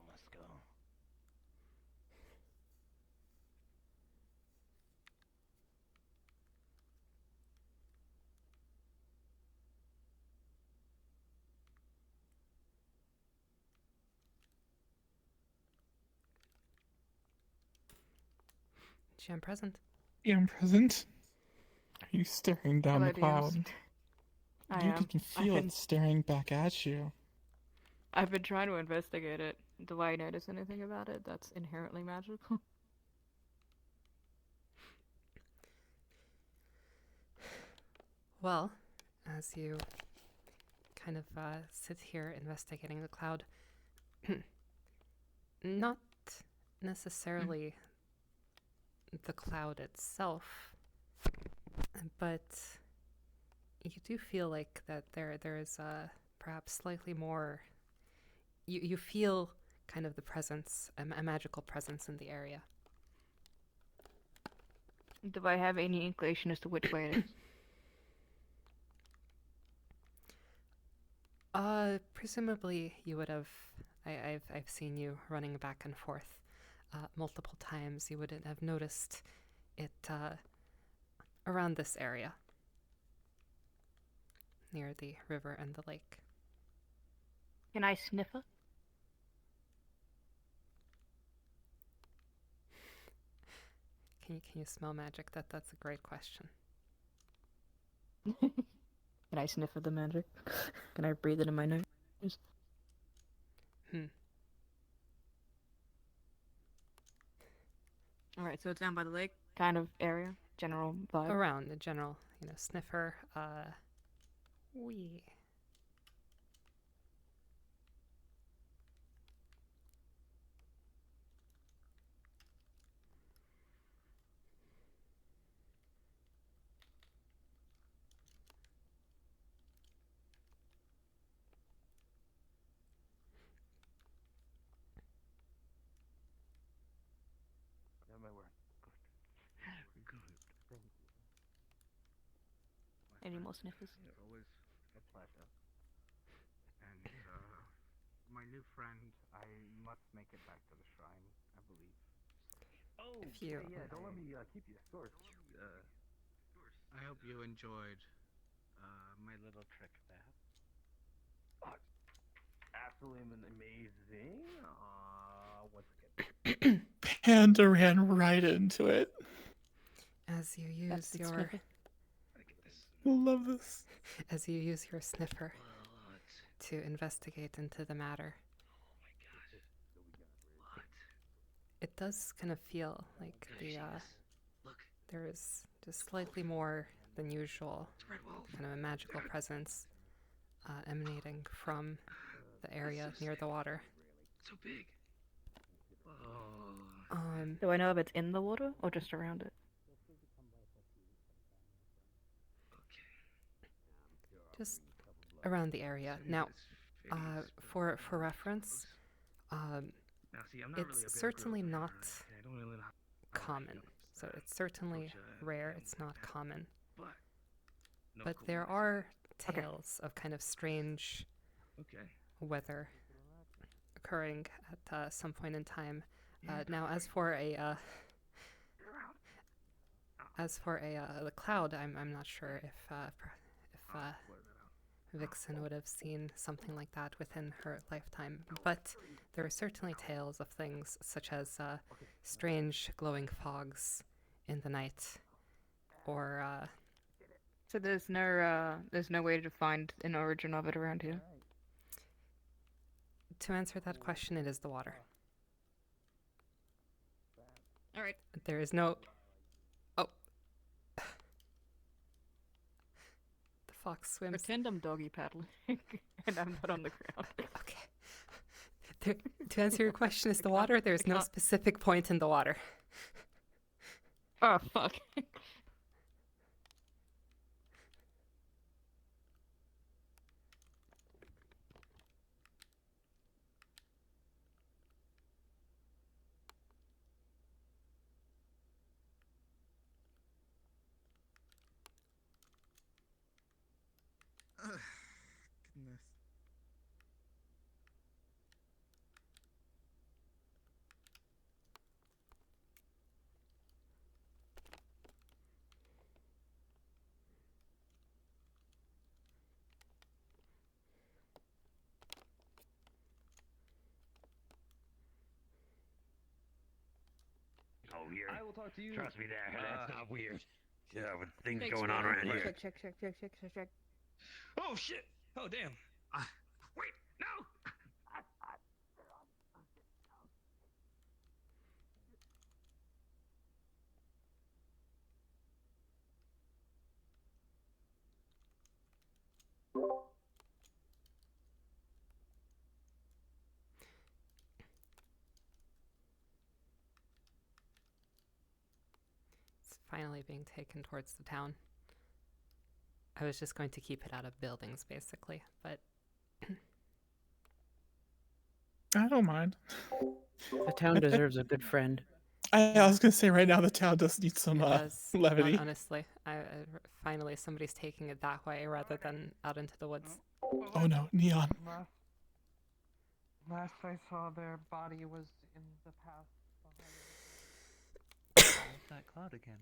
Let's go. GM present. Yeah, I'm present. Are you staring down Hello, the cloud? DMs. I You am. can feel it staring back at you. I've been trying to investigate it. Do I notice anything about it that's inherently magical? Well, as you kind of sit here investigating the cloud, not necessarily the cloud itself, but you do feel like that there is perhaps slightly more. You feel kind of the presence, a magical presence in the area. Do I have any inclination as to which way it is? Presumably you would have. I've seen you running back and forth multiple times. You wouldn't have noticed around this area, near the river and the lake. Can I sniff her? Can you smell magic? That's a great question. Can I sniff of the magic? Can I breathe it in my nose? Alright, so it's down by the lake kind of area? General vibe? Around the general, sniffer, wee. My word. Good. Thank you. Any more sniffers? Yeah, always a pleasure. And, my new friend, I must make it back to the shrine, I believe. Oh, If you- yeah, don't let me keep you. Of course. I hope you enjoyed, my little trick there. Oh, absolutely amazing. Once again. Panda ran right into it. As you use That's the your sniffer. Love this. as you use your sniffer to investigate into the matter. It does kind of feel like there is just slightly more than usual kind of a magical presence emanating from the area near the water. So big. Do I know if it's in the water or just around it? Just around the area. Now, for reference, it's certainly not common. So it's certainly rare. It's not common. But there are tales of kind of strange weather occurring at some point in time. Now, as for the cloud, I'm not sure if Vixen would have seen something like that within her lifetime. But there are certainly tales of things such as strange glowing fogs in the night, or So there's no way to find an origin of it around here. to answer that question, it is the water. All right. There is no. Oh. The fox swims. Pretend I'm doggy paddling and I'm not on the ground. Okay. To answer your question, is the water? There's no specific point in the water. Oh, fuck. Goodness. Oh, weird. I will talk to you. Trust me there. That's not weird. Yeah, with things Thanks, going man. on around here. Check. Oh shit! Oh damn! Wait, no! It's finally being taken towards the town. I was just going to keep it out of buildings, basically, but I don't mind. The town deserves a good friend. I was gonna say right now the town does need some it does. levity. Honestly, finally somebody's taking it that way rather than out into the woods. Oh no, Neon. Last I saw, their body was in the path behind that cloud again.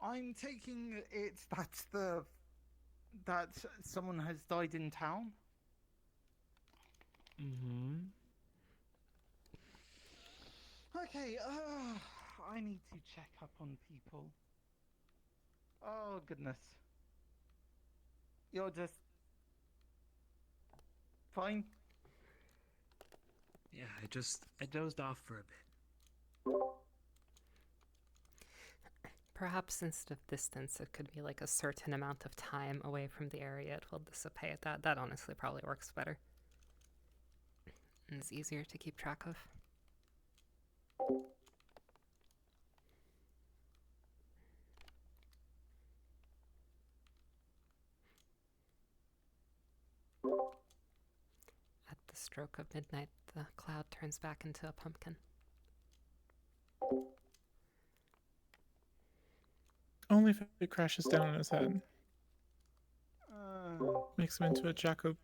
I'm taking it that someone has died in town. Mm-hmm. Okay, I need to check up on people. Oh, goodness. You're just... fine? Yeah, I dozed off for a bit. Perhaps instead of distance, it could be like a certain amount of time away from the area it will dissipate. That honestly probably works better. And it's easier to keep track of. At the stroke of midnight, the cloud turns back into a pumpkin. Only if it crashes down on his head. Makes him into a jack-o'-lantern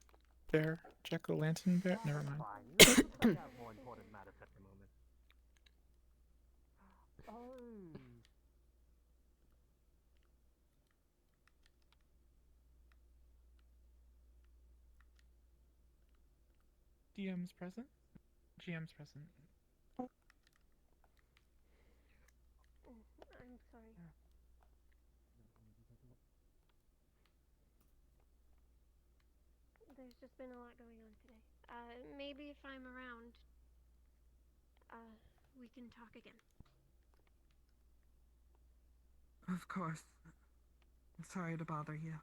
bear. Never mind. More important matters at the moment. DM's present. GM's present. I'm sorry. There's just been a lot going on today. Maybe if I'm around, we can talk again. Of course. I'm sorry to bother you.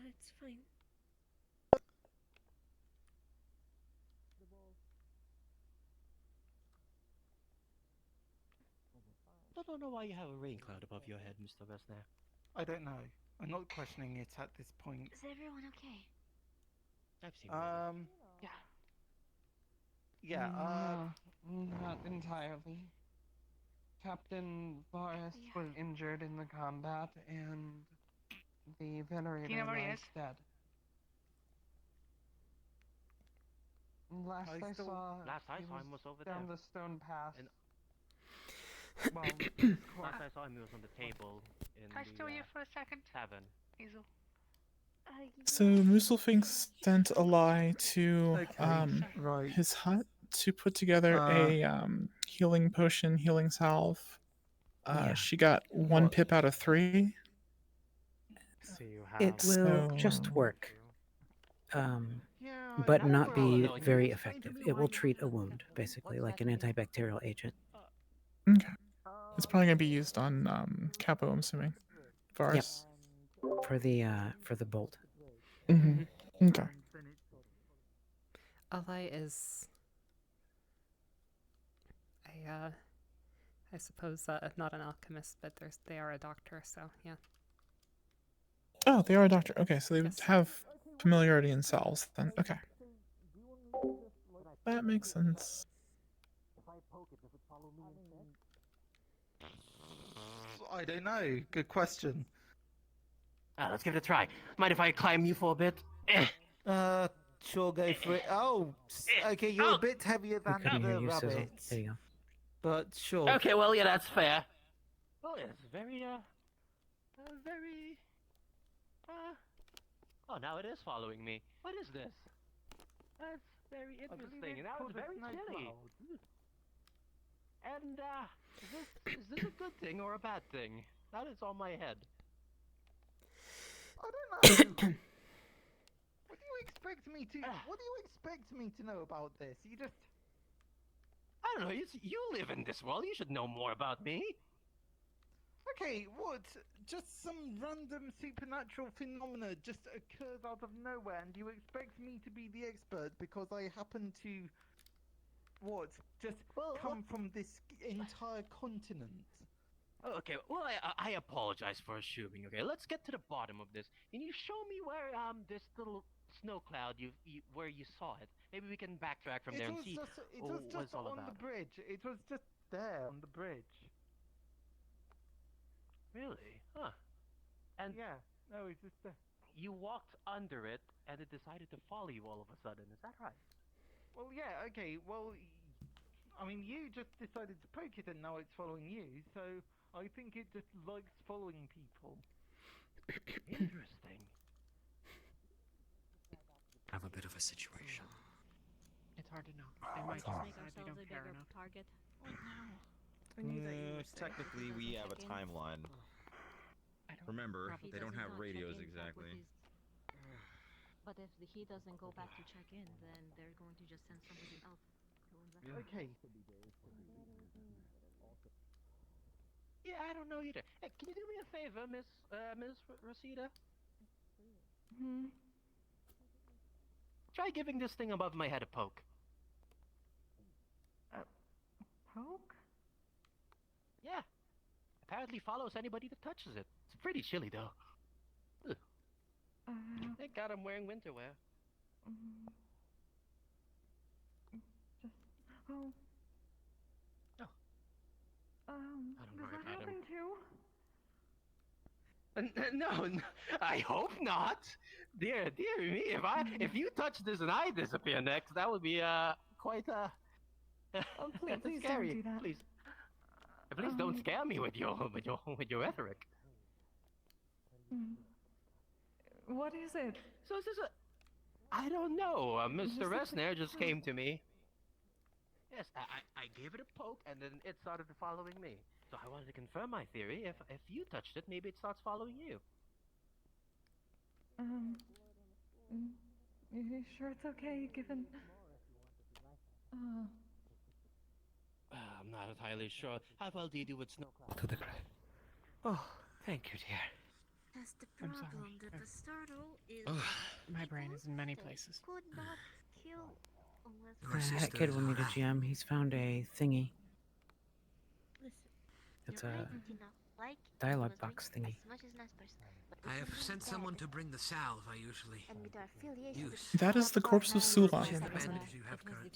It's fine. I don't know why you have a rain cloud above your head, Mr. Vesna. I don't know. I'm not questioning it at this point. Is everyone okay? I've seen Yeah, Not entirely. Captain Boris was injured in the combat, and the venerator Do you know where he lies is? dead. Last I saw he was over down there. the stone path. And well, last I saw him, he was on the table in Can I steal you for a second? tavern. Hazel. So Muselfinks sent a lie to right. his hut to put together a healing potion, healing salve. Yeah. She got 1 pip out of 3. So you It will just work, but not be very effective. It will treat a wound, basically, like an antibacterial agent. Okay. It's probably gonna be used on Capo, I'm assuming. Varus. For the bolt. Mm-hmm. Okay. Ally is I suppose not an alchemist, but they are a doctor, so yeah. Oh, they are a doctor. Okay, so they have familiarity in cells then. Okay. That makes sense. I don't know. Good question. Let's give it a try. Mind if I climb you for a bit? Sure, go for it. Oh, okay, you're a bit heavier We than couldn't hear the you, Sizzle. rabbits. There you go. But sure. Okay, well, yeah, that's fair. Well, it's very, very... Oh, now it is following me. What is this? That's very interesting, and now it's very chilly. And, is this a good thing or a bad thing? That is on my head. I don't know. What do you expect me to? What do you expect me to know about this? You just. I don't know. You live in this world. You should know more about me. Okay, what? Just some random supernatural phenomena just occurs out of nowhere, and you expect me to be the expert because I happen to. What? Just come from this entire continent. Okay, well, I apologize for assuming. Okay, let's get to the bottom of this. Can you show me where this little snow cloud where you saw it? Maybe we can backtrack from there and see It was what just it's all on about. the bridge. It was just there on the bridge. Really? Huh? And yeah, no, it's just there. You walked under it, and it decided to follow you all of a sudden. Is that right? Well, yeah, okay. Well, I mean, you just decided to poke it and now it's following you, so I think it just likes following people. Interesting. I have a bit of a situation. It's hard to know. They might just Make decide they ourselves don't a care bigger enough. target. Technically, we have a timeline. Remember, they don't have radios exactly. But if he doesn't go back to check in, then they're going to just send somebody else to investigate. Okay. Yeah, I don't know either. Hey, can you do me a favor, Miss Rosita? Try giving this thing above my head a poke. Poke? Yeah. Apparently follows anybody that touches it. It's pretty chilly, though. Ugh. Thank God I'm wearing winter wear. Does that happen too? No, I hope not. Dear me, if you touch this and I disappear next, that would be quite Please scary. don't do that. Please don't scare me with your rhetoric. What is it? So is this I don't know. Mr. Resner just came to me. Yes, I gave it a poke and then it started following me. So I wanted to confirm my theory. If you touched it, maybe it starts following you. You sure it's okay, given... I'm not entirely sure. How well do you do with snowcloud? To the grave. Oh, thank you, dear. That's the I'm problem. sorry. That the startle is. My brain is in many places. Could not kill unless. That kid will need a GM. He's found a thingy. Listen, It's you're a ardent enough, like dialogue Rosemary, box thingy. as much as nice person, but I if have you're sent dead, someone to bring the salve I usually and with our affiliation with use. That is the corpse of Sulan. The bandage you have currently.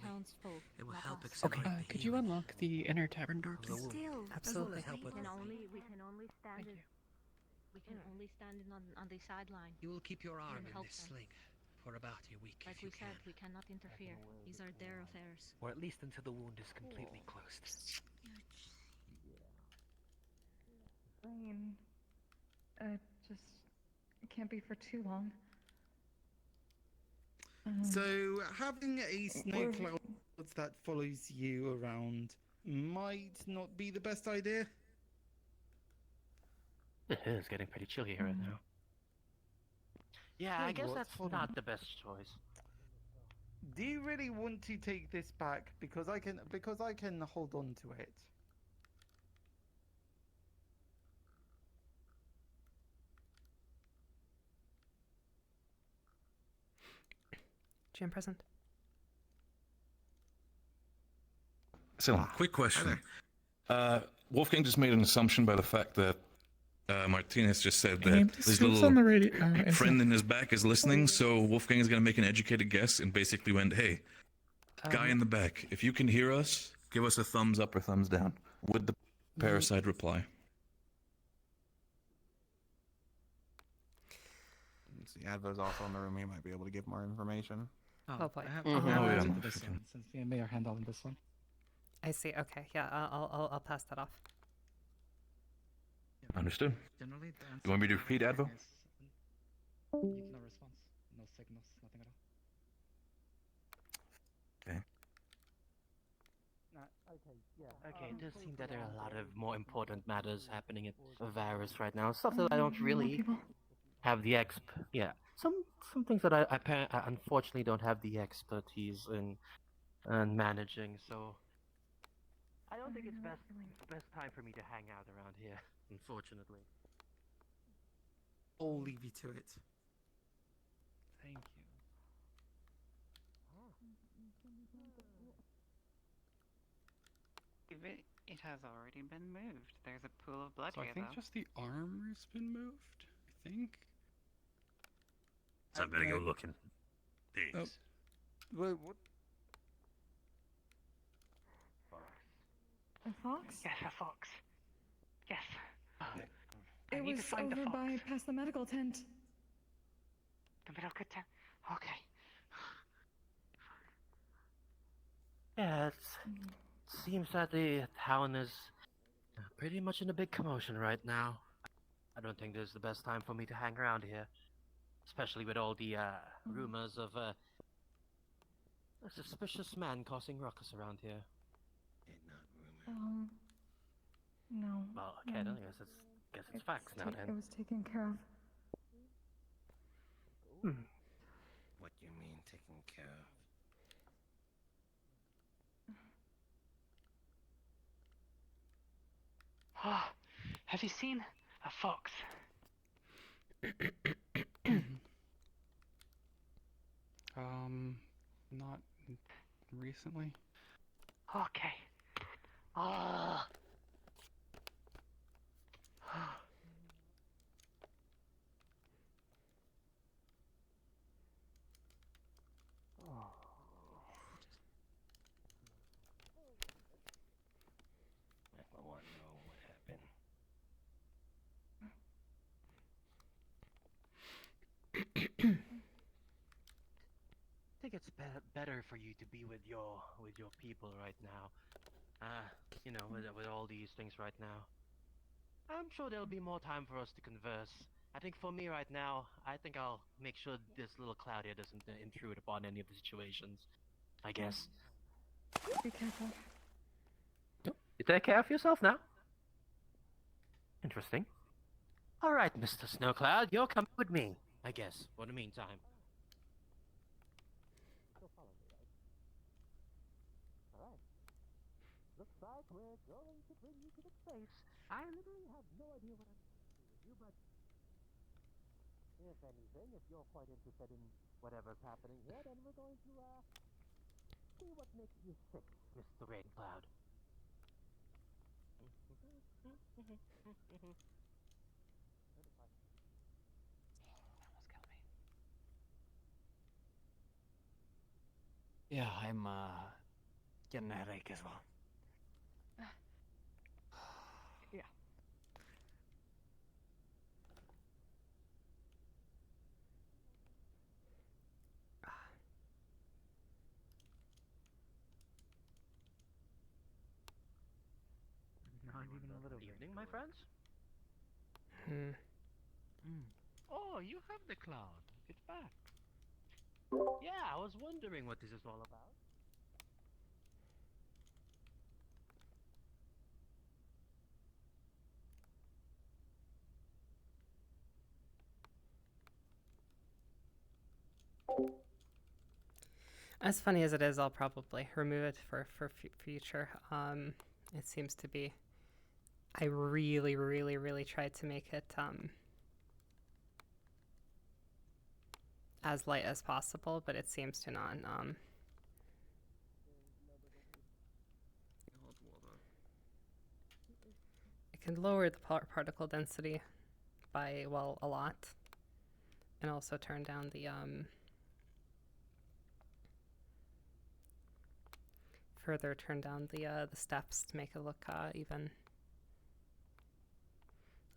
It will help accelerate the Could you unlock the inner tavern door, please? Still, Absolutely. we can only stand in. We can only stand in on the sideline. You will keep your arm in help this them. sling for about a week Like if you we can. said, we cannot interfere. These are their affairs. Or at least until the wound is completely closed. Brain. Just... It can't be for too long. So, having a snow cloud that follows you around might not be the best idea. It is getting pretty chilly here right now. Yeah, I Hey, guess what? that's Hold on. not the best choice. Do you really want to take this back? Because I can hold on to it. GM present. So, quick question. Wolfgang just made an assumption by the fact that Martinez just said that Aim his scoops on the radio. friend in his back is listening, so Wolfgang is going to make an educated guess and basically went, hey, guy in the back, if you can hear us, give us a thumbs up or thumbs down. Would the parasite reply? See, Advo's also in the room. He might be able to give more information. Oh, boy. I have, Mhm. I have Oh, answered yeah. to this one, since the mayor handled this one. I see. Okay. Yeah. I'll pass that off. Understood. Generally, the answer You want me to repeat, Advo? is no response, no signals, nothing at all. Okay. Okay, it does seem that there are a lot of more important matters happening at Varus right now. Stuff that I don't really have the some things that I unfortunately don't have the expertise in managing. So I don't think it's the best time for me to hang out around here. Unfortunately. I'll leave you to it. Thank you. It has already been moved. There's a pool of blood So I here, think though. just the armor's been moved. I think. So I better go looking. Thanks. Wait, what? A fox? Yes, a fox. Yes. It was over by past the medical tent. The medical tent. Okay. Yeah, seems that the town is pretty much in a big commotion right now. I don't think this is the best time for me to hang around here, especially with all the rumors of a suspicious man causing ruckus around here. No. Well, okay, then I guess it's facts now It then. was taken care of. What do you mean taken care of? Oh, have you seen a fox? Not recently. Okay. Ah. I want to know what happened. I think it's better for you to be with your people right now. You know, with all these things right now. I'm sure there'll be more time for us to converse. I think for me right now, I think I'll make sure this little cloud here doesn't intrude upon any of the situations. I guess. Be careful. You take care of yourself now. Interesting. All right, Mr. Snowcloud, you're coming with me, I guess, for the meantime. Alright. Looks like we're going to bring you to the place. I literally have no idea what I'm going to do with you, but if anything, if you're quite interested in whatever's happening here, then we're going to see what makes you sick, Mr. Raincloud. Yeah, I'm getting a headache as well. Yeah. Not even a little bit. Evening, my friends. Oh, you have the cloud. Get back. Yeah, I was wondering what this is all about. As funny as it is, I'll probably remove it for future. It seems to be. I really tried to make it as light as possible, but it seems to not. It can lower the particle density by, well, a lot, and also turn down the further turn down the steps to make it look even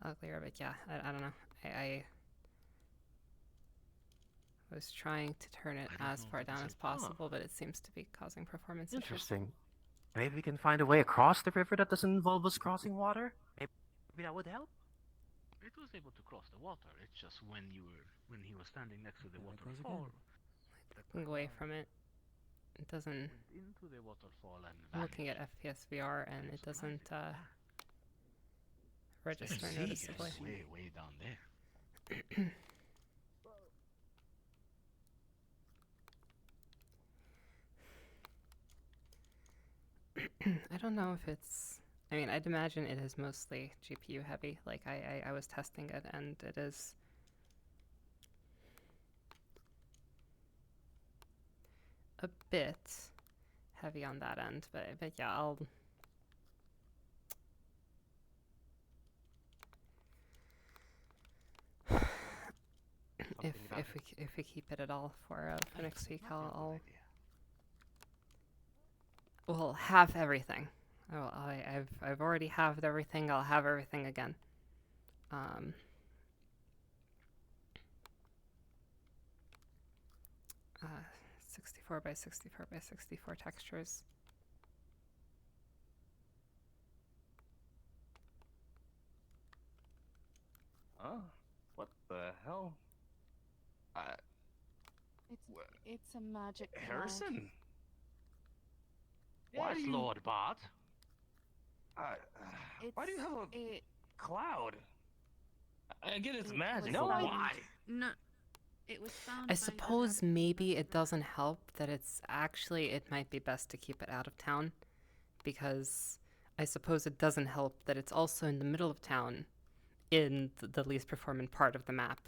uglier. But yeah, I don't know. I was trying to turn it as far down as possible, but it seems to be causing performance issues. Interesting. Maybe we can find a way across the river that doesn't involve us crossing water. Maybe that would help. It was able to cross the water. It's just when he was standing next to the waterfall. Looking away from it, it doesn't. Into the waterfall and I'm looking at FPS VR and it doesn't register noticeably. Way down there. I don't know if it's. I mean, I'd imagine it is mostly GPU heavy. Like I was testing it, and it is. A bit heavy on that end, but yeah, I'll. If we keep it at all for next week, I'll we'll have everything. I've already halved everything. I'll have everything again. 64 by 64 by 64 textures. Huh? What the hell? It's a magic cloud. Harrison? Yes, Lord Bart. Why do you have a cloud? I get it's It magic, was but found- why? No, it was found. I by the suppose maybe it doesn't help that it's actually, it might be best to keep it out of town, because I suppose it doesn't help that it's also in the middle of town in the least performant part of the map,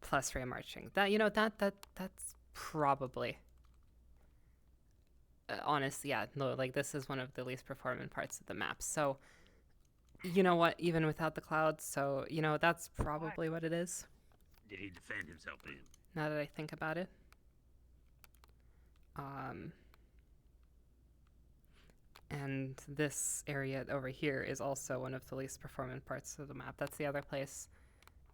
plus Ray marching. That, you know, that's probably, honestly, yeah, no, like this is one of the least performant parts of the map. So, you know what, even without the clouds, so, you know, that's probably what it is, Did he defend himself then? now that I think about it. And this area over here is also one of the least performant parts of the map. That's the other place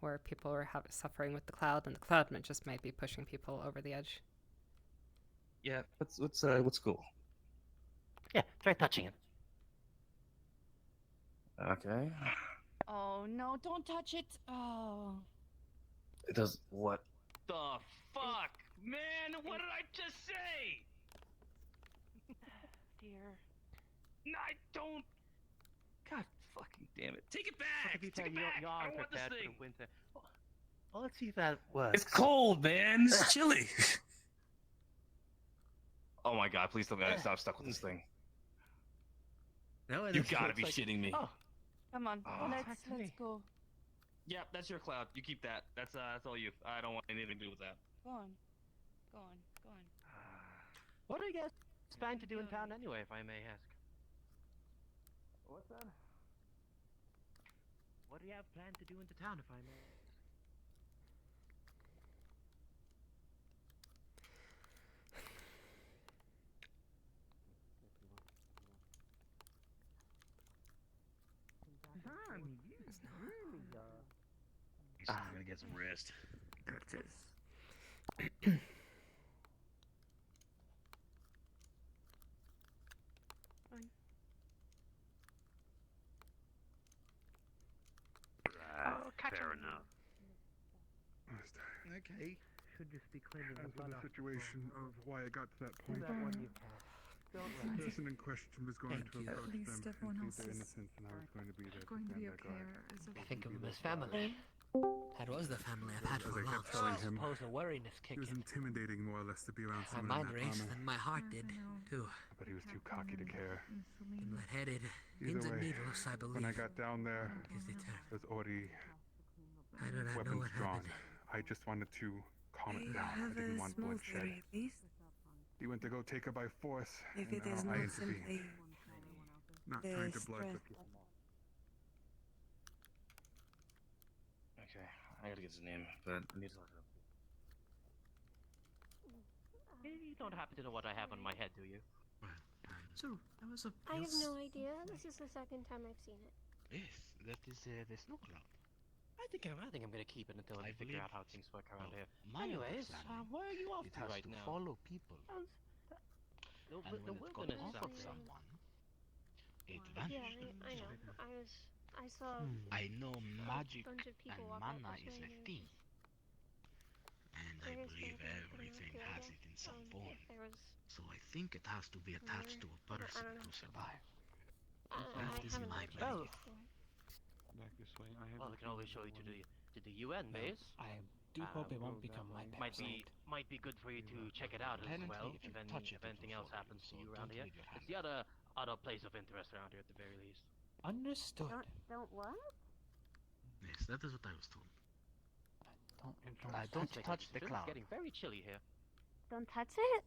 where people are suffering with the cloud, and the cloud just might be pushing people over the edge. Yeah, what's cool? Yeah, try touching it. Okay. Oh no! Don't touch it. Oh. It does what? The fuck, man! What did I just say? Dear. I don't. God fucking damn it! Take it back! Take it back! You I are don't want this prepared for thing. the winter. Well, let's see if that works. It's cold, man. It's chilly. Oh my god! Please tell me I'm not stuck with this thing. No, You gotta be shitting me. Oh, Come on, Oh. let's go. Yeah, that's your cloud. You keep that. That's all you. I don't want anything to do with that. Go on. Go on. Go on. what do you guys plan to do in town anyway, if I may ask? What's that? What do you have planned to do in the town, if I may? He's gonna get some rest. Fine. Fair enough. Okay. Should just be cleaning As for the situation of why I got to that point, the person in question was going to you. At approach least them everyone and else plead their is innocence, and I was going to be there going to be stand their okay, guard. or is it Think of him as family. That was the family I've had As for I long. kept telling him, Suppose the worriness he kicked was in. intimidating more or less to be around My someone mind in that raced, armor. and my heart did, too. But he was too cocky to care. Lead-headed, Either pins and way, needles, I believe. when I got down there, is determined. there's already I do not know weapons what drawn. happened. I just wanted to calm it down. I didn't want bloodshed. He went to go take her by force, If and it is I not intervened. simply Not the trying to blood the stress. people. Okay, I gotta get his name, but I need to look it up. You don't happen to know what I have on my head, do you? So, that was a... I have no idea. This is the second time I've seen it. Yes, that is the snow cloud. I think I'm gonna keep it until I figure believe- out how things work around here. My Anyways, understanding, where are you off it to has right to now? follow people. The, And the when it got wilderness is off out of there. someone, it Yeah, vanished. I know. I saw. I know magic bunch of and people walk out mana this is way a and thing. And I There is believe something happening everything out has here. it in some If form. there was, So I think it has to be attached to a I don't person know. to survive. I That is haven't my looked belief. before. Back this way. I Well, we can always show you to the UN base. I do hope it won't become my Might be good for you to check it out as Apparently, well. if you If, touch it, anything it'll else follow happens you, to you so around don't here, leave your hand it's the other place of interest around here at the very least. Understood. Don't what? Yes, that is what I was told. Don't don't touch the It's cloud. getting very chilly here. Don't touch it?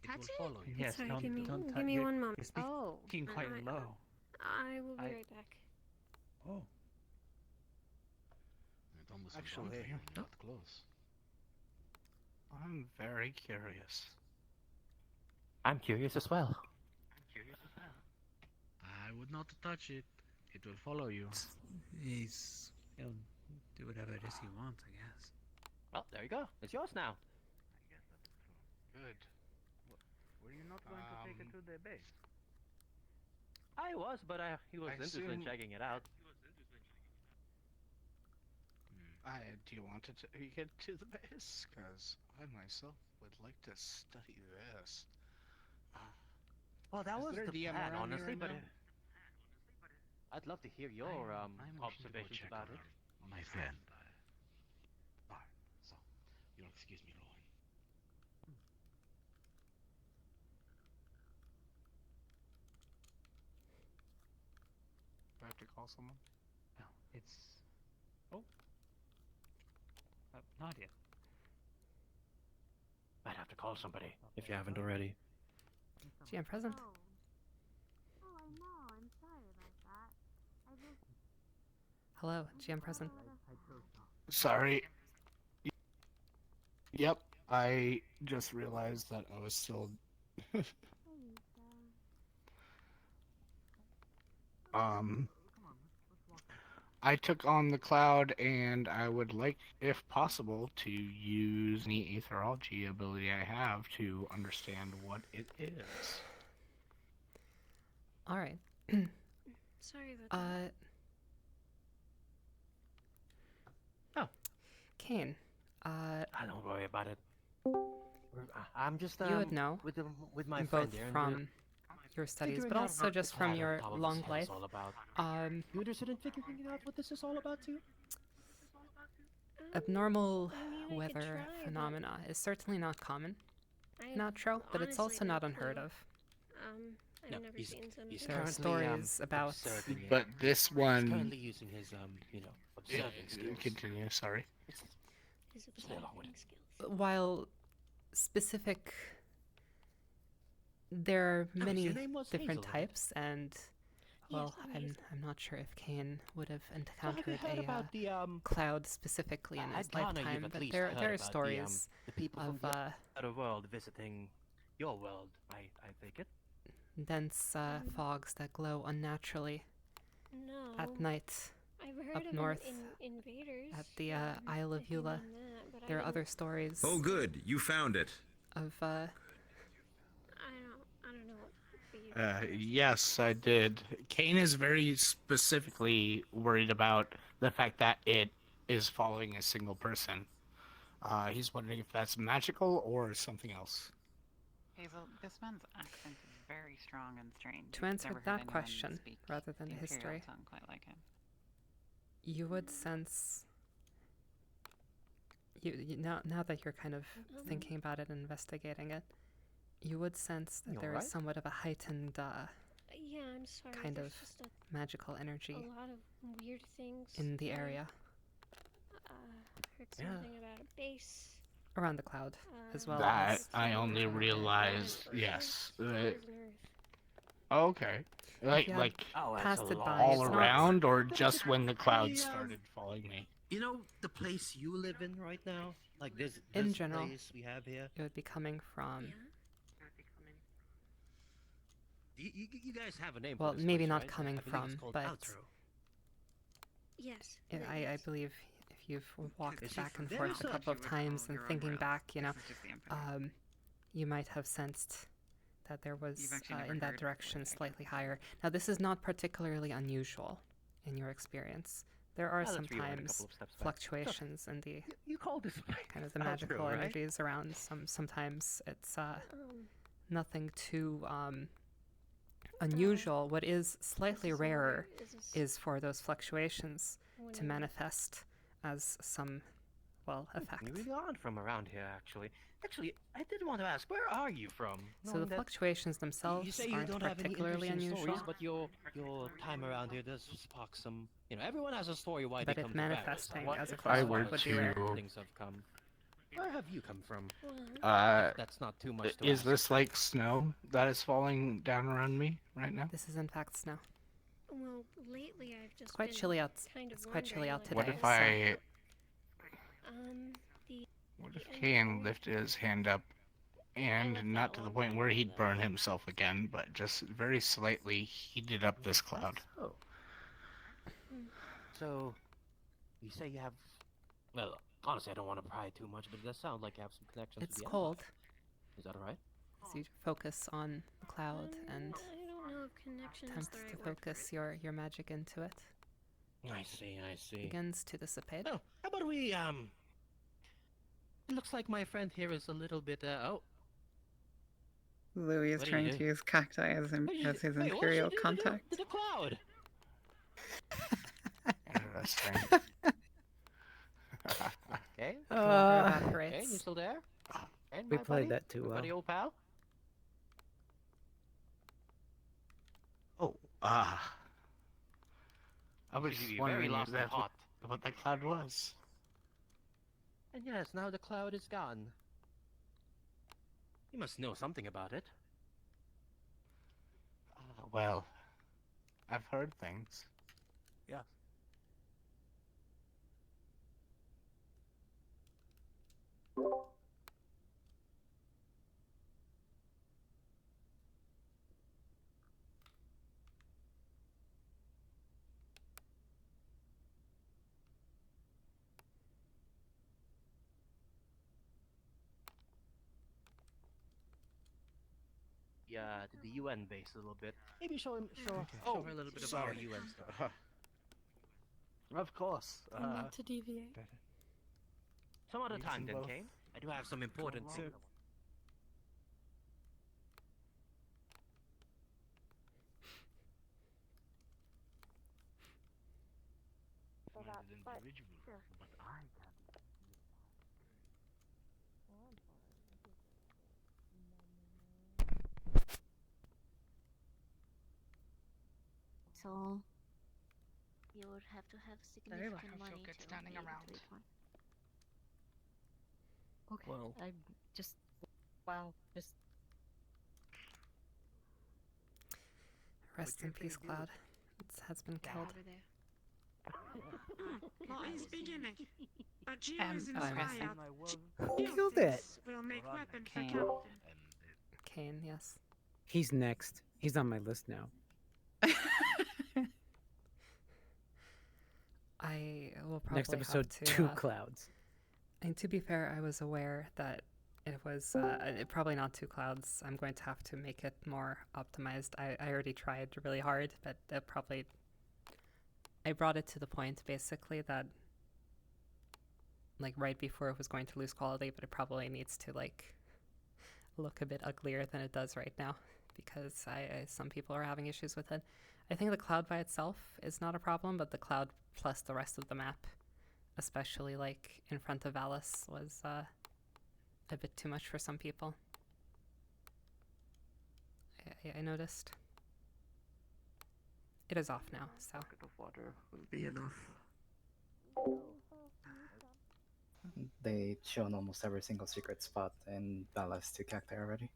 It will follow you. Yes, Sorry, don't, give me, don't give touch me you're- 1 moment. You're Oh. speaking quite low. I will be I- right back. Oh. It almost Actually, you're not close. I'm very curious. I'm curious as well. I would not touch it. It will follow you. He'll do whatever it is he wants, I guess. Well, there you go. It's yours now. Good. Were you not going to take it to the base? I was, but he was I interested in assume- checking it out. Do you want to take it to the base? Because I myself would like to study this. Well, that Is was there a the DM plan, around here honestly, right but now? I'd love to hear your observations about it. My friend. Alright, so you'll excuse me, Rowan. Do I have to call someone? No, it's. Oh. Nadia. Might have to call somebody if you haven't already. GM present. Hello, GM present. Sorry. Yep, I just realized that I was still. I took on the cloud, and I would like, if possible, to use the aetherology ability I have to understand what it is. All right. Sorry about that. Kane. Don't worry about it. I'm just You would know with my both friend here, and from your studies, figuring but out also what just the from cat on your top of his long head life. is all about. You interested in figuring out what this is all about too? Abnormal I could weather try, but phenomena is certainly not common. I Not true, but it's honestly also not no unheard clue. of. I've never seen something. There are stories about. But this He's one. currently using his observing skills. Continue, sorry. His Just stay along with it. skills. While specific, there are Oh, many your name was different Hazel, right? types, and well, I'm not sure if Kane would have Have you encountered heard a about the cloud specifically in his I'd gather you've lifetime, at but least there heard are about stories the people of from the other world visiting your world. I take it. dense fogs that glow unnaturally No. at night. I've heard up of north invaders. at the Isle of if you Eula. mean that, but I There are don't- other stories Oh, good. You found it. of I don't know what invaders. Yes, I did. Kane is very specifically worried about the fact that it is following a single person. He's wondering if that's magical or something else. Hazel, this man's accent is very strong and strange. To answer Never heard that anyone question, speak rather than the the Imperial history, tongue quite like him. you would sense. Now that you're kind of thinking about it and investigating it, you would sense that You there is alright? somewhat of a heightened Yeah, I'm sorry. kind there's of just magical energy a lot of weird things in the that I, area heard Yeah. something about a base. around the cloud, as well That as I only realized, yes. Earth. Okay. Like, Yeah, like passed it by. all It's not- around, or just when the clouds started following me? You know the place you live in right now, like this in general. place we have here. It would be coming from. You guys have a name Well, for this maybe place, not right? coming I believe it's from, called but Outro. Yes. I believe if you've walked It's back just- and there forth is a a- couple of times and your own thinking world. back, you know, This is just the Empire. you might have sensed that there was You've actually never in that heard of direction Void slightly higher. Now, this is not particularly unusual in your experience. There are Now let's rewind a sometimes couple of steps back. fluctuations in the You called this place kind of the Outro, magical right? energies around. Sometimes it's nothing too unusual. What is slightly rarer is for those fluctuations to manifest as some, well, effect. You're really odd from around here, actually. Actually, I did want to ask, where are you from? So Knowing the that fluctuations you themselves say you aren't don't have any particularly interesting unusual, stories, but your time around here does spark some. You know, everyone has a story why but they it come to Paris. manifesting What as a if I question were would be rare. to- things have come? Where have you come from? That's not too much to Is ask. this like snow that is falling down around me right now? This is in fact snow. Well, lately I've just It's quite been chilly out. kind of It's quite chilly out wondering, today. What if so- the What if Kane lifted his hand up, and not to the point where he'd burn himself again, but just very slightly heated up this cloud? Oh. So, you say you have. Well, honestly, I don't want to pry too much, but it does sound like you have some connections. It's with the cold. Empire. Is that alright? So you focus on the cloud and I don't know if connection's attempts the to right word for focus your magic into it. I see. begins to dissipate. Oh, how about we, It looks like my friend here is a little bit, Louis is What are you trying to doing? use cacti as, as his imperial contact. To the cloud. Interesting. Okay. Evaporates. Okay, you still there? And We my played buddy? that too My well. buddy, old pal. Oh, I was Should be wondering very if lost and that's hot. what that cloud was. And yes, now the cloud is gone. You must know something about it. Well, I've heard things. Yeah. Yeah, to the UN base a little bit. Maybe show her a little bit about our UN stuff. Of course. Not to deviate. Some other time then, both. Kane. I do have some important. So- So you would have to have Sorry, but significant I feel money good to standing be able around. to read one. Okay. Well- I just. Wow. Just. Rest in peace, Cloud. It has been killed. Not his beginning. But Geo is I'm inspired. Who killed it? Will make weapon for Kane. Captain. Kane, yes. He's next. He's on my list now. I will probably Next have episode, to, 2 clouds. And to be fair, I was aware that it was probably not 2 clouds. I'm going to have to make it more optimized. I already tried really hard, but I brought it to the point basically that like right before it was going to lose quality, but it probably needs to like look a bit uglier than it does right now because some people are having issues with it. I think the cloud by itself is not a problem, but the cloud plus the rest of the map, especially like in front of Alice, was a bit too much for some people. I noticed. It is off now, so. Bucket of water will be enough. They shown almost every single secret spot in Ballast to Cacti already.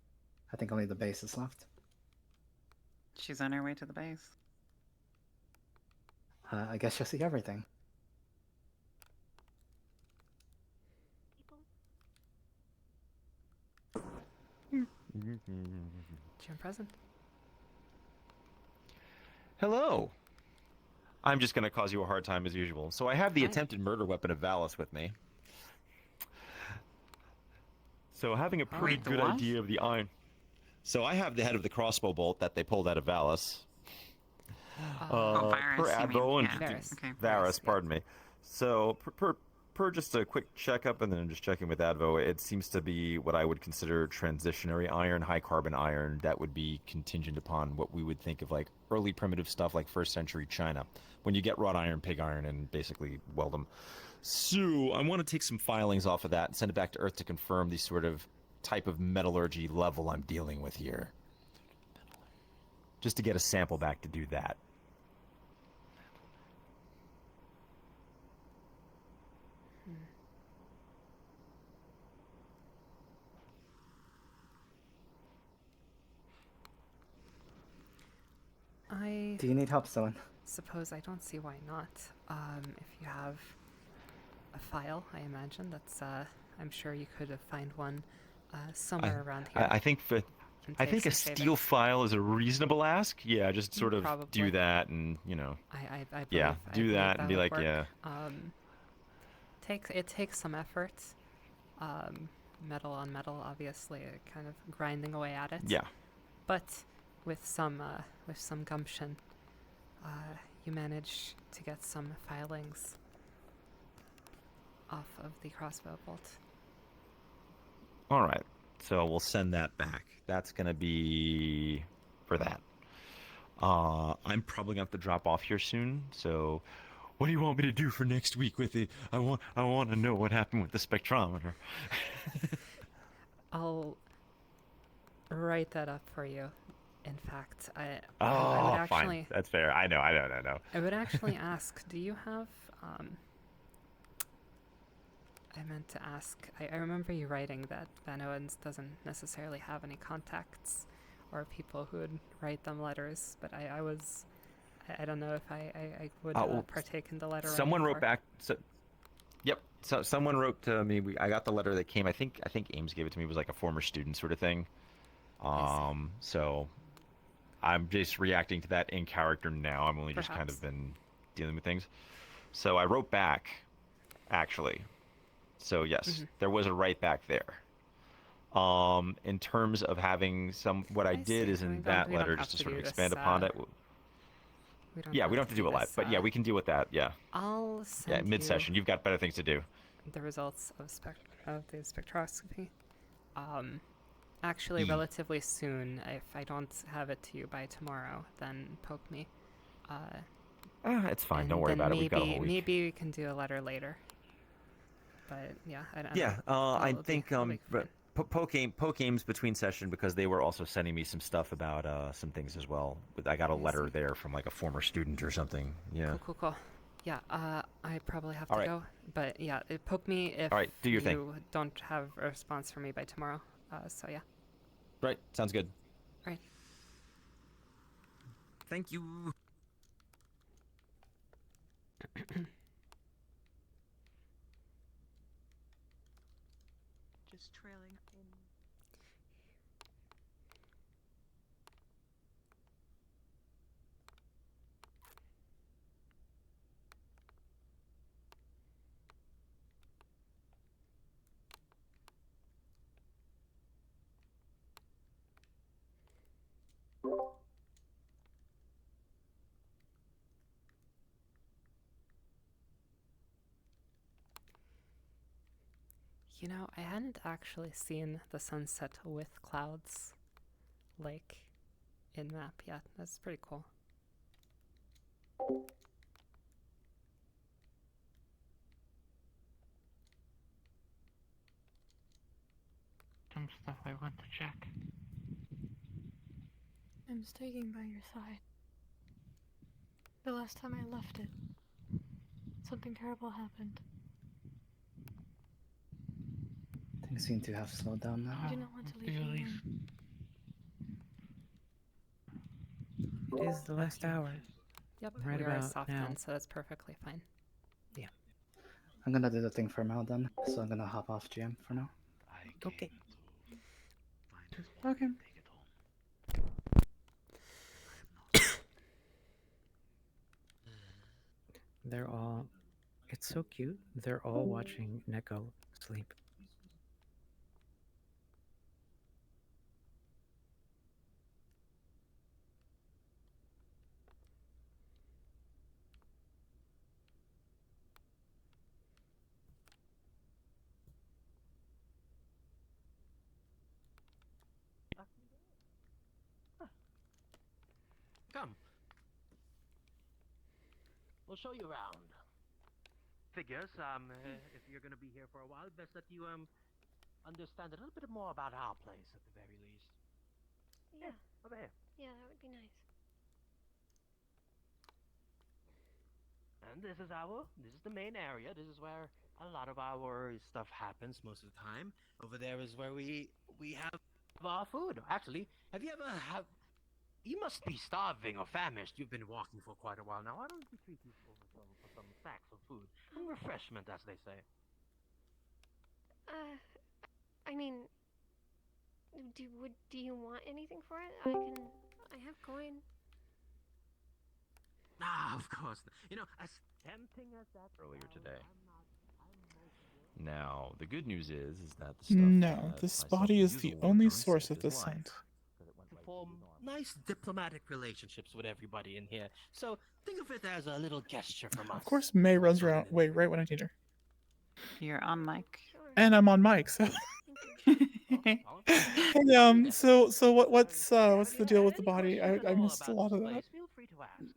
I think only the base is left. She's on her way to the base. I guess you'll see everything. Jim present. Hello. I'm just going to cause you a hard time as usual. So I have the attempted murder weapon of Valis with me. So having a pretty good idea of the iron. So I have the head of the crossbow bolt that they pulled out of Valis. Varus, Per you mean, Abo and yeah. Varus. Okay. Varus, pardon me. So per just a quick checkup and then just checking with Advo, it seems to be what I would consider transitionary iron, high carbon iron that would be contingent upon what we would think of like early primitive stuff like 1st century China, when you get wrought iron, pig iron, and basically weld them. So I want to take some filings off of that and send it back to Earth to confirm the sort of type of metallurgy level I'm dealing with here. Just to get a sample back to do that. Do you need help, Stolen? Suppose I don't see why not. If you have a file, I imagine that's. I'm sure you could find one somewhere around here. I think I think a steel file is a reasonable ask. Yeah, just sort of Probably. do that and, you know. I believe, yeah, I do believe that and be would like, work. yeah. It takes some effort. Metal on metal, obviously, kind of grinding away at it. Yeah. But with some gumption, you manage to get some filings off of the crossbow bolt. All right, so we'll send that back. That's gonna be for that. I'm probably gonna have to drop off here soon. So, what do you want me to do for next week with it? I want to know what happened with the spectrometer. I'll write that up for you. In fact, I would Oh, actually. fine. That's fair. I know. I would actually ask, do you have, I meant to ask, I remember you writing that Van Owens doesn't necessarily have any contacts or people who would write them letters, but I don't know if I would Well, partake in the letter. Someone writing wrote or- back. Yep. So someone wrote to me. I got the letter that came. I think Ames gave it to me. It was like a former student sort of thing. So I'm just reacting to that in character now. I'm only just kind of been dealing with things. So I wrote back, actually. So yes, there was a write back there. In terms of having what I did is in that letter, just to sort of expand upon it. We don't have to do it live, but yeah, we can deal with that. Yeah. I'll send mid-session. You've got better things to do. the results of the spectroscopy. Actually, relatively soon. If I don't have it to you by tomorrow, then poke me. It's fine. Don't worry then about it. We've got a whole week. Maybe we can do a letter later. But yeah, I think poke Ames between session because they were also sending me some stuff about some things as well. But I got a letter there from like a former student or something. Yeah. Cool. Yeah, I probably have All to right. go. But yeah, poke me if All right, do your you thing. don't have a response from me by tomorrow. So yeah. Right. Sounds good. Right. Thank you. Just trailing in. You know, I hadn't actually seen the sunset with clouds, like, in map yet. That's pretty cool. Some stuff I want to check. I'm staying by your side. The last time I left it, something terrible happened. Things seem to have slowed down now. I do not want to leave you alone. It is the last hour. Yep, Right we are about soft now. then, so that's perfectly fine. Yeah. I'm gonna do the thing for Mel then, so I'm gonna hop off GM for now. Okay. Okay. They're all. It's so cute. They're all watching Neko sleep. Come. We'll show you around. Figures, if you're gonna be here for a while, best that you, understand a little bit more about our place at the very least. Yeah. Over here. Yeah, that would be nice. And this is the main area. This is where a lot of our stuff happens most of the time. Over there is where we have our food. Actually, have you ever you must be starving or famished. You've been walking for quite a while now. Why don't we treat you for some snacks or food? Some refreshment, as they say. I mean, do you want anything for it? I have coin. Ah, of course. You know, as tempting as that Earlier today. Now, the good news is that the stuff No, that this myself body and is the Yuzel worked only on source saved of his the life. scent. form nice diplomatic relationships with everybody in here. So think of it as a little gesture from us. Of course, May runs around. Wait, right when I need her. You're on mic. And I'm on mic, so. Hey, so what's the deal with the body? I missed a lot of that.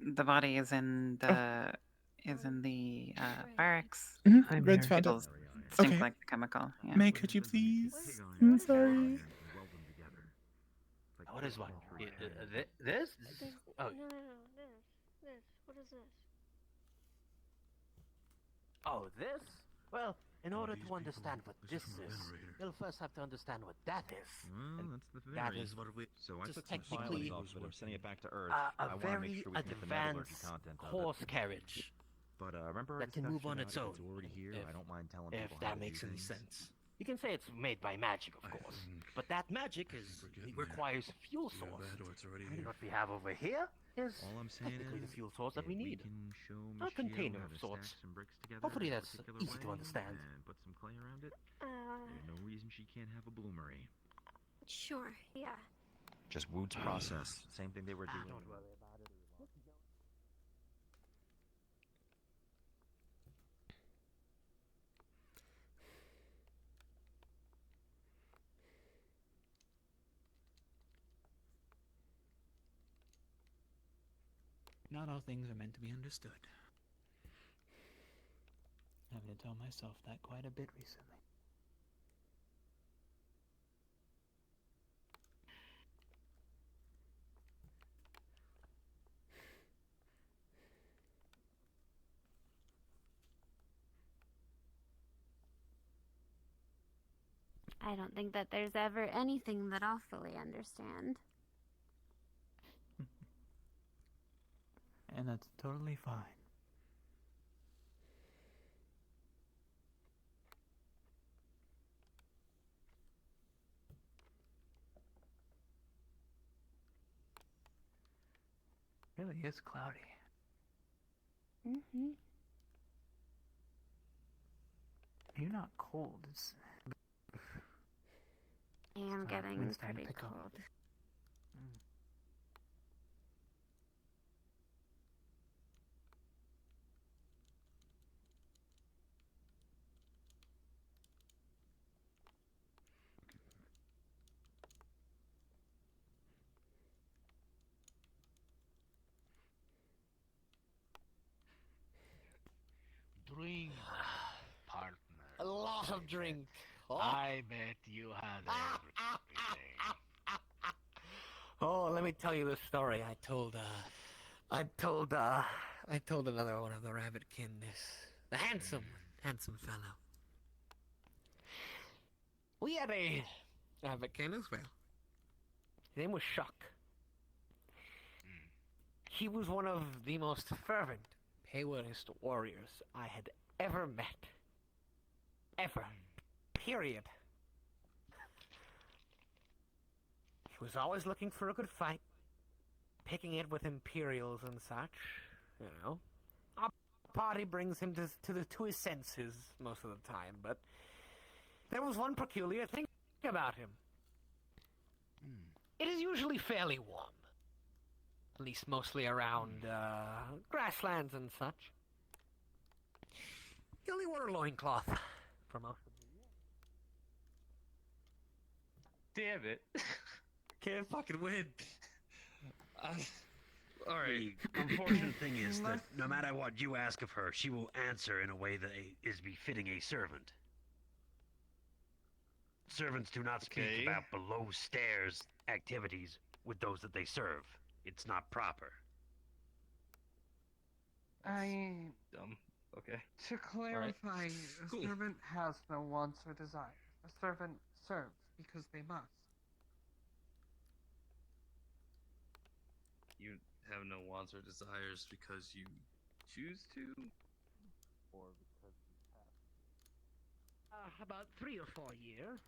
The body is in the barracks. Red's found it. Stinks Okay. like the chemical. Yeah. May, could you please? I'm sorry. What is what? This? Oh, No, this. What is this? oh, this? Well, in order to understand what this is, you'll first have to understand what that is. And That's the that theory. is what we So I just took some technically files off, but I'm sending it back to Earth. a I wanna make very sure we can get the metallurgy advanced content of it. horse carriage But remember that can move on its own. It's already here. I don't mind telling if people how that to makes do any things. sense. You can say it's made by magic, of course, but that magic requires a fuel source. And what we have over here is technically the fuel source that we need. A container of sorts. Hopefully that's easy to understand. And put some clay around it. Uh, There's no reason she can't have a bloomery. sure, yeah. Just Woot's process. Same thing they were doing. Not all things are meant to be understood. Having to tell myself that quite a bit recently. I don't think that there's ever anything that I'll fully understand. And that's totally fine. Really is cloudy. Mm-hmm. You're not cold. It's I am getting wind's starting to pretty pick up. cold. Drink, partner. A lot of drink. I bet you had everything. Oh, let me tell you this story. I told another one of the rabbitkin this. The handsome fellow. We had a rabbitkin as well. His name was Shock. He was one of the most fervent Haywoodist warriors I had ever met. Ever. Period. He was always looking for a good fight, picking it with Imperials and such, you know. Our party brings him to his senses most of the time, but there was one peculiar thing about him. It is usually fairly warm. At least mostly around grasslands and such. He only wore a loincloth for most of the year. Damn it. Can't fucking win. The unfortunate thing is that no matter what you ask of her, she will answer in a way that is befitting a servant. Servants do not speak Okay. about below stairs activities with those that they serve. It's not proper. Dumb. Okay. To clarify, a Cool. servant has no wants or desires. A servant serves because they must. You have no wants or desires because you choose to? Or because you have? About 3 or 4 years.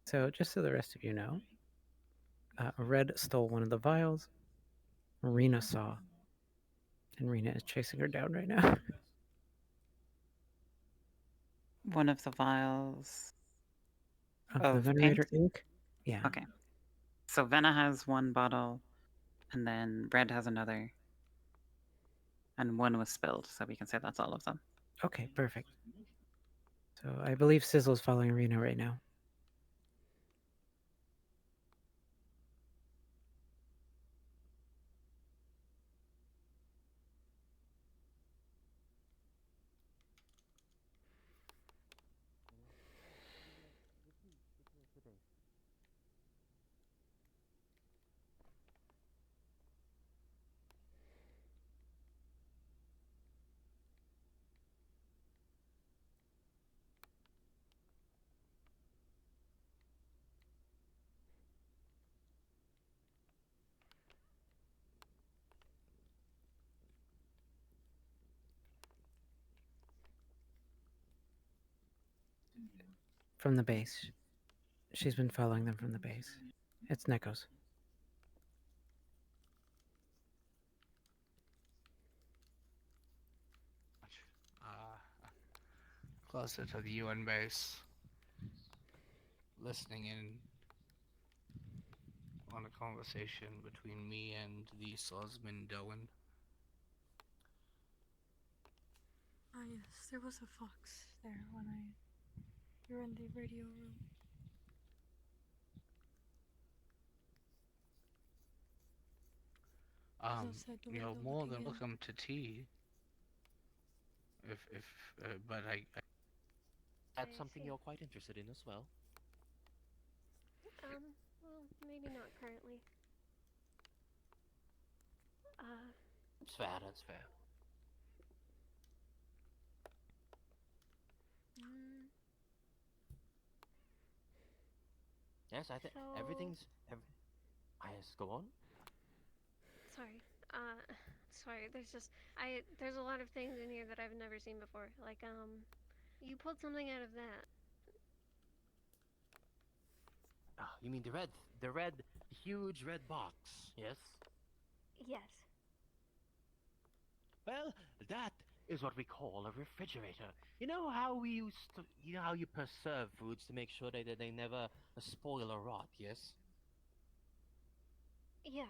So, just so the rest of you know, Red stole one of the vials. Marina saw And Rena is chasing her down right now. One of the vials Of the of Venerator paint? ink? Yeah. Okay. So Venna has one bottle, and then Red has another. And one was spilled, so we can say that's all of them. Okay, perfect. So I believe Sizzle's following Rena right now. From the base. She's been following them from the base. It's Neko's. Closer to the UN base, listening in on a conversation between me and the swordsman Doan. Ah, yes, there was a fox there when you were in the radio room. said the You're window more looking than in. welcome to tea. But That's something you're quite interested in as well. Well, maybe not currently. That's fair, that's fair. Yes, I think So- everything's... Yes, go on. Sorry. Sorry, there's a lot of things in here that I've never seen before. Like, you pulled something out of that. Ah, you mean the huge red box, yes? Yes. Well, that is what we call a refrigerator. You know how you preserve foods to make sure that they never spoil or rot, yes? Yeah.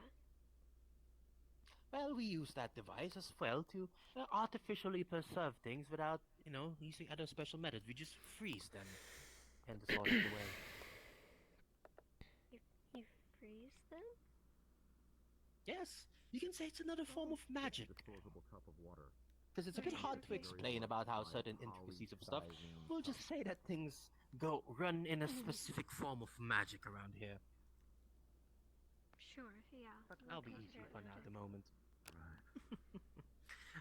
Well, we use that device as well to artificially preserve things without, using other special methods. We just freeze them and sort it away. You freeze them? Yes, you can say it's another form of magic. Because it's a bit hard to explain about how certain intricacies of stuff. We'll just say that things run in a specific form of magic around here. Sure, yeah. But I'll be easy for now at the moment.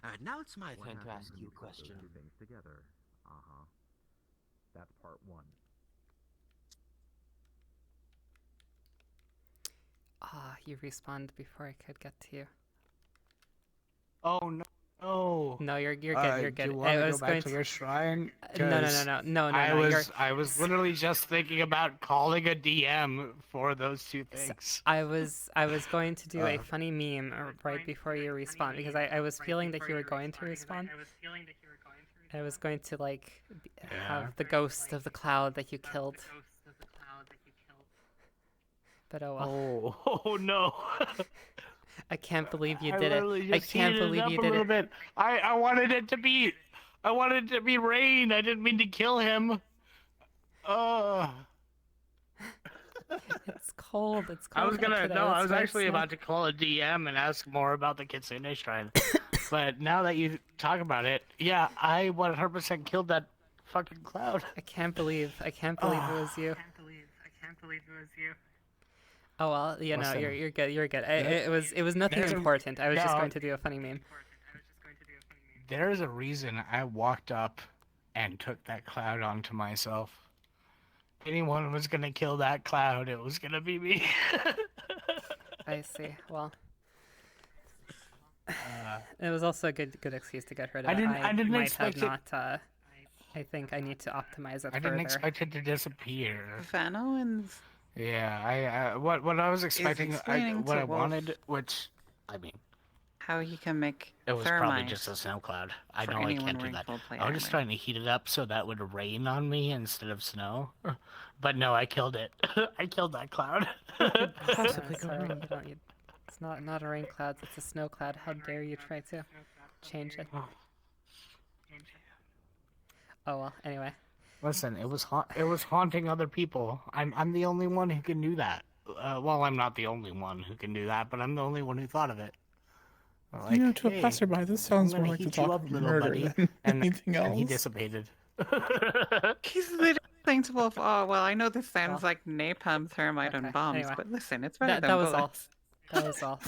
Alright, now it's my turn to ask you a question. Things together. That's part one. You respawned before I could get to you. Oh no! No, you're good. You're good. Do you want I to was go going back to the shrine? No. I was literally just thinking about calling a DM for those two things. I was going to do a funny meme right before you respawn because I was feeling that you were going to respawn. I was going to have the ghost of the cloud that you killed. But oh well. Oh no. I can't believe you did it. I Just can't heated believe up you a did little it. bit. I wanted it to be Rain. I didn't mean to kill him. It's cold. It's I cold. was gonna Akira. no. I That's was why actually it's about to call a DM and ask more about the Kitsune Shrine. But now that you talk about it, yeah, I 100% killed that fucking cloud. I can't believe it was you. Oh well, Listen. you're good. You're good. It was nothing There's a- important. I was just no. going to do a funny meme. There's a reason I walked up and took that cloud onto myself. If anyone was gonna kill that cloud, it was gonna be me. I see. Well, it was also a good excuse to get rid of it. I didn't might expect have it- not. I think I need to optimize it I further. didn't expect it to disappear. Fano and Yeah, what I was expecting, explaining what to I Wolf. wanted, which I mean, how he can make It was probably just a snow cloud. I for know I anyone can't do wearing that. full-plate I was just armor. trying to heat it up so that would rain on me instead of snow. But no, I killed it. I killed that cloud. Possibly go sorry, wrong. you don't. It's not a rain cloud. It's a snow cloud. How dare you try to change it? Oh well. Anyway. Listen, it was haunting other people. I'm the only one who can do that. Well, I'm not the only one who can do that, but I'm the only one who thought of it. Like, You know, to a hey, passerby, this sounds I'm more gonna like the heat you talk up, of little murder buddy. than And, anything else. and he dissipated. He's literally saying to Wolf, "Oh well, I know this sounds like napalm, thermite, and bombs, anyway. but listen, it's better than That was all. bullets." That was all.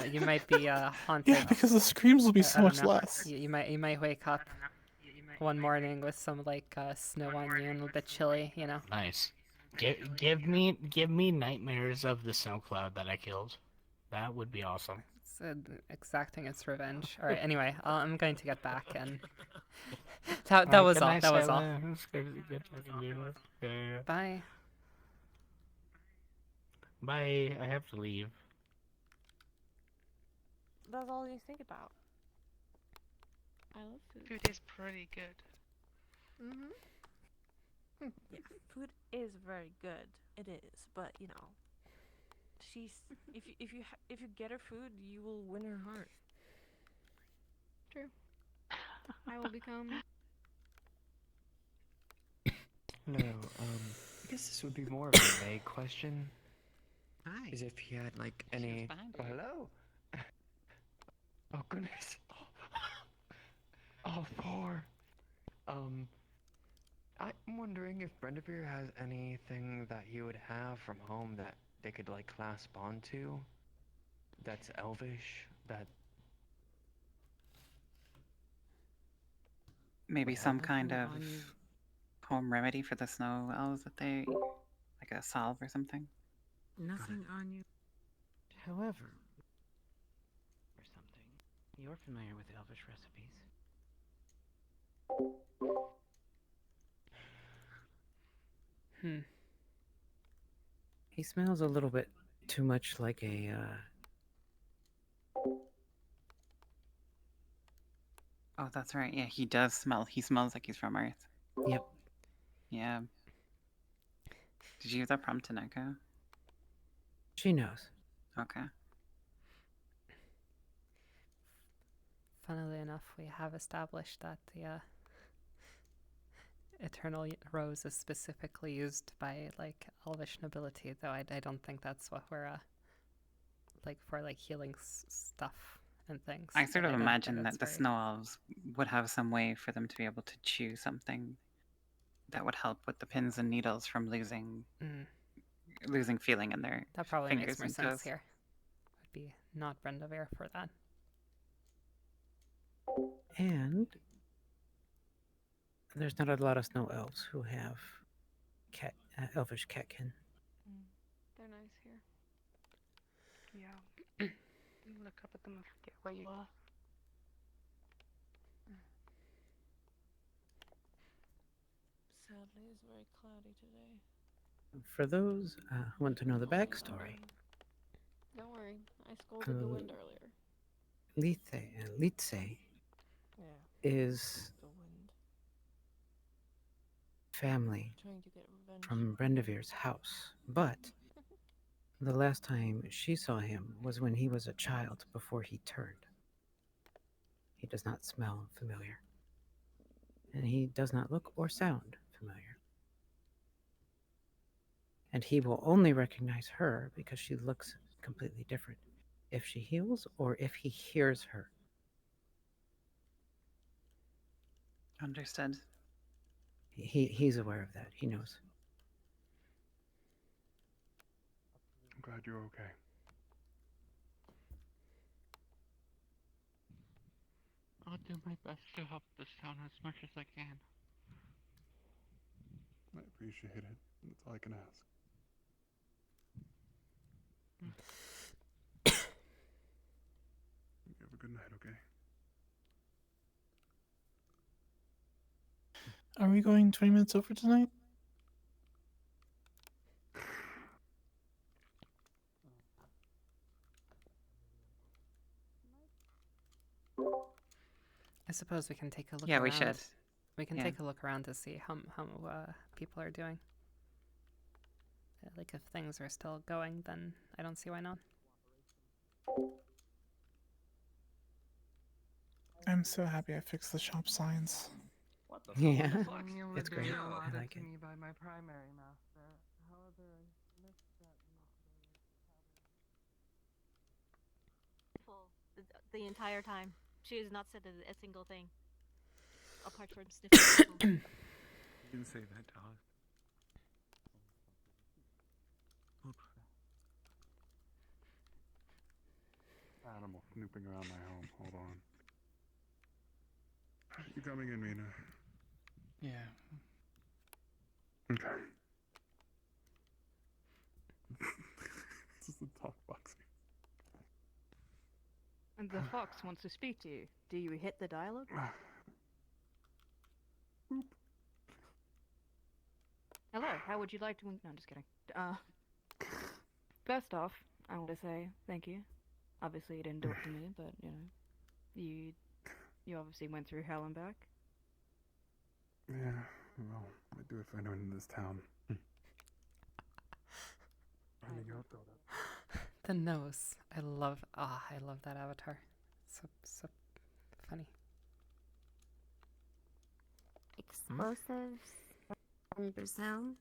You might be haunted. Yeah, because the screams will be so I don't much know. less. You might wake up one morning with some like snow on you and a bit chilly. You know. Nice. Give me nightmares of the snow cloud that I killed. That would be awesome. It's exacting its revenge. All right. Anyway, I'm going to get back and that was all. That was all. Bye. Bye. I have to leave. That's all you think about. I love food. Food is pretty good. Mm-hmm. Yeah, food is very good. It is, but you know, she's if you get her food, you will win her heart. True. I will become. No, I guess this would be more of a vague question. Hi. Is if he had like any. Oh, hello. Oh goodness. Oh, poor. I'm wondering if Brendavir has anything that he would have from home that they could like clasp onto. That's elvish. That Maybe would some help kind him of on- home remedy for the snow elves that they, like a salve or something. Nothing on you. However, or something. You're familiar with elvish recipes. He smells a little bit too much like a Oh, that's right. Yeah, he does smell. He smells like he's from Earth. Yep. Yeah. Did you give that prompt to Neko? She knows. Okay. Funnily enough, we have established that the Eternal Rose is specifically used by like Elvish nobility, though I don't think that's what we're like for like healing stuff and things. I sort but of don't imagine think that it's the very- snow elves would have some way for them to be able to chew something that would help with the pins and needles from losing feeling in their That probably fingers makes more and sense toes. here. Would be not Brendavir for that. And there's not a lot of snow elves who have elvish catkin. They're nice here. Yeah. You look up at them and forget where you are. Sadly, it's very cloudy today. For those who want to know the backstory, Don't worry, I scolded the wind earlier. Litze Yeah. is The wind. family Trying to get revenge. from Brendavir's house, but the last time she saw him was when he was a child before he turned. He does not smell familiar, and he does not look or sound familiar. And he will only recognize her because she looks completely different if she heals or if he hears her. Understood. He's aware of that. He knows. I'm glad you're okay. I'll do my best to help this town as much as I can. I appreciate it. That's all I can ask. You have a good night, okay? Are we going 20 minutes over tonight? suppose we can take a look. Yeah, around. we should. We can Yeah. take a look around to see how people are doing. Like if things are still going, then I don't see why not. I'm so happy I fixed the shop signs. What the Yeah. fuck? You were It's great. being I allotted like to it. me by my primary master. However, I missed that Full the entire time. She has not said a single thing. Apart from sniffing. people. You didn't say that, dog. Animal snooping around my home. Hold on. You coming in, Mina? Yeah. Okay. This is a talk box. And the fox wants to speak to you. Do you hit the dialogue? Hello, how would you like to... No, I'm just kidding. First off, I want to say thank you. Obviously, you didn't do it to me, but, you know, you obviously went through hell and back. Yeah, well, I do it for anyone in this town. The nose. I love that avatar. So funny. Explosives in Brazil.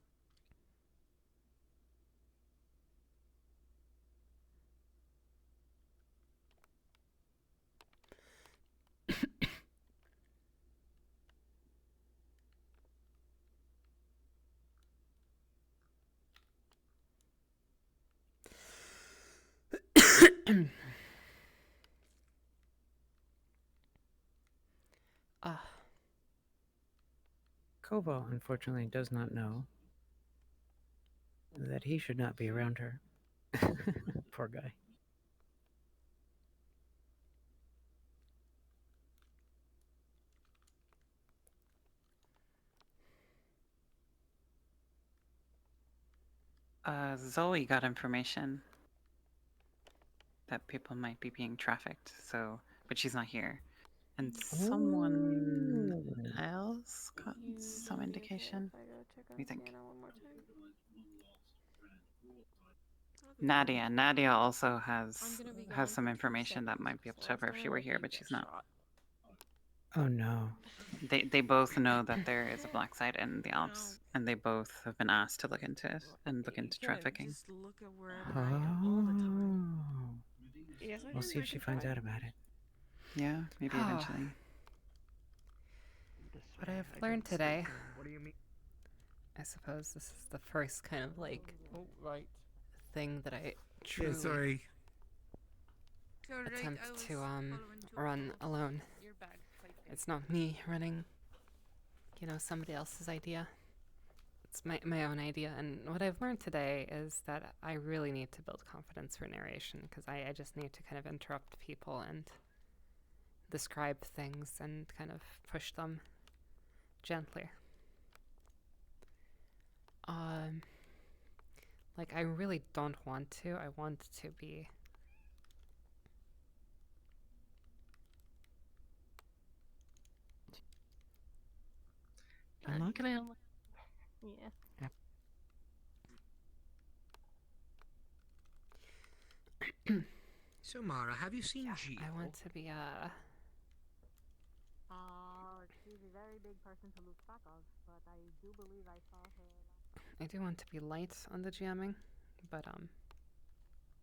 Kobo, unfortunately, does not know that he should not be around her. Poor guy. Zoe got information that people might be being trafficked, so, but she's not here. And someone else got some indication. What do you think? Nadia also has some information that might be able to help her if she were here, but she's not. Oh no. They both know that there is a black site in the Alps, and they both have been asked to look into it and look into trafficking. Just look at wherever I am all the time. Yes, I We'll can see if she rectify. finds out about it. Yeah, maybe eventually. What I've learned today, What do you mean? I suppose this is the first kind of like thing that I Yeah, truly sorry. attempt to run alone. It's not me running, somebody else's idea. It's my own idea, and what I've learned today is that I really need to build confidence for narration, because I just need to kind of interrupt people and describe things and kind of push them gently. Like, I really don't want to. I want to be... Can I Yeah. So Mara, have you seen Gio? I want to be She's a very big person to lose track of, but I do believe I saw her. I do want to be light on the GMing, but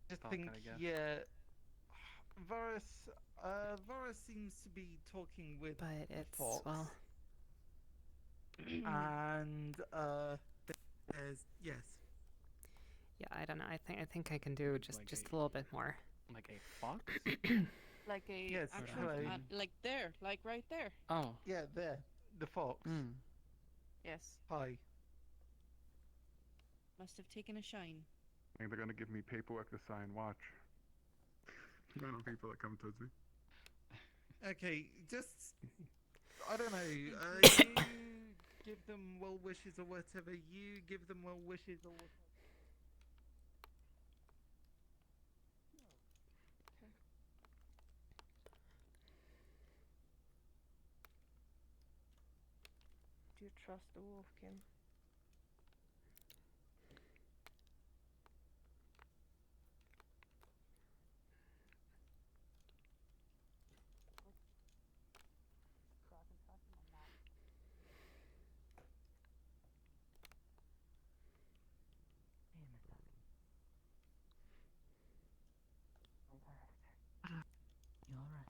Just think, yeah, Varus seems to be talking with but it's Fox. well, and there's yes. yeah, I don't know. I think I can do just a little bit more. Like a fox? Like a Yes, actual, right. like there, like right there. Oh. Yeah, there, the fox. Yes. Hi. Must have taken a shine. I think they're gonna give me paperwork to sign. Watch. The amount of people that come towards me. Okay, just I don't know. You give them well wishes or whatever. You give them well wishes or whatever. trust the Wolfkin. You alright?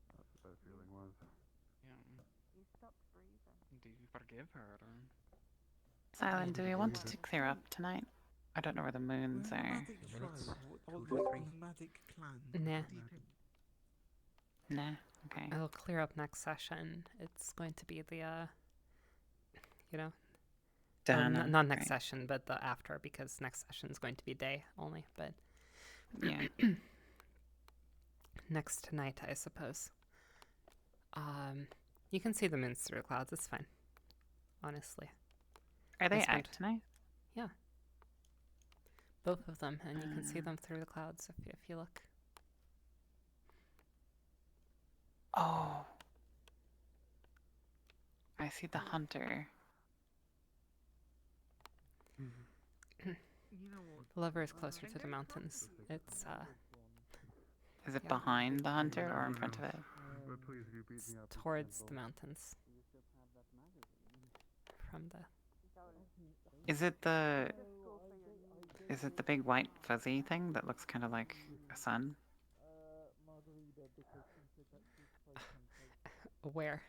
That's what that feeling was. Yeah. You stopped breathing. Do you forgive her? Or... Silent, do we want to clear up tonight? I don't know where the moons are. Nomadic tribe. Nomadic clan. Nah. What do you think? Nah, okay. I'll clear up next session. It's going to be the, you know, Dana, not next right. session, but the after, because next session is going to be day only. But Yeah. next tonight, I suppose. You can see the moons through the clouds. It's fine. Honestly. Are they I spent- out tonight? Yeah. Both of them, and you can see them through the clouds if you look. Oh. I see the hunter. You know what? The lover is closer to the mountains. It's Is it yeah. behind the hunter or in front of it? But please, if you beat me up, towards the mountains. From the Is it the big white fuzzy thing that looks kind of like a sun? where?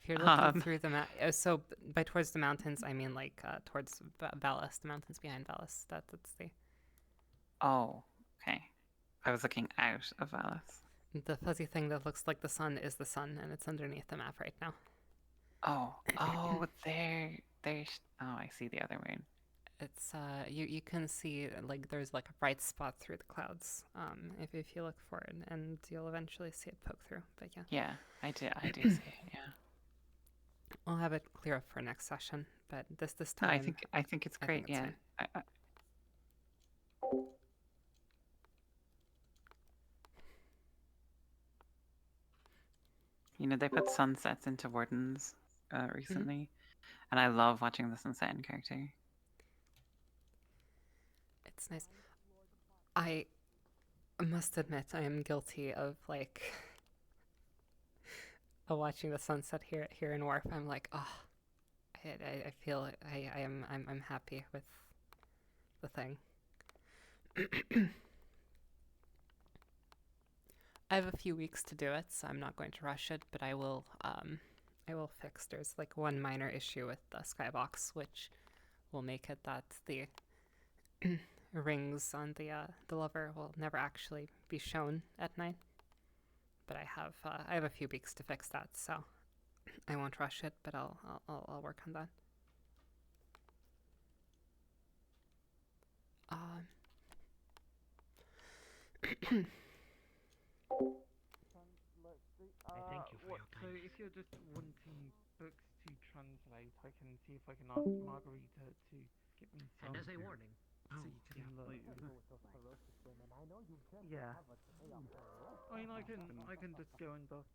If you're looking through the so by towards the mountains, I mean like towards Valis, the mountains behind Valis. That's the. Oh, okay. I was looking out of Valis. The fuzzy thing that looks like the sun is the sun, and it's underneath the map right now. Oh, there's. Oh, I see the other moon. It's you can see like there's like a bright spot through the clouds. If you look for it, and you'll eventually see it poke through. But yeah. Yeah, I do see it. Yeah. I'll have it clear up for next session, but this No, time I think it's great. it's Yeah. fine. You know, they put sunsets into Wardens recently, and I love watching the sunset in character. It's nice. I must admit, I am guilty of like watching the sunset here in Wharf. I'm like, oh, I feel I'm happy with the thing. I have a few weeks to do it, so I'm not going to rush it, but I will fix. There's like one minor issue with the skybox, which will make it that the rings on the lover will never actually be shown at night. But I have a few weeks to fix that, so I won't rush it, but I'll work on that. I thank you for your kindness. So if you're just wanting books to translate, I can see if I can ask Margarita to get me some. And as a warning. So you can look. Yeah. I mean, I can just go and buff.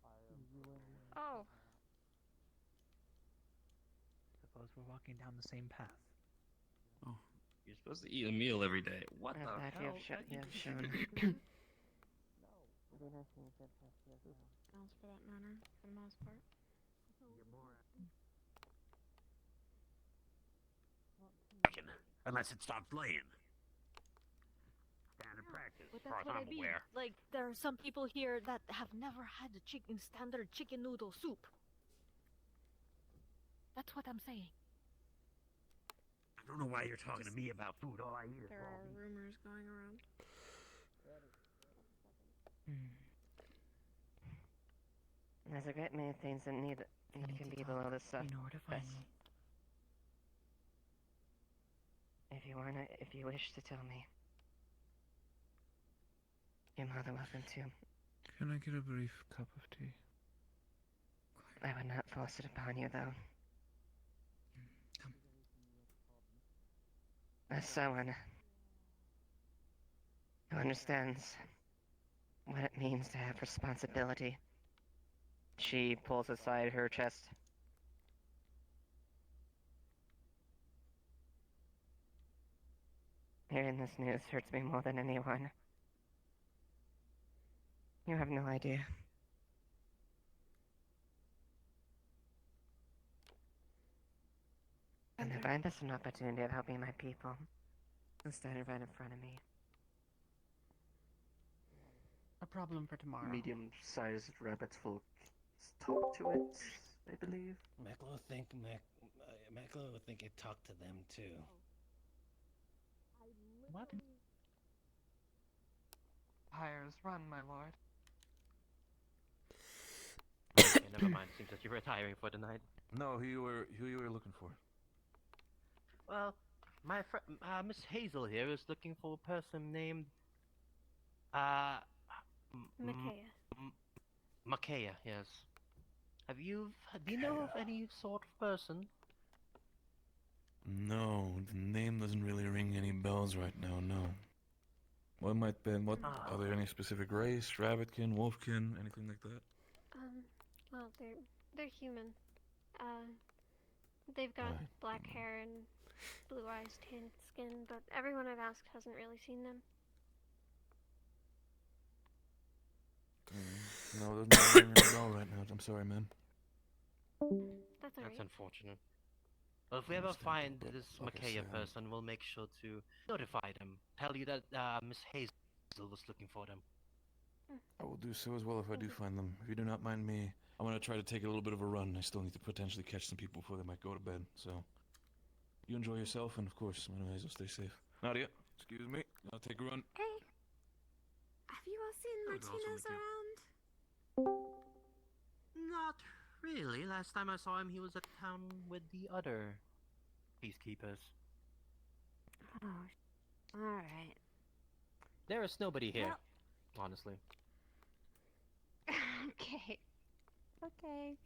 Oh. Suppose we're walking down the same path. Oh, you're supposed to eat a meal every day. What the Glad you hell? have shown. Sounds for that matter, for the most part. Unless it stops laying. Standard practice, But as far that's as what I I'm mean. aware. Like, there are some people here that have never had the standard chicken noodle soup. That's what I'm saying. I don't know why you're talking to me about food. All I eat is There raw are meat. rumors going around. There's a great many things that can be below the surface. You know where to find me. If you wish to tell me, you're more than welcome to. Can I get a brief cup of tea? I would not force it upon you, though. Come. As someone who understands what it means to have responsibility. She pulls aside her chest. Hearing this news hurts me more than anyone. You have no idea. And I find this an opportunity of helping my people, instead of right in front of me. A problem for tomorrow. Medium-sized rabbits will talk to it, I believe. Meklo would think it talked to them too. What? Hires run, my lord. Okay, never mind. Seems that you're retiring for the night. No, who you were looking for? Well, my friend, Miss Hazel here is looking for a person named, Micaiah. Micaiah, yes. Do you know of any sort of person? No, the name doesn't really ring any bells right now, no. What might be, are there any specific race, rabbitkin, wolfkin, anything like that? Well, they're human. They've got Right. black hair and blue eyes, tanned skin, but everyone I've asked hasn't really seen them. No, it doesn't ring any bell right now. I'm sorry, man. That's alright. That's unfortunate. Well, if we ever find this like I Micaiah said. person, we'll make sure to notify them. Tell you that Miss Hazel was looking for them. I will do so as well if I do find them. If you do not mind me, I'm gonna try to take a little bit of a run. I still need to potentially catch some people before they might go to bed. So, you enjoy yourself, and of course, Madam Hazel, stay safe. Nadia, excuse me. I'll take a run. Hey, have you all seen I would also Martinez make around? Not really. Last time I saw him, he was at town with the other peacekeepers. Oh, alright. There is nobody here, Well- honestly. Okay. Okay.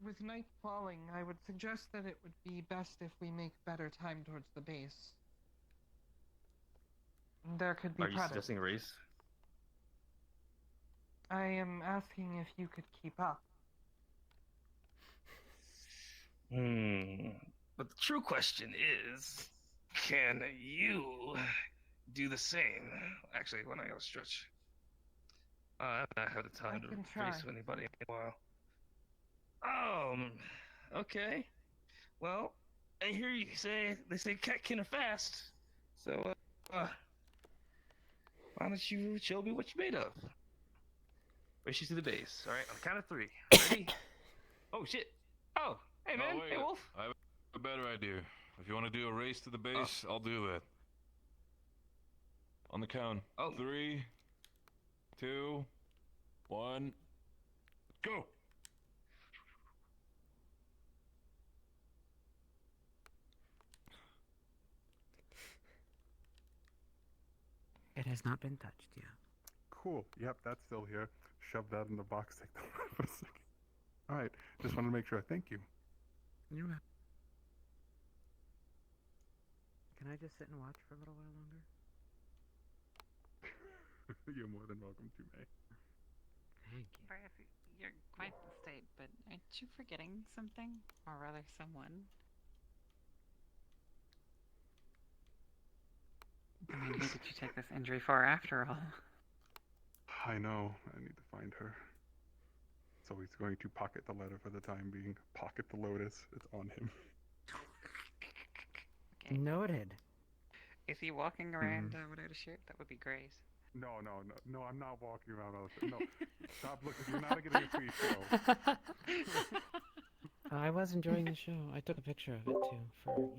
With night falling, I would suggest that it would be best if we make better time towards the base. There could be Are you predators. suggesting a race? I am asking if you could keep up. But the true question is, can you do the same? Actually, when I go stretch. I haven't had the time to can race try. with anybody in a while. Okay. Well, I hear you say they say cat can fast. So, why don't you show me what you're made of? Race you to the base. All right, on the count of 3. Ready? Oh shit! Oh, hey man, Oh, wait, hey Wolf. I have a better idea. If you want to do a race to the base, I'll do that. On the count. 3, 2, 1, go! It has not been touched yet. Cool. Yep, that's still here. Shove that in the box. Take that for a second. All right. Just wanted to make sure. Thank you. You're welcome. Can I just sit and watch for a little while longer? You're more than welcome to, May. Thank you. Brief, you're quite the state, but aren't you forgetting something? Or rather, someone? I mean, who did you take this injury for after all? I know. I need to find her. So he's going to pocket the letter for the time being. Pocket the lotus. It's on him. Noted. Is he walking around without a shirt? That would be great. No, I'm not walking around all the time. No, stop looking. You're not getting a free show. I was enjoying the show. I took a picture of it too, for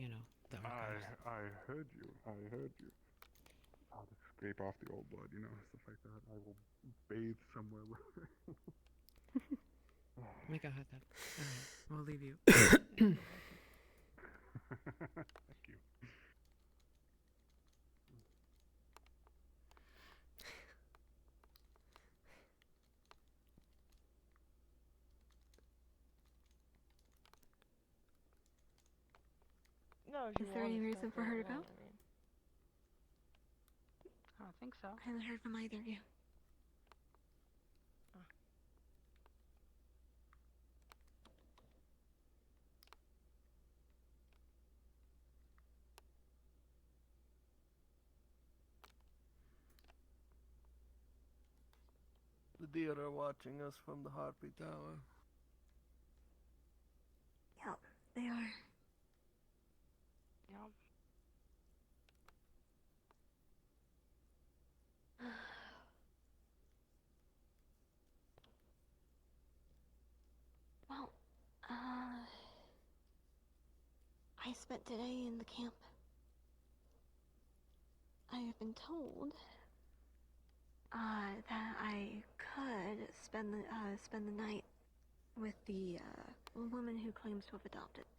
the archives. I heard you. I'll just scrape off the old blood, stuff like that. I will bathe somewhere. Make a hot tub. Alright, we'll leave you. Thank you. No, if you Is there want any to reason stop for her right to go? now, I mean. I don't think so. I haven't heard from either of you. The deer are watching us from the Harpy Tower. Yep, they are. Yep. Well, I spent today in the camp. I have been told that I could spend the night with the woman who claims to have adopted me.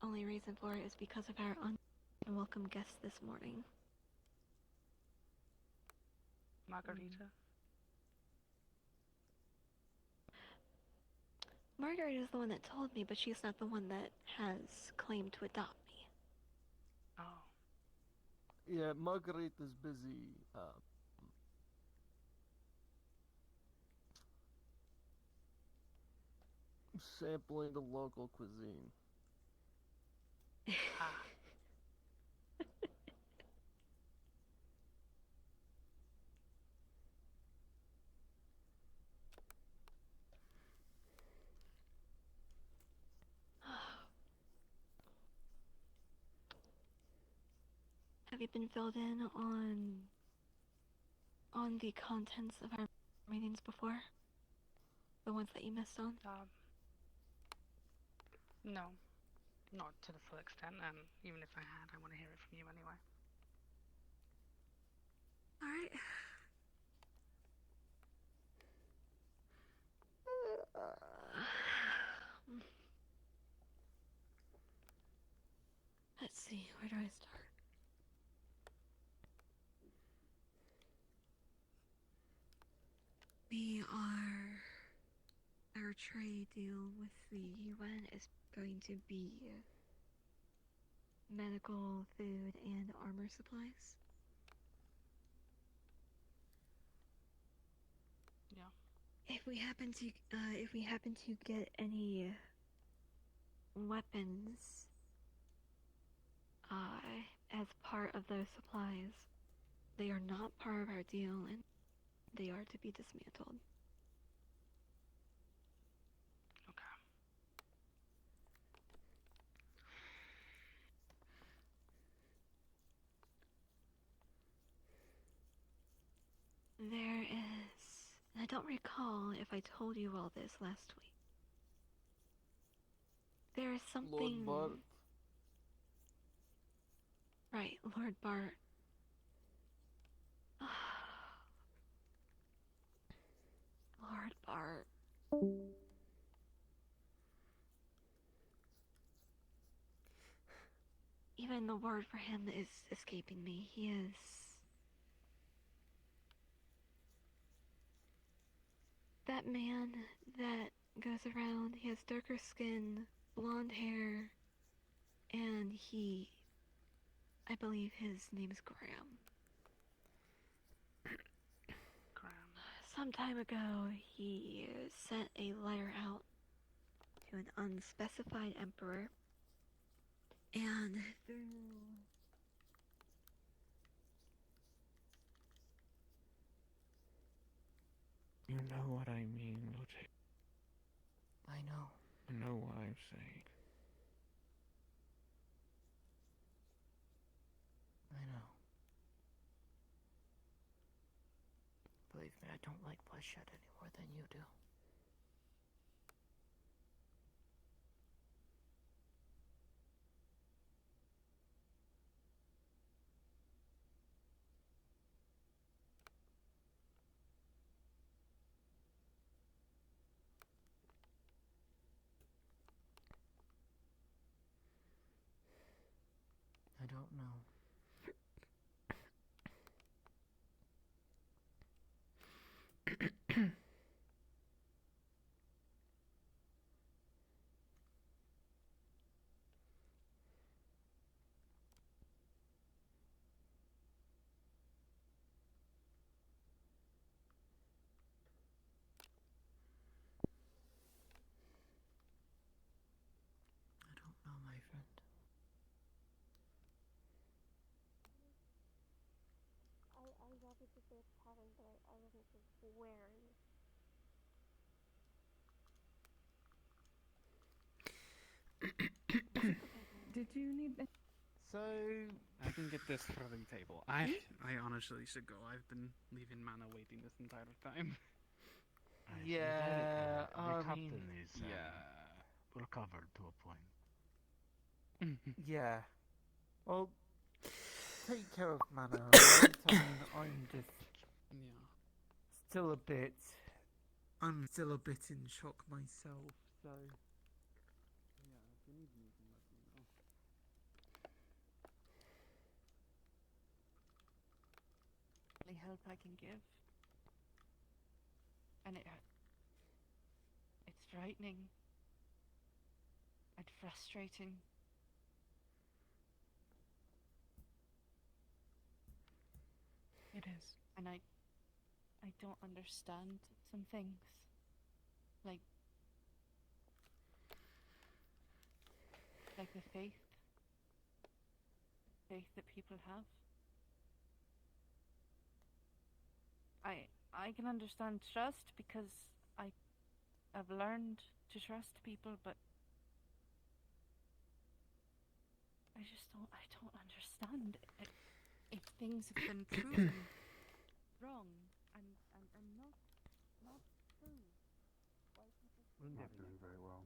Only reason for it is because of our unwelcome guest this morning. Margarita. Margaret is the one that told me, but she's not the one that has claimed to adopt me. Oh. Yeah, Marguerite is busy. Sampling the local cuisine. Have you been filled in on the contents of our meetings before? The ones that you missed on? No, not to the full extent, and even if I had, I want to hear it from you anyway. Alright. Let's see, where do I start? Our trade deal with the UN is going to be medical, food, and armor supplies. Yeah. If we happen to get any weapons as part of those supplies, they are not part of our deal and they are to be dismantled. Okay. There is, and I don't recall if I told you all this last week. There is something. Lord Bart. Right, Lord Bart. Lord Bart. Even the word for him is escaping me. He is. That man that goes around, he has darker skin, blonde hair, and I believe his name is Graham. Graham. Some time ago, he sent a letter out to an unspecified emperor, and You know what I mean, Lotte. I know. I know what I'm saying. I know. Believe me, I don't like bloodshed any more than you do. don't know. I don't know, my friend. I was obviously safe pattern, but I wasn't sure where. Did you need that? So I can get this for the table. I honestly should go. I've been leaving Mana waiting this entire time. Yeah, the I captain mean, is recovered to a point. yeah. Well, take care of Mana. Right? I mean, I'm just still a bit. I'm still a bit in shock myself. So. Yeah, if you need me, you can let me know. Any help I can give. And it's frightening and frustrating. It is. And I don't understand some things. Like the faith that people have. I can understand trust because I've learned to trust people, but I don't understand if things have been proven wrong and not true. Why people We're not doing very well.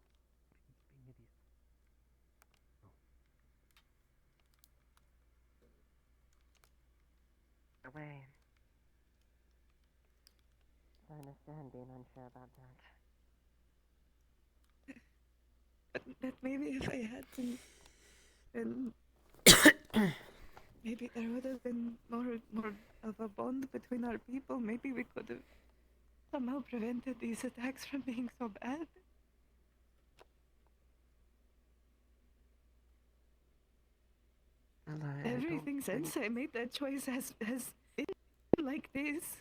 Away. I understand being unsure about that. But maybe if I hadn't been, maybe there would have been more of a bond between our people. Maybe we could have somehow prevented these attacks from being so bad. Everything since I made that choice has been like this.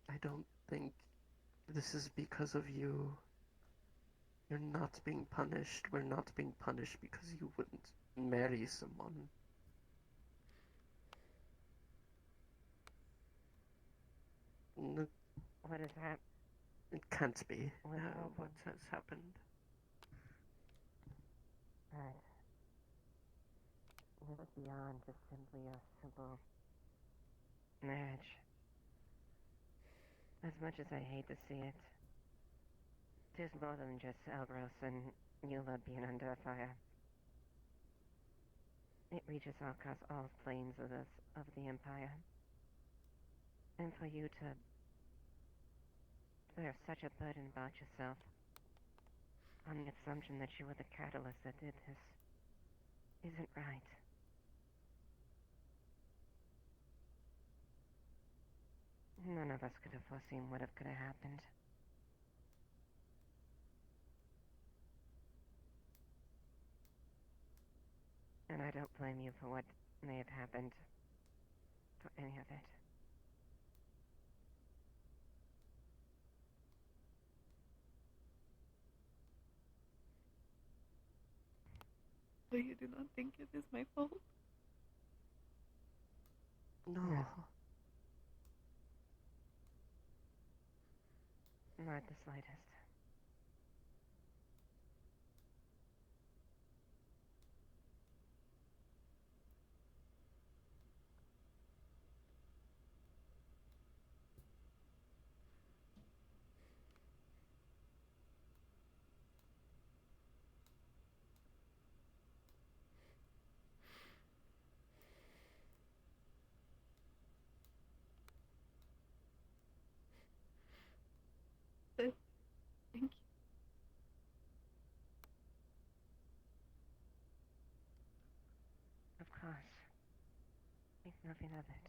I don't think this is because of you. You're not being punished. We're not being punished because you wouldn't marry someone. No. What is that? It can't be. What has happened? Right. It's beyond just simply a simple marriage. As much as I hate to see it, it is more than just Elgros and Eula being under fire. It reaches across all planes of the Empire. And for you to bear such a burden about yourself, on the assumption that you were the catalyst that did this, isn't right. None of us could have foreseen what could have happened. And I don't blame you for what may have happened. For any of it. So you do not think it is my fault? No. Not the slightest. nothing of it.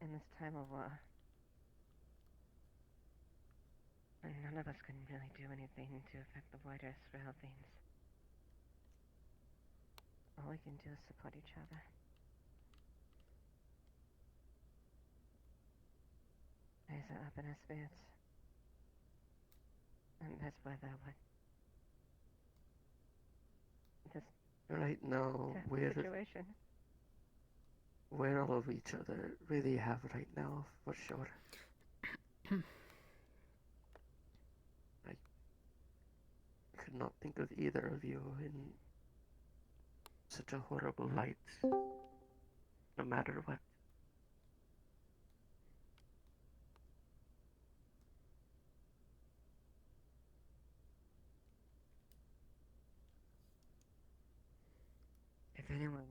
In this time of war, and none of us can really do anything to affect the wider Israel things. All we can do is support each other. Raise her up in her spirits. And that's why that one. Just Right now, tough we're situation. we're all of each other. Really have right now, for sure. I could not think of either of you in such a horrible light. No matter what. If anyone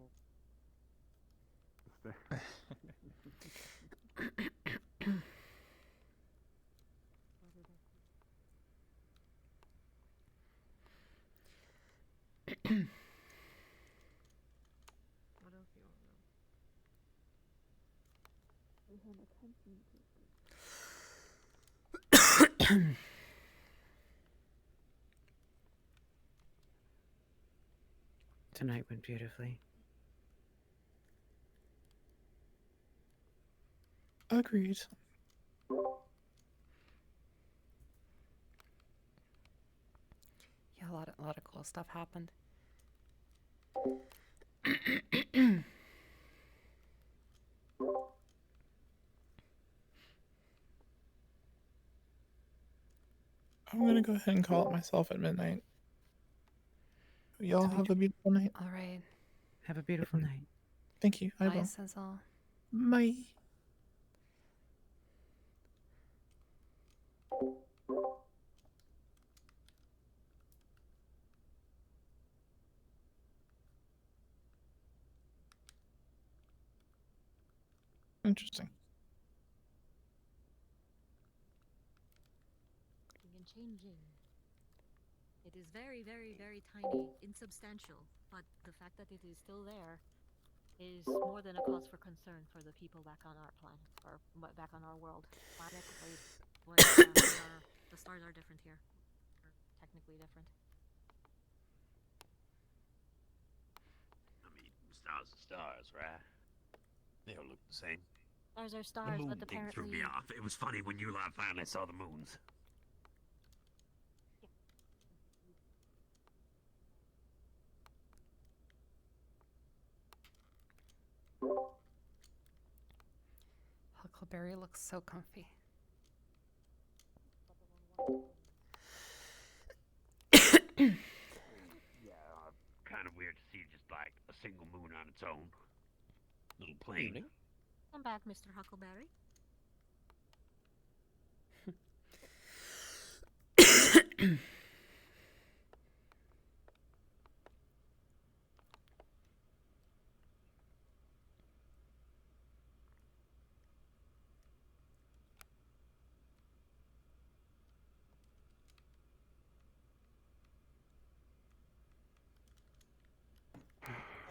What else do you want to know? We have a company Tonight went beautifully. Agreed. Yeah, a lot of cool stuff happened. I'm gonna go ahead and call it myself at midnight. Y'all have a beautiful night. All right. Have a beautiful night. Thank you. I Bye, will. Sizzle. Bye. Interesting. And changing. It is very, very, very tiny, insubstantial, but the fact that it is still there is more than a cause for concern for the people back on our planet, or back on our world. The stars are different here. Or technically different. I mean, stars are stars, right? They all look the same. Stars are The stars, moon but thing threw apparently... me off. It was funny when you lot finally saw the moons. Huckleberry looks so comfy. Yeah, kind of weird to see just like a single moon on its own. Little plain. Come back, Mr. Huckleberry.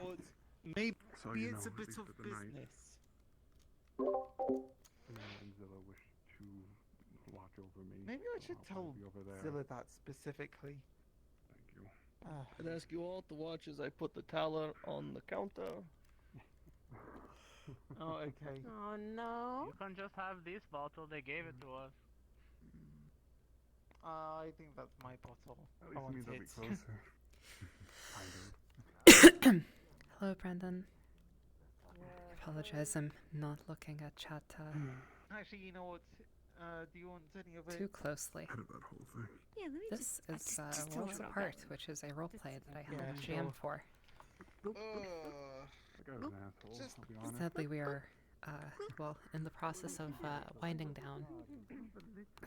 Or maybe So you it's know, a at bit least of for the night. business. And Zilla wished to watch over me. Maybe I so should I'll tell probably be over there. Zilla that specifically. Thank you. I'd ask you all to watch as I put the towel on the counter. Oh, okay. Oh no. You can just have this bottle. They gave it to us. I think that's my bottle. At I least want means I'll be it. closer. Kind of. Hello, Brendan. Apologize, I'm not looking at chat Actually, you know what? Do you want any of it? too closely. Out of that whole thing. Yeah, let me This just is just a Worlds little Apart, bit. which is a roleplay that I Yeah, held a jam sure. for. That guy was an asshole, Just- I'll be honest. Sadly, we are, well, in the process of winding down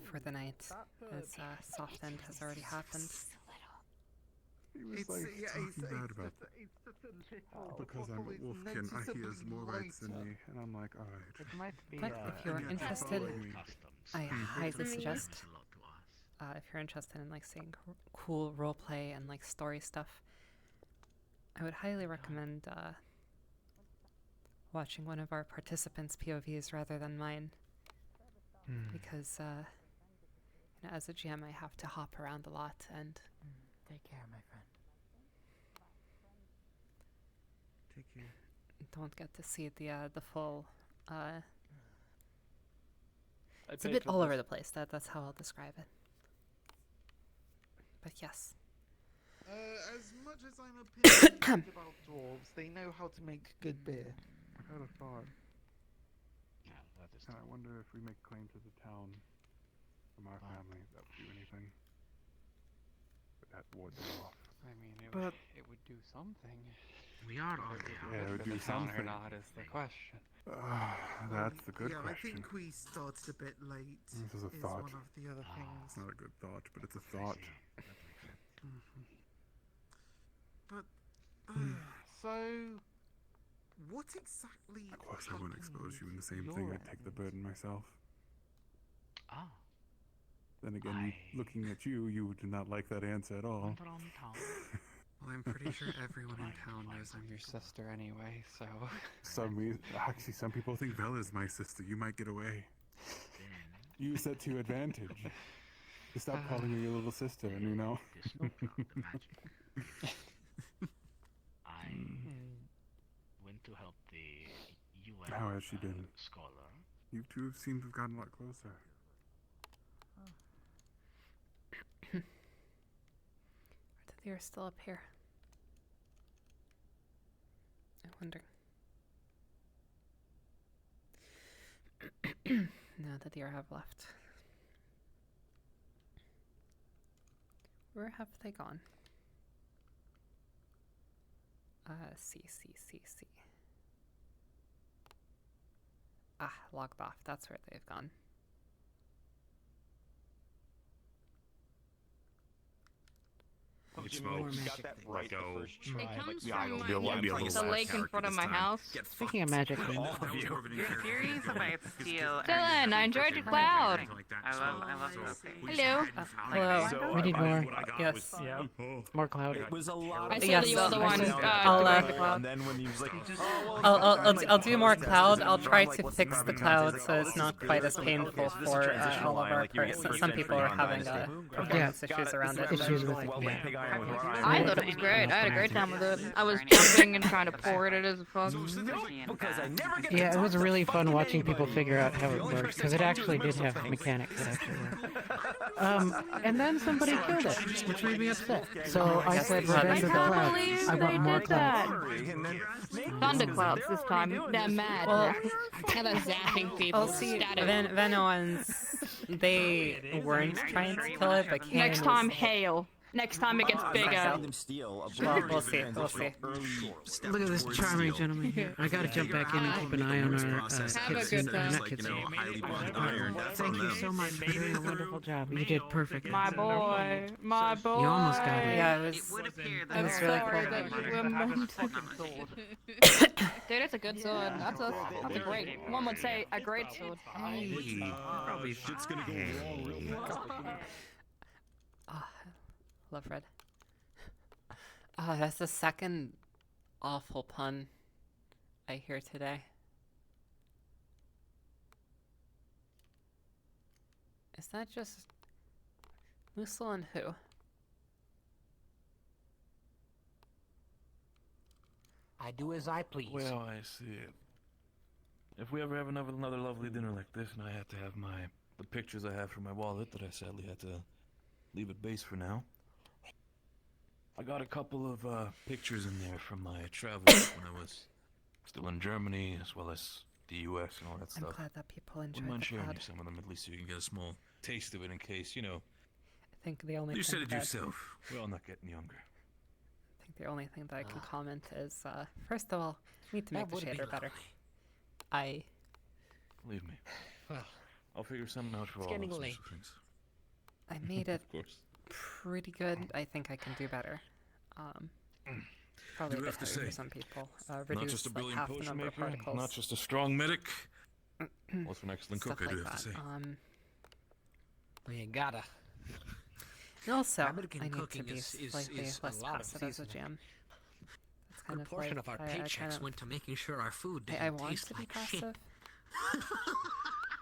for the night, as soft end has already happened. He was It's like yeah, talking bad about it's just a little. because I'm a wolfkin. He has more rights than me, and I'm like, all right. It might be. But if you're and yet interested, following me. I highly Mhm. suggest, if you're interested in like seeing cool roleplay and like story stuff, I would highly recommend watching one of our participants' POVs rather than mine. Hmm. Because, you know, as a GM, I have to hop around a lot and Take care, my friend. Take care. don't get to see the full. I It's a paid bit for all over this. the place. That's how I'll describe it. But yes. As much as I'm opinionated about dwarves, they know how to make good beer. I had a thought. Yeah, that is. And I wonder if we make claim to the town from our family, if that would do anything. But that ward them off. I mean, But- it would do something. We are on Whether the Yeah, it would for do the town or something. not is the question. That's the good yeah, question. I think we started a bit late. This is a is thought. one of the other things. It's not a good thought, but it's a thought. But so, what exactly? Of course, I wouldn't expose you in the same thing. I'd take the burden myself. Ah. Then again, looking at you, you do not like that answer at all. Well, I'm pretty sure everyone in town knows I'm your sister anyway, so. Actually, some people think Bella's my sister. You might get away. Use that to your advantage. Just stop calling me your little sister, and you know. I went to help the UN How has she been? scholar. You two seem to have gotten a lot closer. They're still up here. I wonder. No, the deer have left. Where have they gone? C. Ah, logged off. That's where they've gone. You got that right the first try. It comes Yeah, from I'll be a little the lake in front of my house. Speaking of magic, All of you. Your theories about steel. Dylan, I enjoyed your cloud. I love that thing. Hello. Hello. we need more. Yes. Yeah. More cloud. It was a lot I of saw Yes, that you were the one I'll, doing the cloud. and then when he was like, I'll do more cloud. I'll try to fix the cloud so it's not quite as painful for all of our parts. Some people are having performance issues around it. Issues with I thought it was great. I had a great time with it. I was jumping and trying to pour it as a fuck. Yeah, it was really fun watching people figure out how it works, because it actually did have mechanics that actually worked. And then somebody killed it, which made me upset. So I said, Revenge of the Clouds. I want more clouds. Thunderclouds this time. They're mad. Well, and they're zapping people. I'll see. Static. Venoans, they weren't trying to kill it, but Kanan Next time, was- hail. Next time it gets bigger. Well, we'll see. We'll see. Look at this charming gentleman here. I gotta jump back in and keep an eye on our Have a Kitsune, good time. not Kitsune. Thank you so much for doing a wonderful job. You did perfect. My boy. My boy. You almost got it. Yeah, it was I'm really sorry cool. that you were meant to. Dude, that's a good sword. That's a great. One would say a great sword. Probably shit's gonna go wrong real fast. Love red. Oh, that's the second awful pun I hear today. Is that just Moosel and who? I do as I please. Well, I see it. If we ever have another lovely dinner like this, and I have to have the pictures I have from my wallet that I sadly had to leave at base for now. I got a couple of pictures in there from my travels when I was still in Germany, as well as the U.S. and all that I'm stuff. glad that people Wouldn't enjoyed mind the sharing cloud. you some of them, at least so you can get a small taste of it in case, you know. I think the only You thing said it that- yourself. We're all not getting younger. I think the only thing that I can comment is, first of all, we need to That make the would be shader better. lovely. I Believe me. Well, I'll figure something out for it's all getting those late. little things. I made it Of course. pretty good. I think I can do better. Probably Do a have bit to higher for say, some people. Not Reduce just a like brilliant half the potion number of maker, particles. not just a strong medic, also an excellent Stuff cook, I do like have to that. say. well, you gotta. And also, American I need to cooking be is slightly a less lot of passive as a seasoning. jam. That's kind good of portion like, of our I kind paychecks of, went to making sure our food didn't I want taste to be like shit. passive.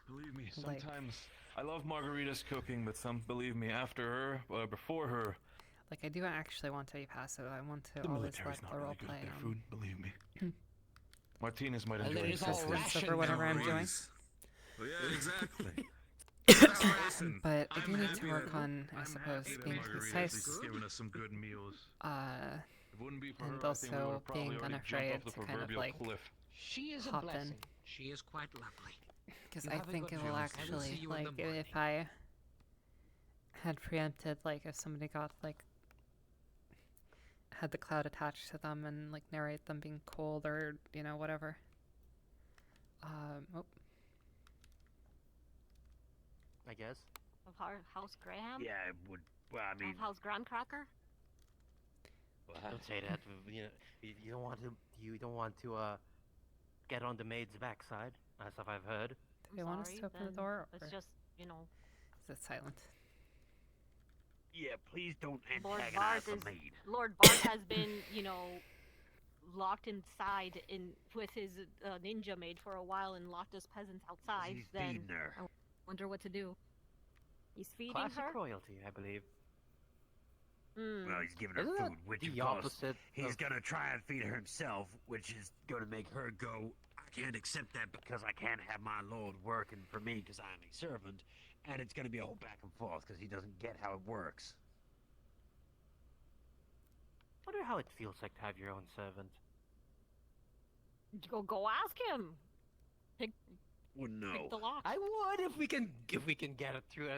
Believe me, Like- sometimes I love Margarita's cooking, but believe me, after her or before her, Like, I do actually want to be passive. I want to the always military's let not the really role good play. at their food. Believe me. Martinez might Well, enjoy it is all himself. ration Over whatever I'm doing. nowadays. Well, yeah, exactly. But I do I'm need happy to work that- on, I I'm suppose, happy that being Margarita's concise. giving us some good meals. If it wouldn't be for And her, I think we also would probably being already unafraid jump off the to kind of proverbial like cliff. She is a hop in. blessing. She is quite lovely. Because You I have a think good it will job. I will see actually, you in the like, if I had preempted, like, if somebody got, like, had the cloud attached to them and, like, narrate them being cold or, you know, whatever. Oh, I guess. Of House Graham? Yeah, it would. Well, I mean, Of House Graham Cracker? Don't say that. You know, you don't want to. You don't want to get on the maid's backside. That's what I've heard. do they want us to open the door? Or Let's just, you know, is it silent? yeah, please don't Lord antagonize Bart the is maid. Lord Bart has been, you know, locked inside with his ninja maid for a while and locked us peasants outside. He's then feeding her. I wonder what to do. He's feeding Classic her. royalty, I believe. Well, he's giving her Isn't that food, which of the course opposite he's of- gonna try and feed her himself, which is gonna make her go. I can't accept that because I can't have my lord working for me because I'm a servant, and it's gonna be a whole back and forth because he doesn't get how it works. Wonder how it feels like to have your own servant. Go ask him. Pick Well, no. the lock. I would if we can get it through.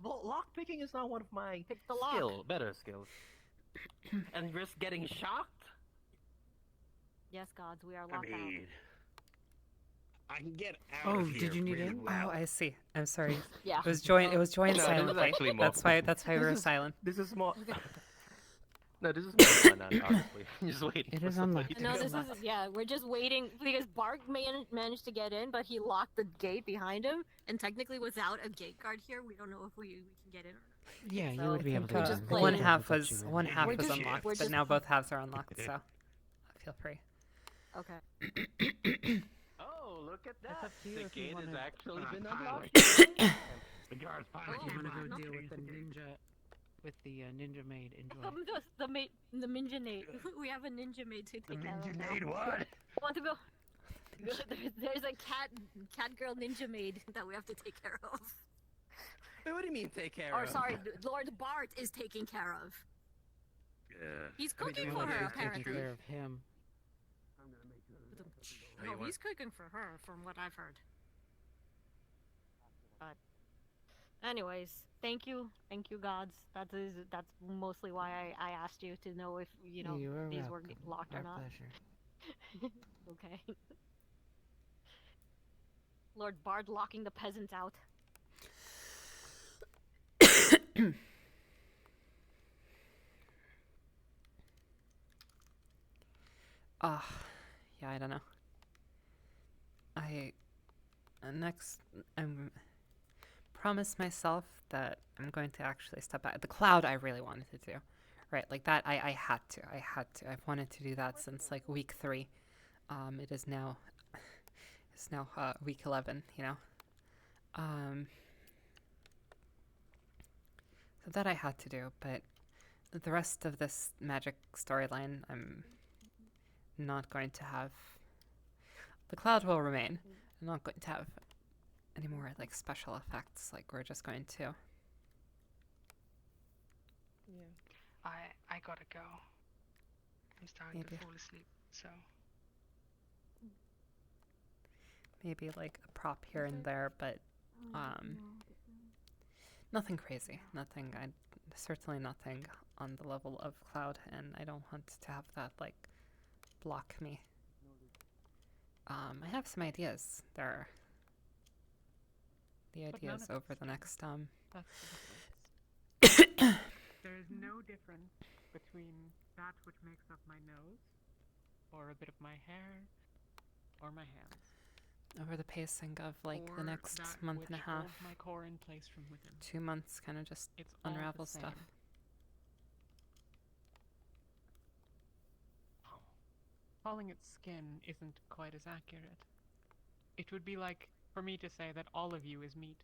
Lock picking is not one of my Pick the lock. better skills. And risk getting shocked. Yes, gods, we are I locked mean, I can get out Oh, of here. did you need really in? well. Oh, I see. I'm sorry. Yeah. It was joined. It was joined No, this is silently. actually more- That's why. That's why we This were is- silent. This is more. No, this is more fun, honestly. Just waiting. It for is somebody unlocked. to No, come this out. is yeah. We're just waiting because Bart managed to get in, but he locked the gate behind him. And technically, without a gate guard here, we don't know if we can get in or not. Yeah, you So would be I able think, to. just do play one it. it. half Let was you in. one half We're was just- unlocked, we're but just- now both halves are unlocked. So feel free. Okay. Oh, look at that! up to you The if you gate has wanna- actually been Pilot. unlocked. The guards finally Oh, You came want to out. go deal with the ninja, with the ninja maid? Enjoy. The ninja maid. We have a ninja maid to The take care of. ninja now. maid what? Want to go? There's a cat girl ninja maid that we have to take care of. Wait, what do you mean take care Or of? sorry, Lord Bart is taking care of. Yeah. He's I mean, cooking you for wanna her be taking apparently. care of him. No, he's cooking for her, from what I've heard. But, anyways, thank you, gods. That's mostly why I asked you to know if you know You are these were welcome. locked Our or not. pleasure. Okay. Lord Bard locking the peasants out. Yeah, I don't know. I'm promised myself that I'm going to actually step back. The cloud I really wanted to do, right? Like that, I had to. I've wanted to do that since like week 3. It is now, week 11. You know. So that I had to do, but the rest of this magic storyline, I'm not going to have. The cloud will remain. I'm not going to have any more like special effects. Like we're just going to. Yeah. I gotta go. I'm starting Maybe. to fall asleep. So Maybe like a prop here and there, but nothing crazy. Nothing. Certainly nothing on the level of Cloud, and I don't want to have that like block me. I have some ideas. There are the But none ideas of over the next That's the difference. There is no difference between that which makes up my nose, or a bit of my hair, or my hands. over the pacing of like the or next that month and a which half. holds my core in place from within. 2 months, kind of just It's all the unravel stuff. same. calling it skin isn't quite as accurate. It would be like for me to say that all of you is meat.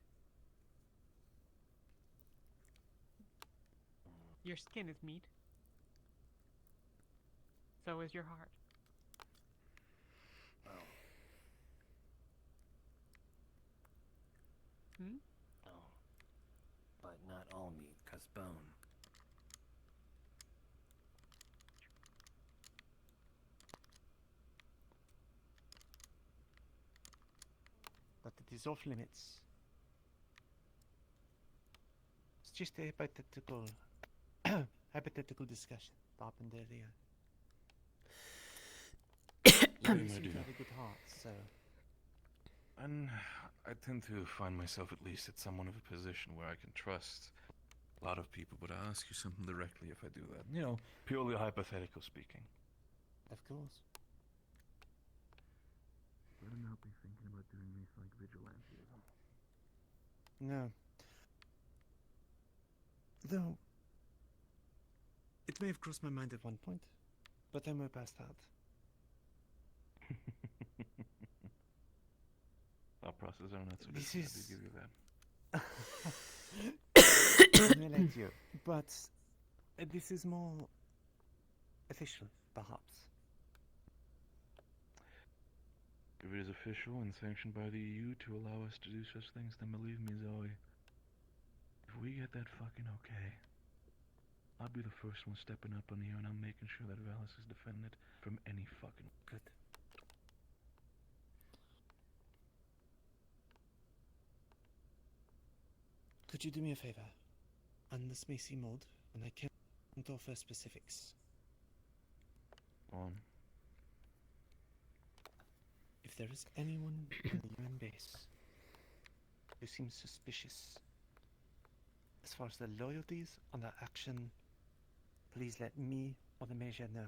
Your skin is meat. So is your heart. Bone. Hmm? No. But not all meat, 'cause bone. But it is off limits. It's just a hypothetical hypothetical discussion that happened earlier. Very You my seem dear. to have a good heart, so And I tend to find myself at least at somewhat of a position where I can trust a lot of people, but I'll ask you something directly if I do that. You know, purely hypothetical speaking. of course. Better not be thinking about doing this like vigilantism. No. Though it may have crossed my mind at one point, but then we're past that. Thought process are not so This different, I is- do give you that. I relate to you, but this is more official, perhaps. If it is official and sanctioned by the EU to allow us to do such things, then believe me, Zoe, if we get that fucking okay, I'll be the first one stepping up on here and I'm making sure that Valis is defended from any fucking... Good. Could you do me a favor? On this may seem odd, and I can't offer specifics. On. If there is anyone on the UN base who seems suspicious as far as their loyalties or their action, please let me or the Major know.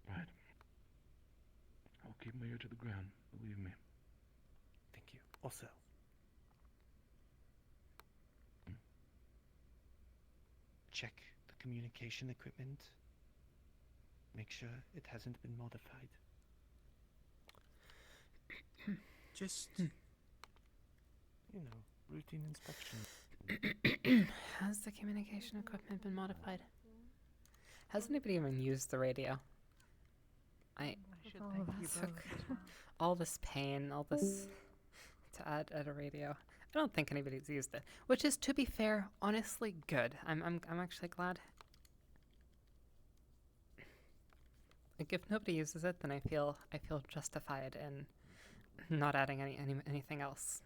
Right. I'll keep my ear to the ground, believe me. Thank you. Also, check the communication equipment. Make sure it hasn't been modified. Just, you know, routine inspection. Has the communication equipment been modified? Has anybody even used the radio? I should thank you so both. all this pain, all this to add at a radio. I don't think anybody's used it, which is, to be fair, honestly good. I'm actually glad. Like, if nobody uses it, then I feel justified in not adding anything else.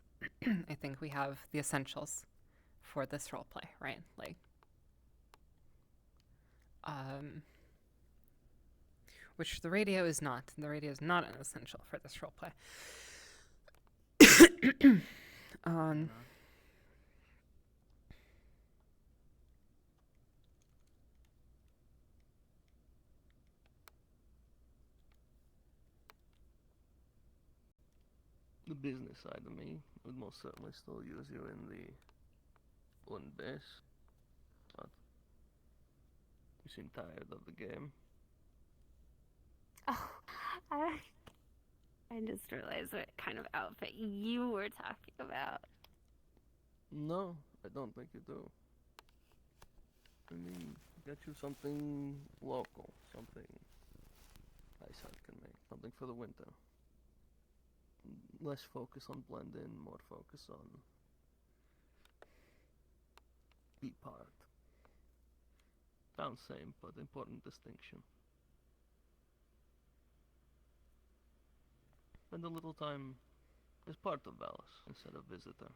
I think we have the essentials for this roleplay, right? Like, which the radio is not. The radio is not an essential for this roleplay. The business side of me would most certainly still use you in the one base, but you seem tired of the game. Oh, I just realized what kind of outfit you were talking about. No, I don't think you do. I mean, get you something local, something Iceheart can make, something for the winter. Less focus on blend in, more focus on be part. Sounds same, but important distinction. Spend a little time as part of Valis instead of visitor.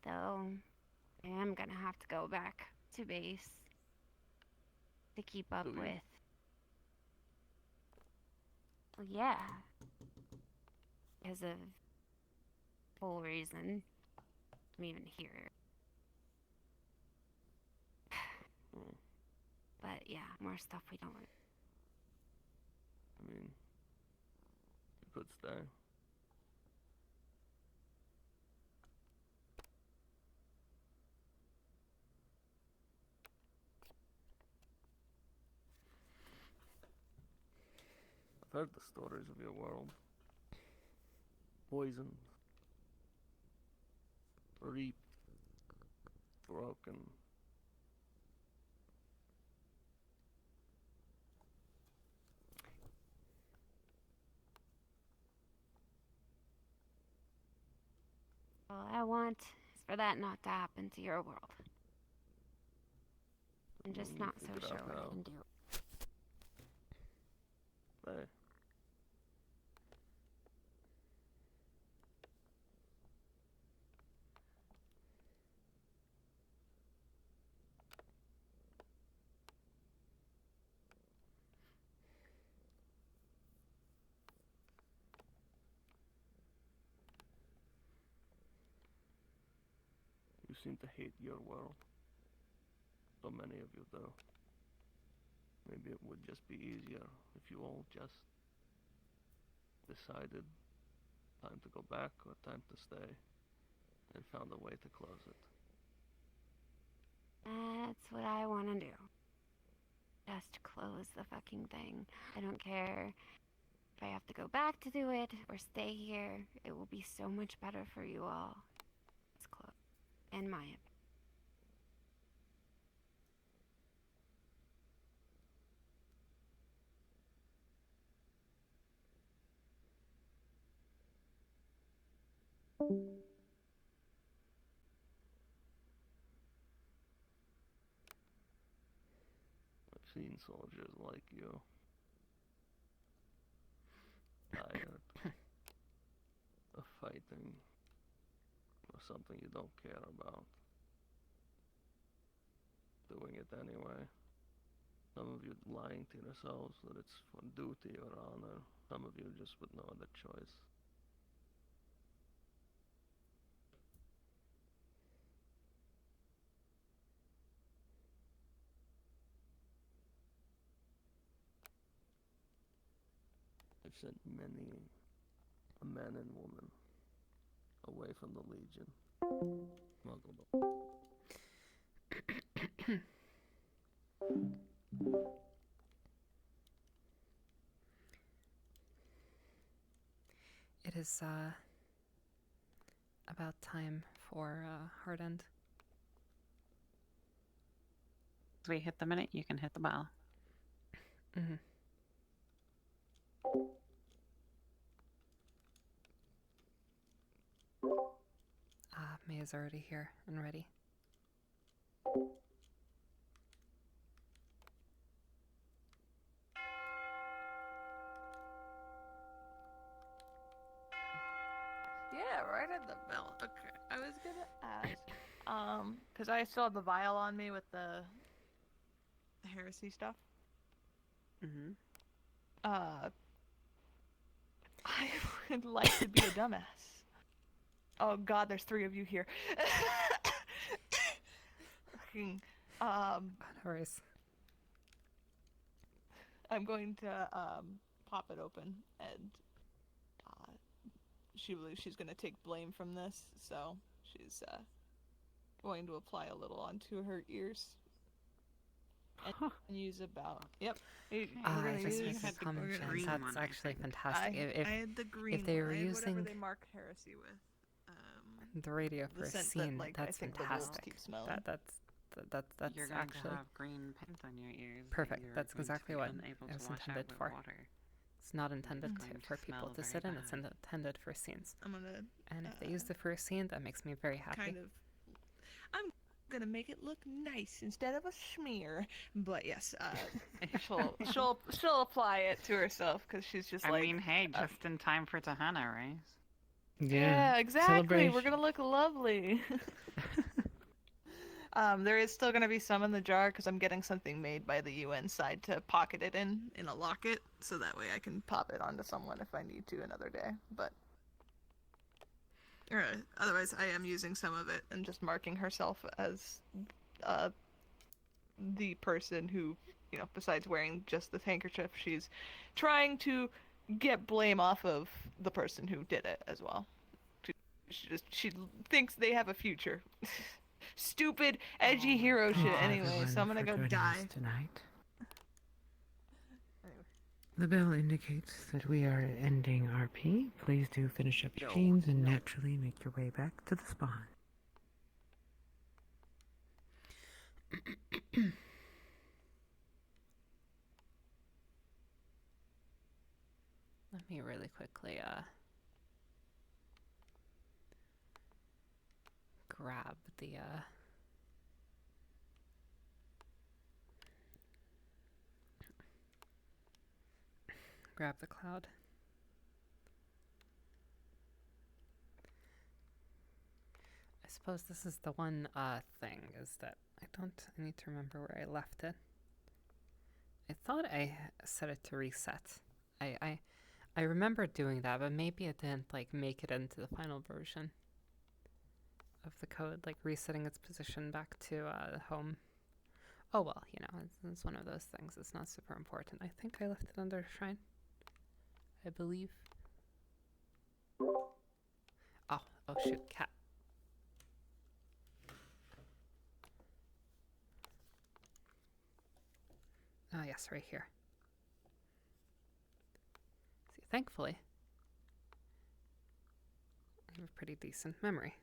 Though, I am gonna have to go back to base to keep up Do you? with. Well, yeah. Because of whole reason. I'm even here. But yeah, more stuff we don't. I mean, you could stay. I've heard the stories of your world. Poisoned, reaped, broken. All I want is for that not to happen to your world. I'm just not so Figure sure out what I how. can do. Hey. You seem to hate your world. So many of you do. Maybe it would just be easier if you all just decided time to go back or time to stay and found a way to close it. That's what I want to do. Just close the fucking thing. I don't care if I have to go back to do it or stay here. It will be so much better for you all. It's close. In my opinion. I've seen soldiers like you. Tired of fighting for something you don't care about. Doing it anyway. Some of you lying to yourselves that it's for duty or honor. Some of you just with no other choice. I've sent many a man and woman away from the Legion. Muggle. It is about time for Hard End. As we hit the minute, you can hit the bell. Mm-hmm. May is already here and ready. Yeah, right at the bell. Okay. I was gonna ask, because I still have the vial on me with the heresy stuff. Mm-hmm. I would like to be a dumbass. Oh God, there's 3 of you here. Fucking, No worries. I'm going to pop it open, and she believes she's going to take blame from this, so she's going to apply a little onto her ears. And use about we're gonna I just use make a comment. That's actually fantastic. I had the green if they were one. I had using whatever they mark heresy with. the radio for the a scent scene, that, like, I that's think the wolves fantastic. keep smelling. That's You're going actually to have green paint on your ears. that perfect. you're That's going to exactly be what unable it to was wash out intended with for. water. It's not intended going to for people smell to sit very in. It's bad. intended for scenes. I'm gonna. And if they use the for a scene, that makes me very happy. Kind of. I'm gonna make it look nice instead of a smear. But yes, she'll apply it to herself because she's just I like. mean, hey, just in time for Tahana, right? Yeah, exactly. We're gonna look lovely. There is still gonna be some in the jar because I'm getting something made by the UN side to pocket it in a locket, so that way I can pop it onto someone if I need to another day. But otherwise, I am using some of it and just marking herself as the person who, besides wearing just the handkerchief, she's trying to get blame off of the person who did it as well. She thinks they have a future. Stupid, edgy hero shit. Anyway, so I'm gonna go die. Tonight. The bell indicates that we are ending RP. Please do finish up your games and naturally make your way back to the spawn. Let me really quickly grab the cloud. I suppose this is the one thing, is that I need to remember where I left it. I thought I set it to reset. I remember doing that, but maybe it didn't like make it into the final version of the code, like resetting its position back to home. Oh well, you know, it's one of those things. It's not super important. I think I left it under shrine, I believe. Oh shoot, cat. Oh yes, right here. See, thankfully, I have a pretty decent memory.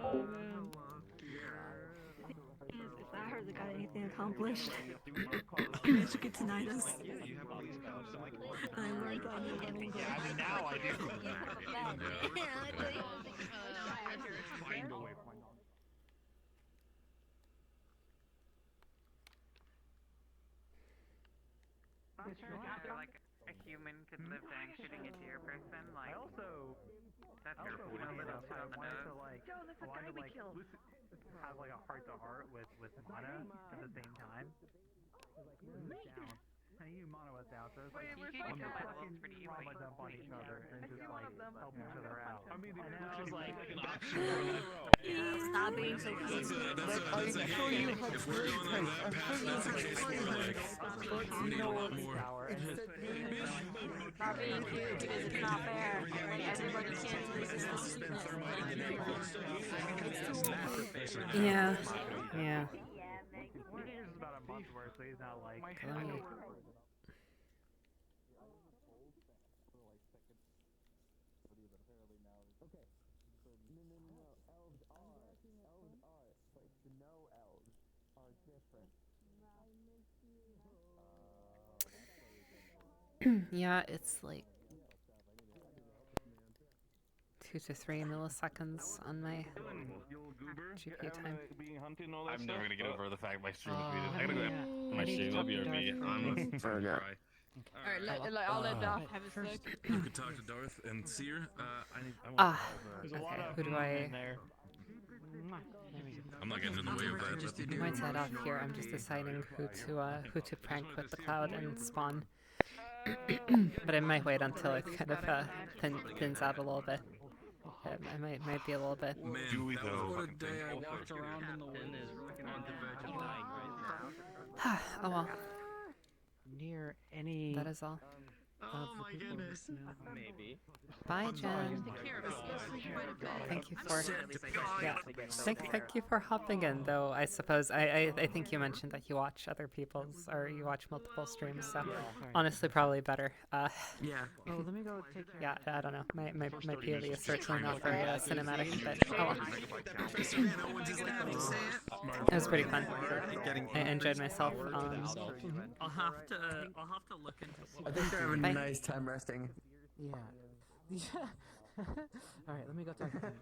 Oh man. If I hardly got anything accomplished. Managed to get tinnitus. I learned I need English. Yeah, I mean, now I do. Find a way. I'm sure after like a human could live there and shooting a deer person, like that's a little bit on the nose. Joe, that's the guy we killed. Have like a heart to heart with Mana at the same time. I knew Mana was down, so it's like trauma dump on each other and just like help each other out. I mean, it was like an option. Stop being so cute. That's a game. If we're going on that path, that's a case where like we need a lot more. Stop being cute because it's not fair. Like everybody can't resist the sweetness. Yeah, yeah. This is about a month worth, so he's not like. Yeah, it's like 2 to 3 milliseconds on my GPU time. I'm never gonna get over the fact my stream is muted. I gotta go to my stream. I'll be RB. I'm gonna cry. Alright, I'll let Darth have his look. You could talk to Darth and Seer. Okay, who do I... I'm not getting in the way of that. Might head off here. I'm just deciding who to prank with the cloud and spawn. But I might wait until it kind of thins out a little bit. I might be a little bit. Man, that was what a day I walked around in the wind on the verge of dying right now. Oh well. Near any. That is all. Oh my goodness. Maybe. Bye, Jen. Thank you for thank you for hopping in. Though I suppose I think you mentioned that you watch other people's or you watch multiple streams. So honestly, probably better. Yeah. Well, let me go take care. Yeah, I don't know. My POV is certainly not very cinematic, but oh well. It was pretty fun. I enjoyed myself. I'll have to look into. I think they're having Bye. a nice time resting. Yeah. Alright, let me go talk to him.